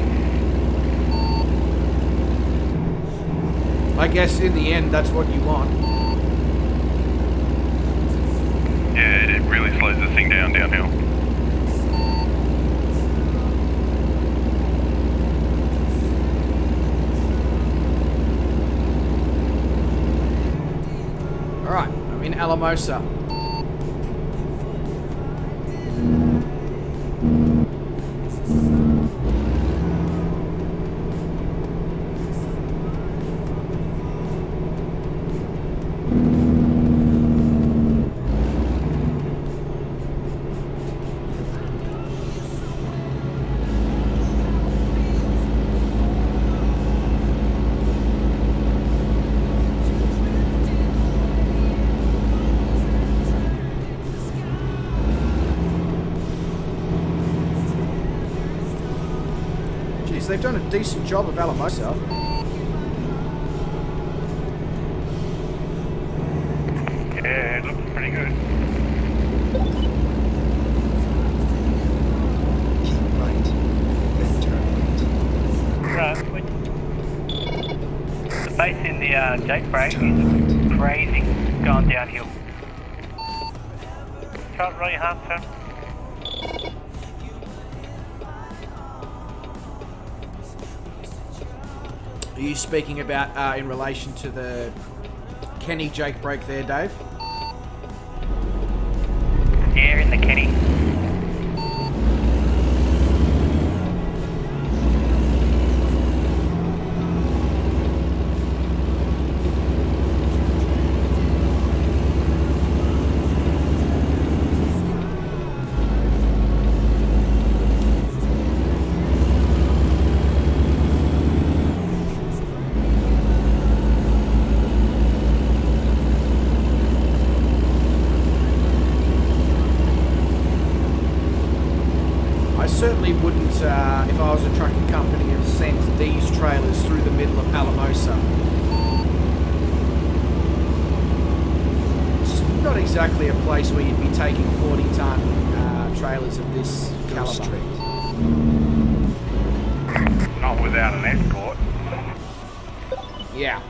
S2: I guess in the end, that's what you want.
S7: Yeah, it really slows this thing down downhill.
S2: Alright, I'm in Alamosa. They've done a decent job of Alamosa.
S3: Yeah, it looks pretty good.
S5: Keep right, then turn right.
S6: Right. The base in the Jake brake
S5: Turn
S6: is
S5: right.
S6: crazy going downhill. Try it really hard, turn.
S2: Are you speaking about in relation to the Kenny Jake brake there, Dave?
S6: Yeah, in the Kenny.
S2: Certainly wouldn't, if I was a trucking company, have sent these trailers through the middle of Alamosa. It's not exactly a place where you'd be taking 40-ton trailers of this
S5: Go
S2: caliber.
S5: straight.
S3: Not without an escort.
S2: Yeah.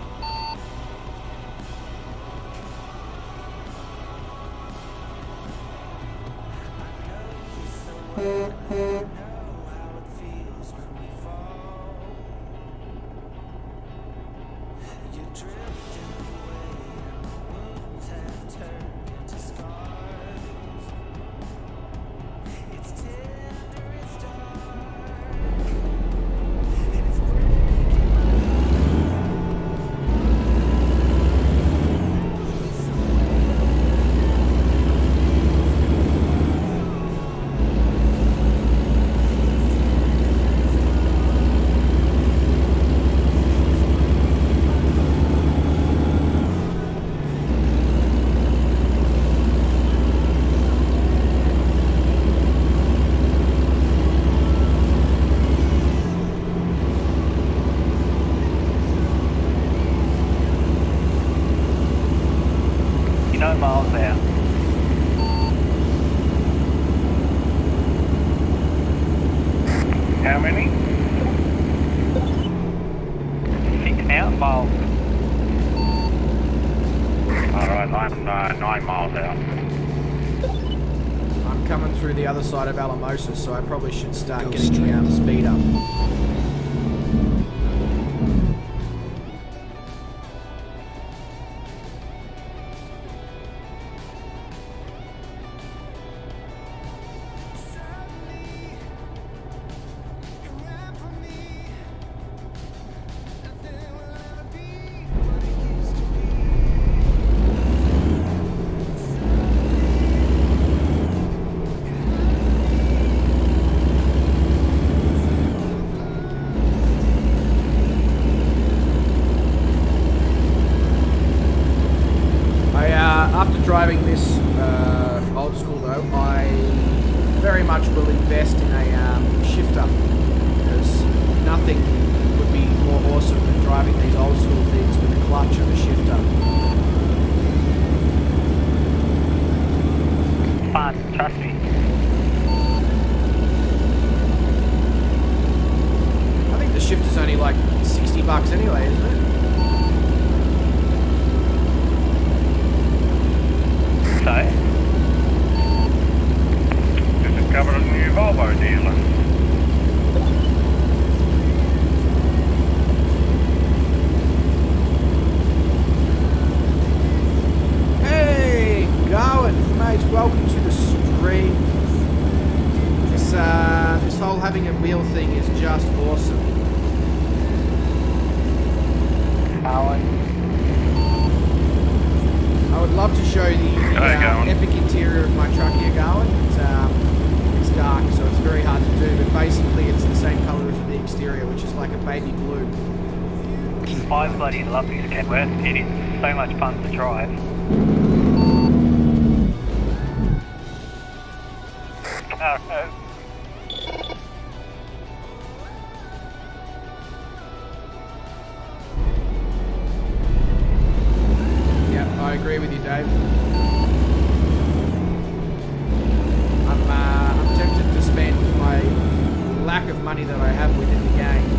S6: Miles out.
S3: How many?
S6: 6 now, miles.
S3: Alright, I'm 9 miles out.
S2: I'm coming through the other side of Alamosa, so I probably should start
S5: Go
S2: getting
S5: straight.
S2: the speed up. After driving this old school though, I very much will invest in a shifter, because nothing would be more awesome than driving these old school things with a clutch and a shifter.
S6: Fun, trust me.
S2: $60 anyway, isn't it?
S6: So,
S3: Just discovered a new Volvo dealer.
S2: Hey, Garwin, mate, welcome to the stream. This whole having a wheel thing is just awesome. I would love to show the epic interior of my truck here, Garwin. It's dark, so it's very hard to do, but basically it's the same colour as the exterior, which is like a baby blue.
S6: I bloody love this Kenworth. It is so much fun to drive.
S2: Yeah, I agree with you, Dave. I'm tempted to spend my lack of money that I have within the game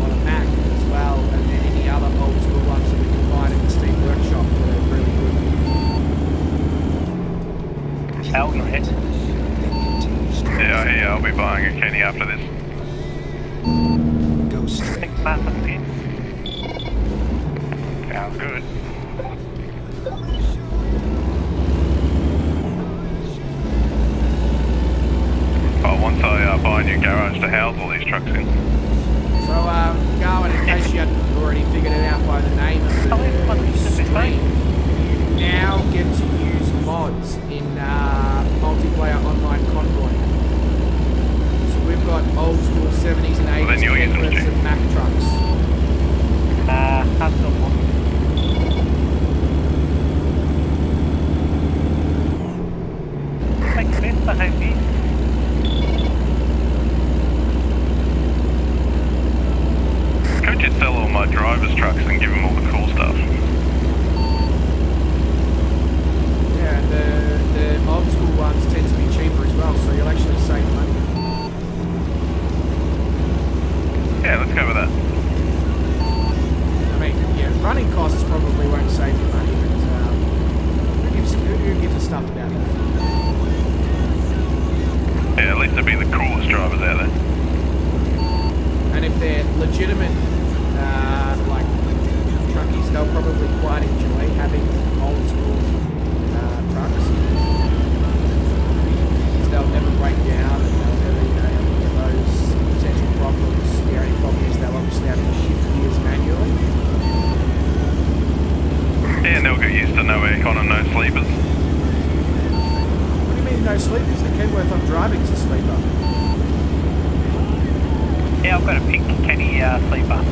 S2: on a Mac as well, and then any other old school ones that we can find in the Steam Workshop that are really good.
S6: Hell, you're hit.
S7: Yeah, I'll be buying a Kenny after this.
S5: Go straight.
S6: 6 months of pin.
S3: Sounds good.
S7: But once I buy a new garage to house all these trucks in.
S2: So, Garwin, in case you hadn't already figured it out by the name of the stream, now get to use mods in multiplayer online Convoy. So we've got old school 70s and 80s
S7: Well, then you're using
S2: Kenworths
S7: it,
S2: and Mack trucks.
S6: That's the one. Make sense behind me.
S7: Could you sell all my driver's trucks and give them all the cool stuff?
S2: Yeah, and the old school ones tend to be cheaper as well, so you'll actually save money.
S7: Yeah, let's go with that.
S2: I mean, yeah, running costs probably won't save you money, but who gives a stuff about that?
S7: Yeah, at least they'll be the coolest drivers out there.
S2: And if they're legitimate, like truckies, they'll probably quite enjoy having old school trucks. Because they'll never break down and they'll never, have any of those potential problems. The only problem is they'll obviously have to shift gears manually.
S7: Yeah, and they'll get used to no aircon and no sleepers.
S2: What do you mean no sleepers? The Kenworth I'm driving is a sleeper.
S6: Yeah, I've got a pink Kenny sleeper.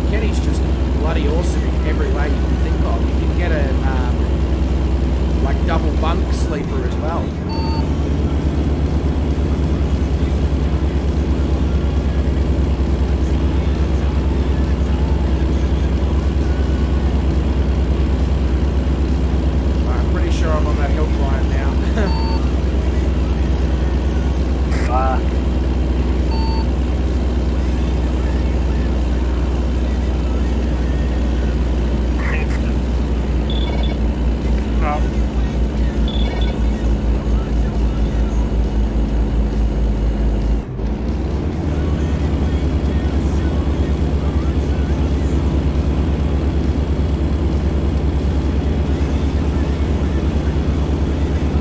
S2: Kenny's just bloody awesome in every way you can think of. You can get a like double bunk sleeper as well. I'm pretty sure I'm on that hill climb now.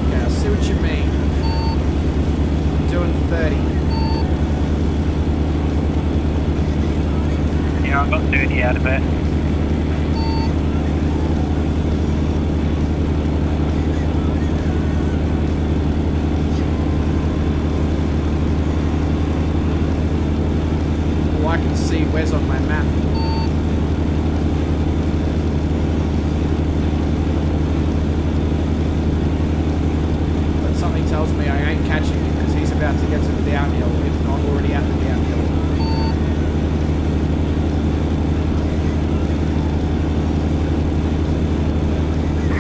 S2: Yeah, I see what you mean. I'm doing 30.
S6: Yeah, I got 30 out of it.
S2: Oh, I can see Wes on my map. But something tells me I ain't catching him because he's about to get to the downhill, if not already at the downhill.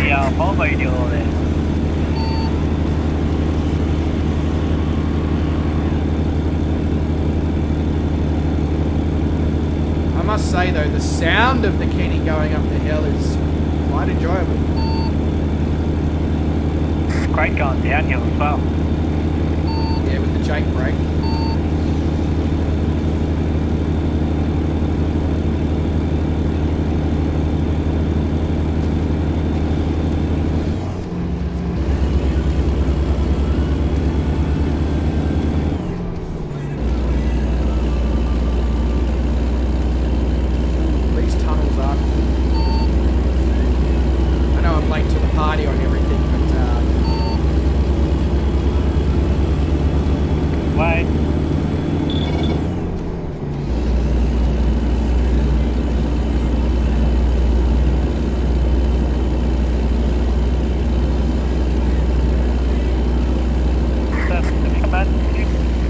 S6: Yeah, Volvo dealer there.
S2: say though, the sound of the Kenny going up the hill is quite enjoyable.
S6: It's great going downhill as well.
S2: Yeah, with the Jake brake. These tunnels are cool. I know I'm late to the party on everything, but
S6: Wait.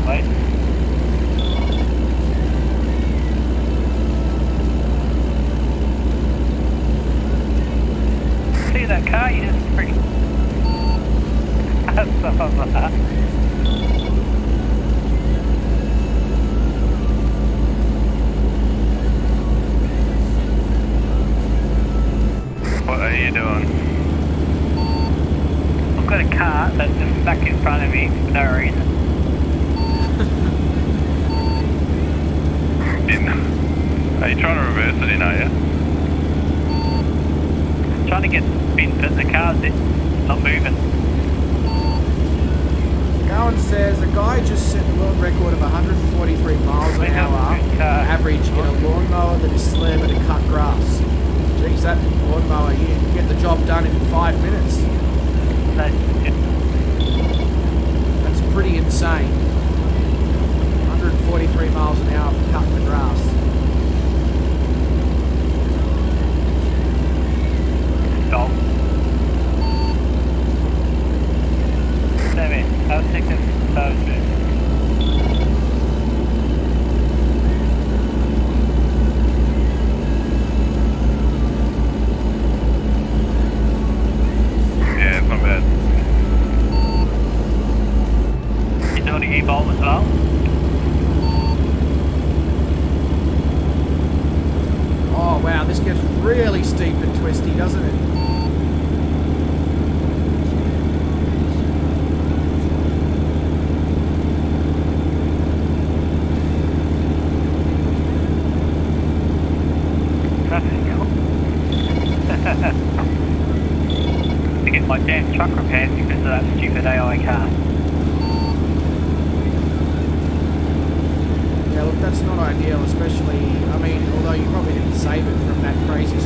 S6: Wait. See that car? You just freaking. Some of that.
S7: What are you doing?
S6: I've got a car that's just stuck in front of me for no reason.
S7: Are you trying to reverse it in, are you?
S6: Trying to get spin, but the car's not moving.
S2: Gowan says a guy just set the world record of 143 miles an hour average in a lawnmower that is slammed to cut grass. Geez, that lawnmower, you can get the job done in 5 minutes. That's pretty insane. 143 miles an hour for cutting the grass.
S6: Stop. Sammy, how sick is Thursday?
S7: Yeah, it's not bad.
S6: You doing the E-bolt as well?
S2: Oh wow, this gets really steep and twisty, doesn't it?
S6: To get my damn truck repaired because of that stupid AI car.
S2: Yeah, look, that's not ideal, especially, I mean, although you probably didn't save it from that crazy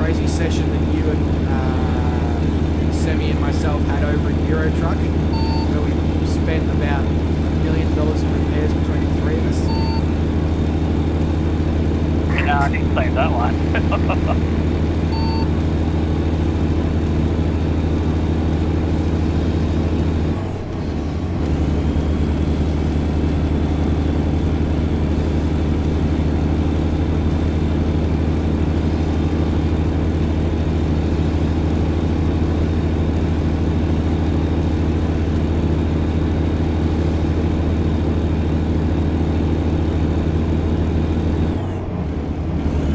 S2: crazy session that you and Semi and myself had over in Euro Truck, where we spent about $1 million in repairs between the three of us.
S6: No, I didn't save that one.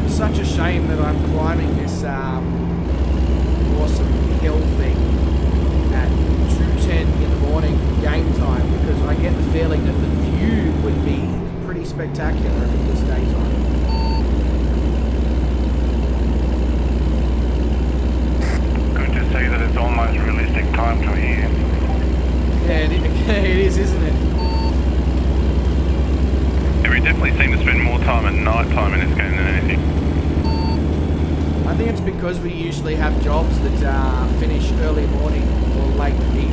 S2: Such a shame that I'm climbing this awesome hill thing at 2:10 in the morning game time, because I get the feeling that the view would be pretty spectacular if it was daytime.
S3: Good to see that it's almost realistic time to here.
S2: Yeah, it is, isn't it?
S7: Yeah, we definitely seem to spend more time at night time in this game than anything.
S2: I think it's because we usually have jobs that finish early morning or late evening,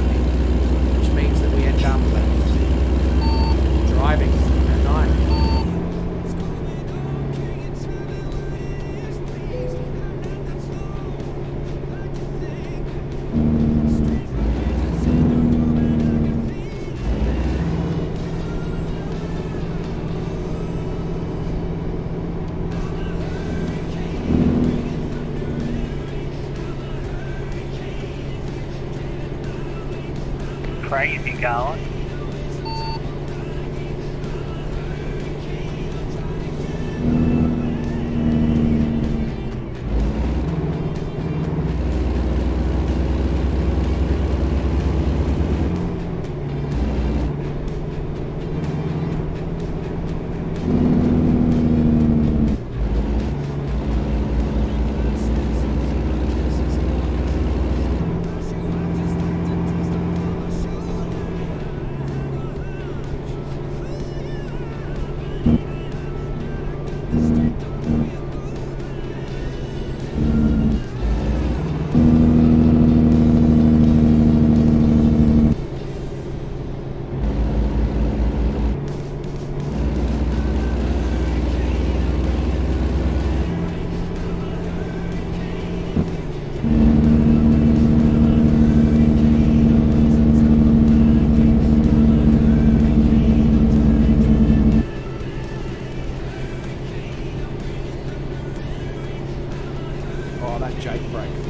S2: which means that we end up driving at night.
S6: Crazy going.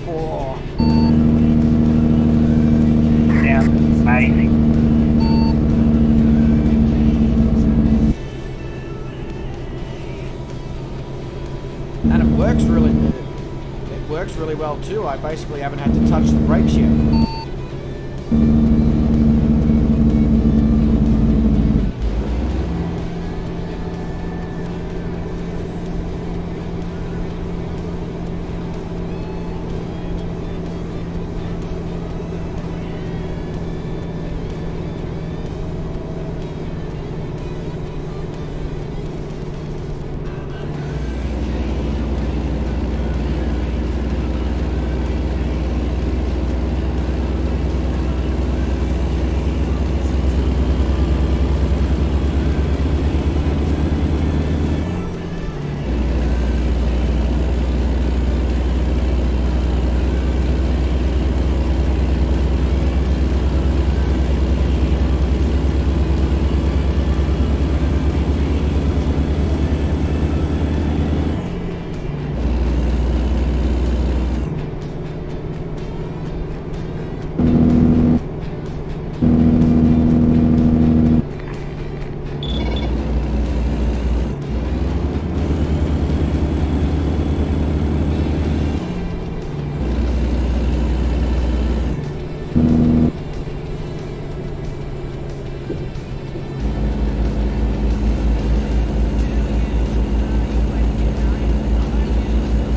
S2: Oh,
S6: Sounds amazing.
S2: and it works really well too. I basically haven't had to touch the brakes yet.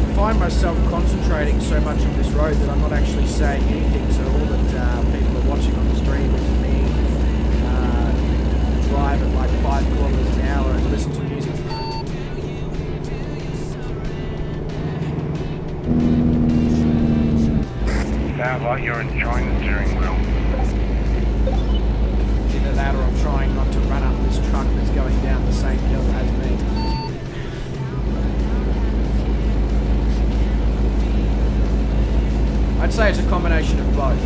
S2: I find myself concentrating so much on this road that I'm not actually saying anything, so all that people are watching on the stream is me drive at like 5 kilometers an hour and listen to music.
S3: Sounds like you're enjoying the steering wheel.
S2: Either that or I'm trying not to run up this truck that's going down the same hill as me. I'd say it's a combination of both.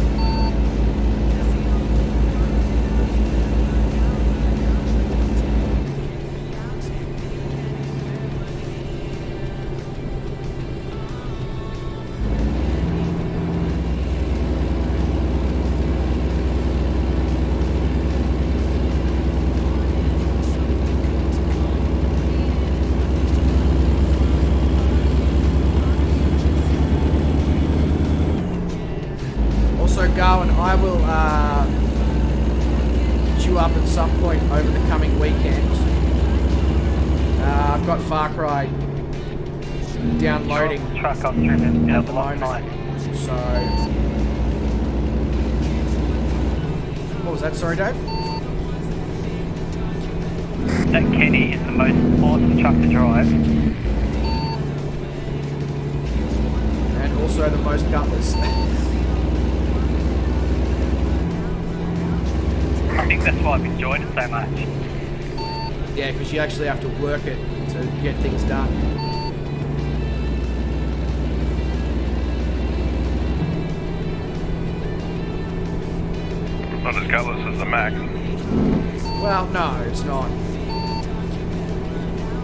S2: Garwin, I will hit you up at some point over the coming weekend. I've got Far Cry downloading
S6: Truck I've driven
S2: at the moment. So, what was that? Sorry, Dave?
S6: That Kenny is the most awesome truck to drive.
S2: And also the most gutless.
S6: I think that's why I've enjoyed it so much.
S2: Yeah, because you actually have to work it to get things done.
S7: Not as gutless as the Mac.
S2: Well, no, it's not.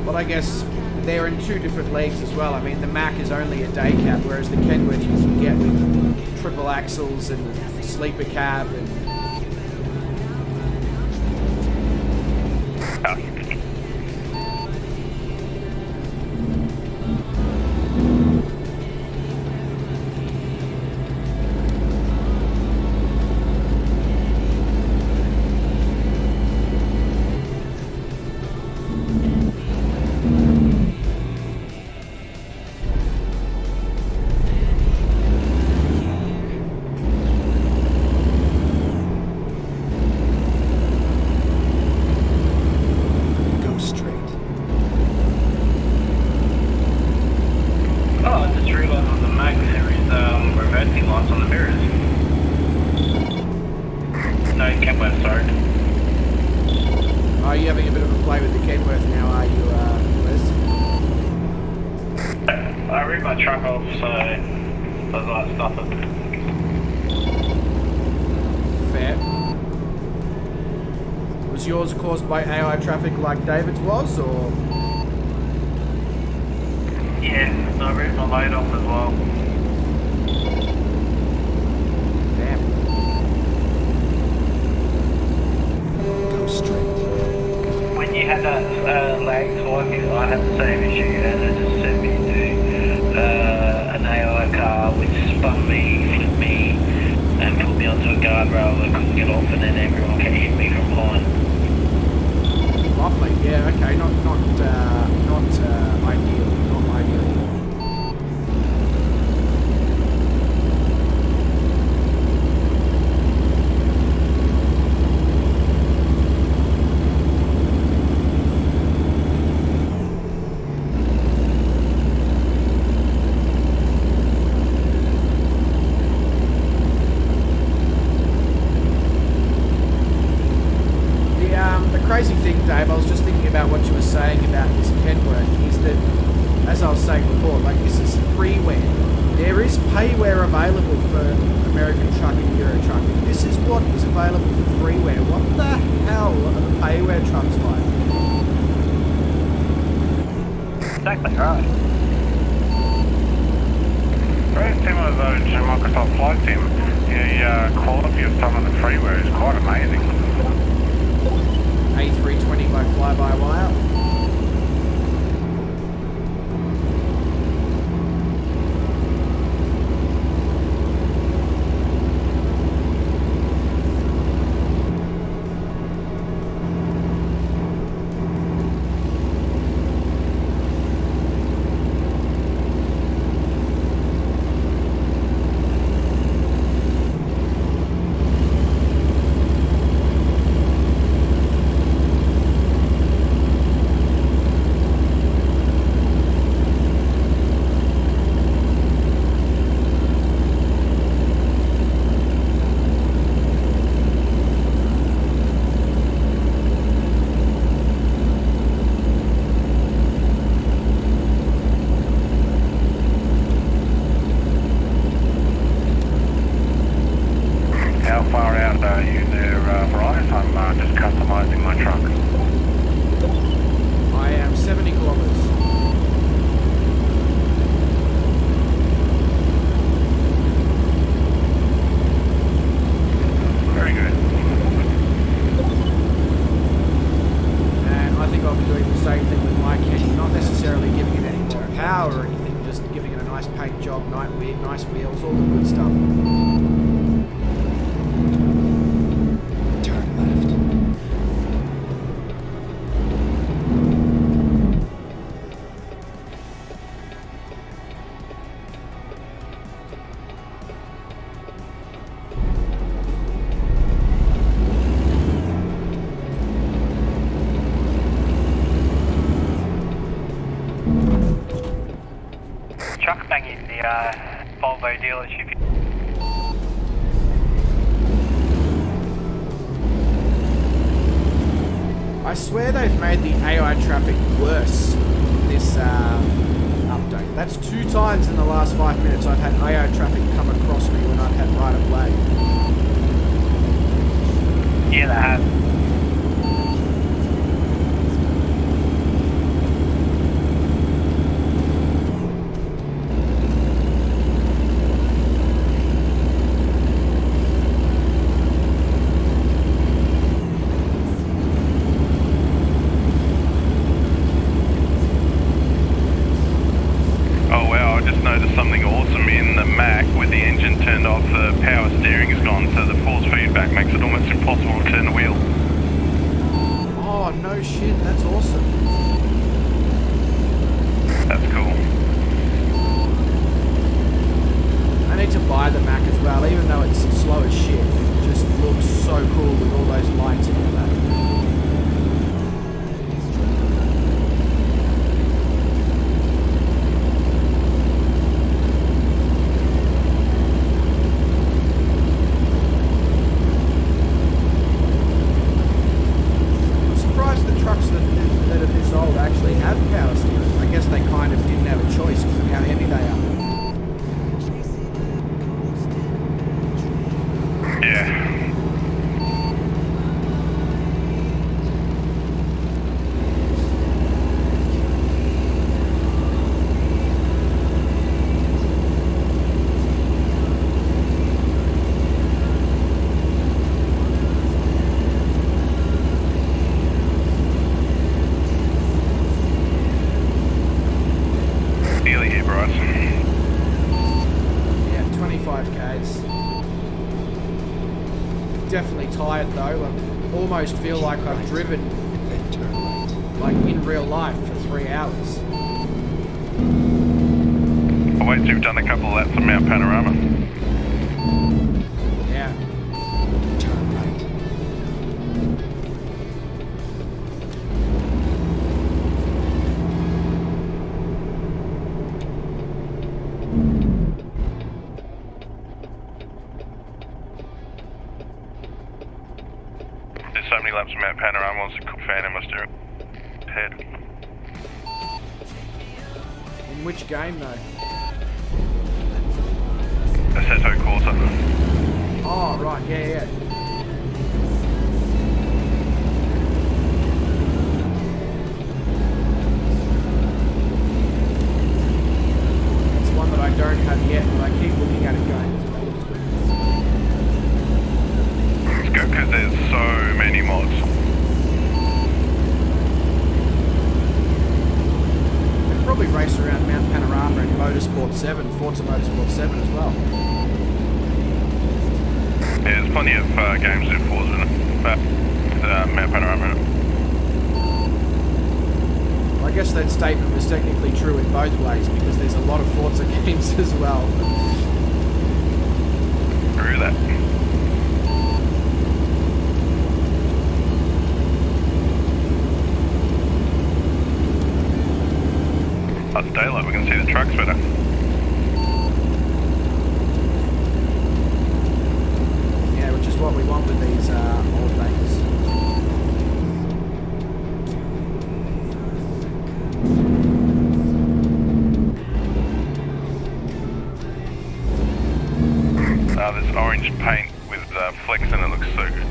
S2: But I guess they're in two different leagues as well. I mean, the Mac is only a day cab, whereas the Kenworth you can get with triple axles and sleeper cab and... Are you having a bit of a play with the Kenworth now, are you, Wes?
S4: I ripped my truck off, so there's like stuff in it.
S2: Fair. Was yours caused by AI traffic like David's was, or?
S4: Yeah, so I ripped my load off as well. me, flipped me, and put me onto a guardrail that I couldn't get off, and then everyone kept hitting me from behind.
S2: Lovely. Yeah. Okay. Not ideal. Not ideal. The crazy thing, Dave, I was just thinking about what you were saying about this Kenworth, is that, as I was saying before, like, this is freeware. There is payware available for American Truck and Euro Truck. If this is what is available for freeware, what the hell are the payware trucks like?
S6: Exactly right.
S3: Very similar though to Microsoft Flight Sim. The quality of some of the freeware is quite amazing.
S2: A320 by fly-by-wire.
S3: How far out are you there, Bryce? I'm just customising my truck.
S2: I am 70 kilometers.
S3: Very good.
S2: And I think I'll be doing the same thing with my Kenny, not necessarily giving it any more power or anything, just giving it a nice paint job, nice wheels, all the good stuff.
S5: Turn left.
S6: Truck banging the Volvo dealership.
S2: I swear they've made the AI traffic worse this update. That's 2 times in the last 5 minutes I've had AI traffic come across me when I've had right of way.
S6: Yeah, they have.
S7: Oh wow, I just noticed something awesome in the Mac. With the engine turned off, the power steering is gone, so the force feedback makes it almost impossible to turn the wheel.
S2: Oh, no shit, that's awesome.
S7: That's cool.
S2: I need to buy the Mac as well, even though it's slow as shit. It just looks so cool with all those lights and all that. I'm surprised the trucks that are this old actually have power steering. I guess they kind of didn't have a choice because of how heavy they are.
S7: Yeah.
S2: K's. Definitely tired though. I almost feel like I've driven
S5: Then turn right.
S2: like in real life for 3 hours.
S7: I wait till you've done a couple of laps of Mount Panorama.
S2: Yeah.
S5: Turn right.
S7: There's so many laps of Mount Panorama, wants to cook fan in my steering head.
S2: In which game though?
S7: Assetto Corsa.
S2: Oh, right, yeah. It's one that I don't have yet, but I keep looking at it going.
S7: It's good because there's so many mods.
S2: I could probably race around Mount Panorama in Motorsport 7, Forza Motorsport 7 as well.
S7: Yeah, there's plenty of games in Forza in Mount Panorama.
S2: I guess that statement was technically true in both ways because there's a lot of Forza games as well.
S7: Agree with that. It's daylight, we can see the trucks better.
S2: Yeah, which is what we want with these old banks.
S7: There's orange paint with flex and it looks so good.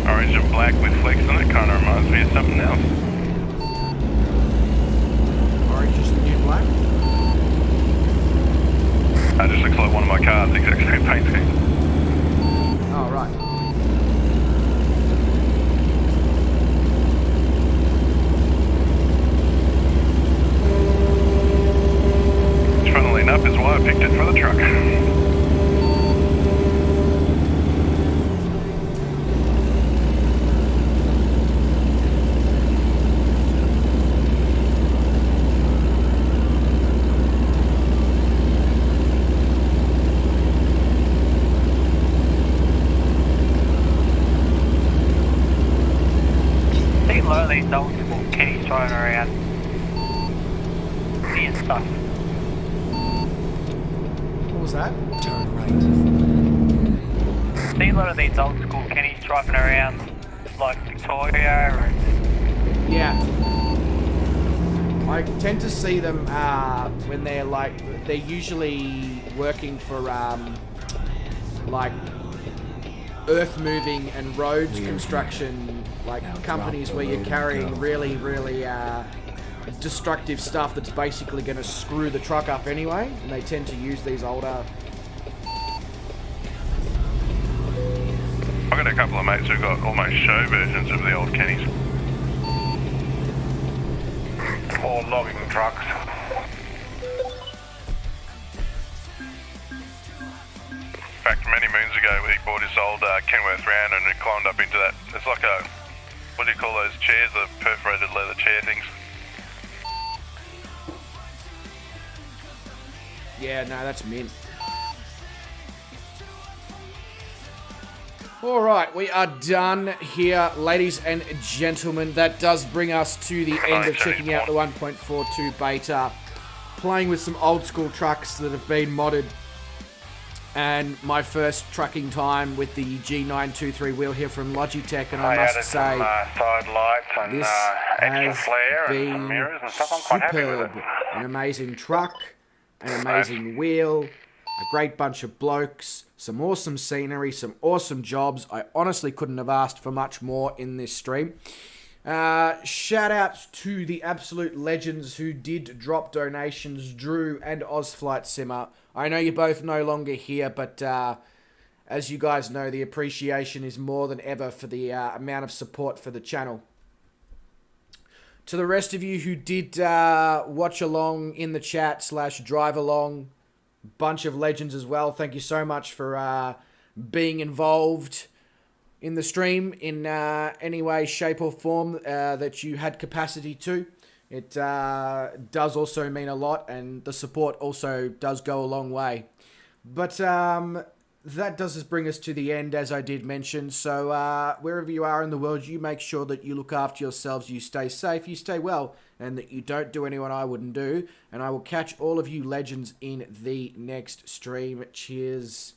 S7: Orange and black with flex on it kind of reminds me of something else.
S2: Orange is the new black.
S7: It just looks like one of my cars, the exact same paint scheme.
S2: Oh, right.
S7: Funnily enough is why I picked it for the truck.
S6: See a lot of these old school kitties driving around. Weird stuff.
S2: What was that?
S5: Turn right.
S6: See a lot of these old school Kennies driving around like Victoria and
S2: Yeah. I tend to see them when they're usually working for like earth moving and roads construction, like companies where you're carrying really destructive stuff that's basically going to screw the truck up anyway, and they tend to use these older.
S7: I've got a couple of mates who've got almost show versions of the old Kennies.
S3: Or logging trucks.
S7: In fact, many moons ago, he bought his old Kenworth round and he climbed up into that. It's like a, what do you call those chairs, the perforated leather chair things?
S2: Yeah, no, that's mint. All right, we are done here, ladies and gentlemen. That does bring us to the end of checking out the 1.42 beta, playing with some old school trucks that have been modded, and my first trucking time with the G923 wheel here from Logitech, and I must
S3: added
S2: say,
S3: some side lights and
S2: this
S3: extra
S2: has
S3: flare and
S2: been
S3: some mirrors and stuff. I'm quite happy with
S2: superb.
S3: it.
S2: An amazing truck, an amazing wheel, a great bunch of blokes, some awesome scenery, some awesome jobs. I honestly couldn't have asked for much more in this stream. Shout out to the absolute legends who did drop donations, Drew and Ozflight Simmer. I know you're both no longer here, but as you guys know, the appreciation is more than ever for the amount of support for the channel. To the rest of you who did watch along in the chat / drive along, bunch of legends as well. Thank you so much for being involved in the stream in any way, shape or form that you had capacity to. It does also mean a lot, and the support also does go a long way. But that does bring us to the end, as I did mention. So wherever you are in the world, you make sure that you look after yourselves, you stay safe, you stay well, and that you don't do anyone I wouldn't do. And I will catch all of you legends in the next stream. Cheers.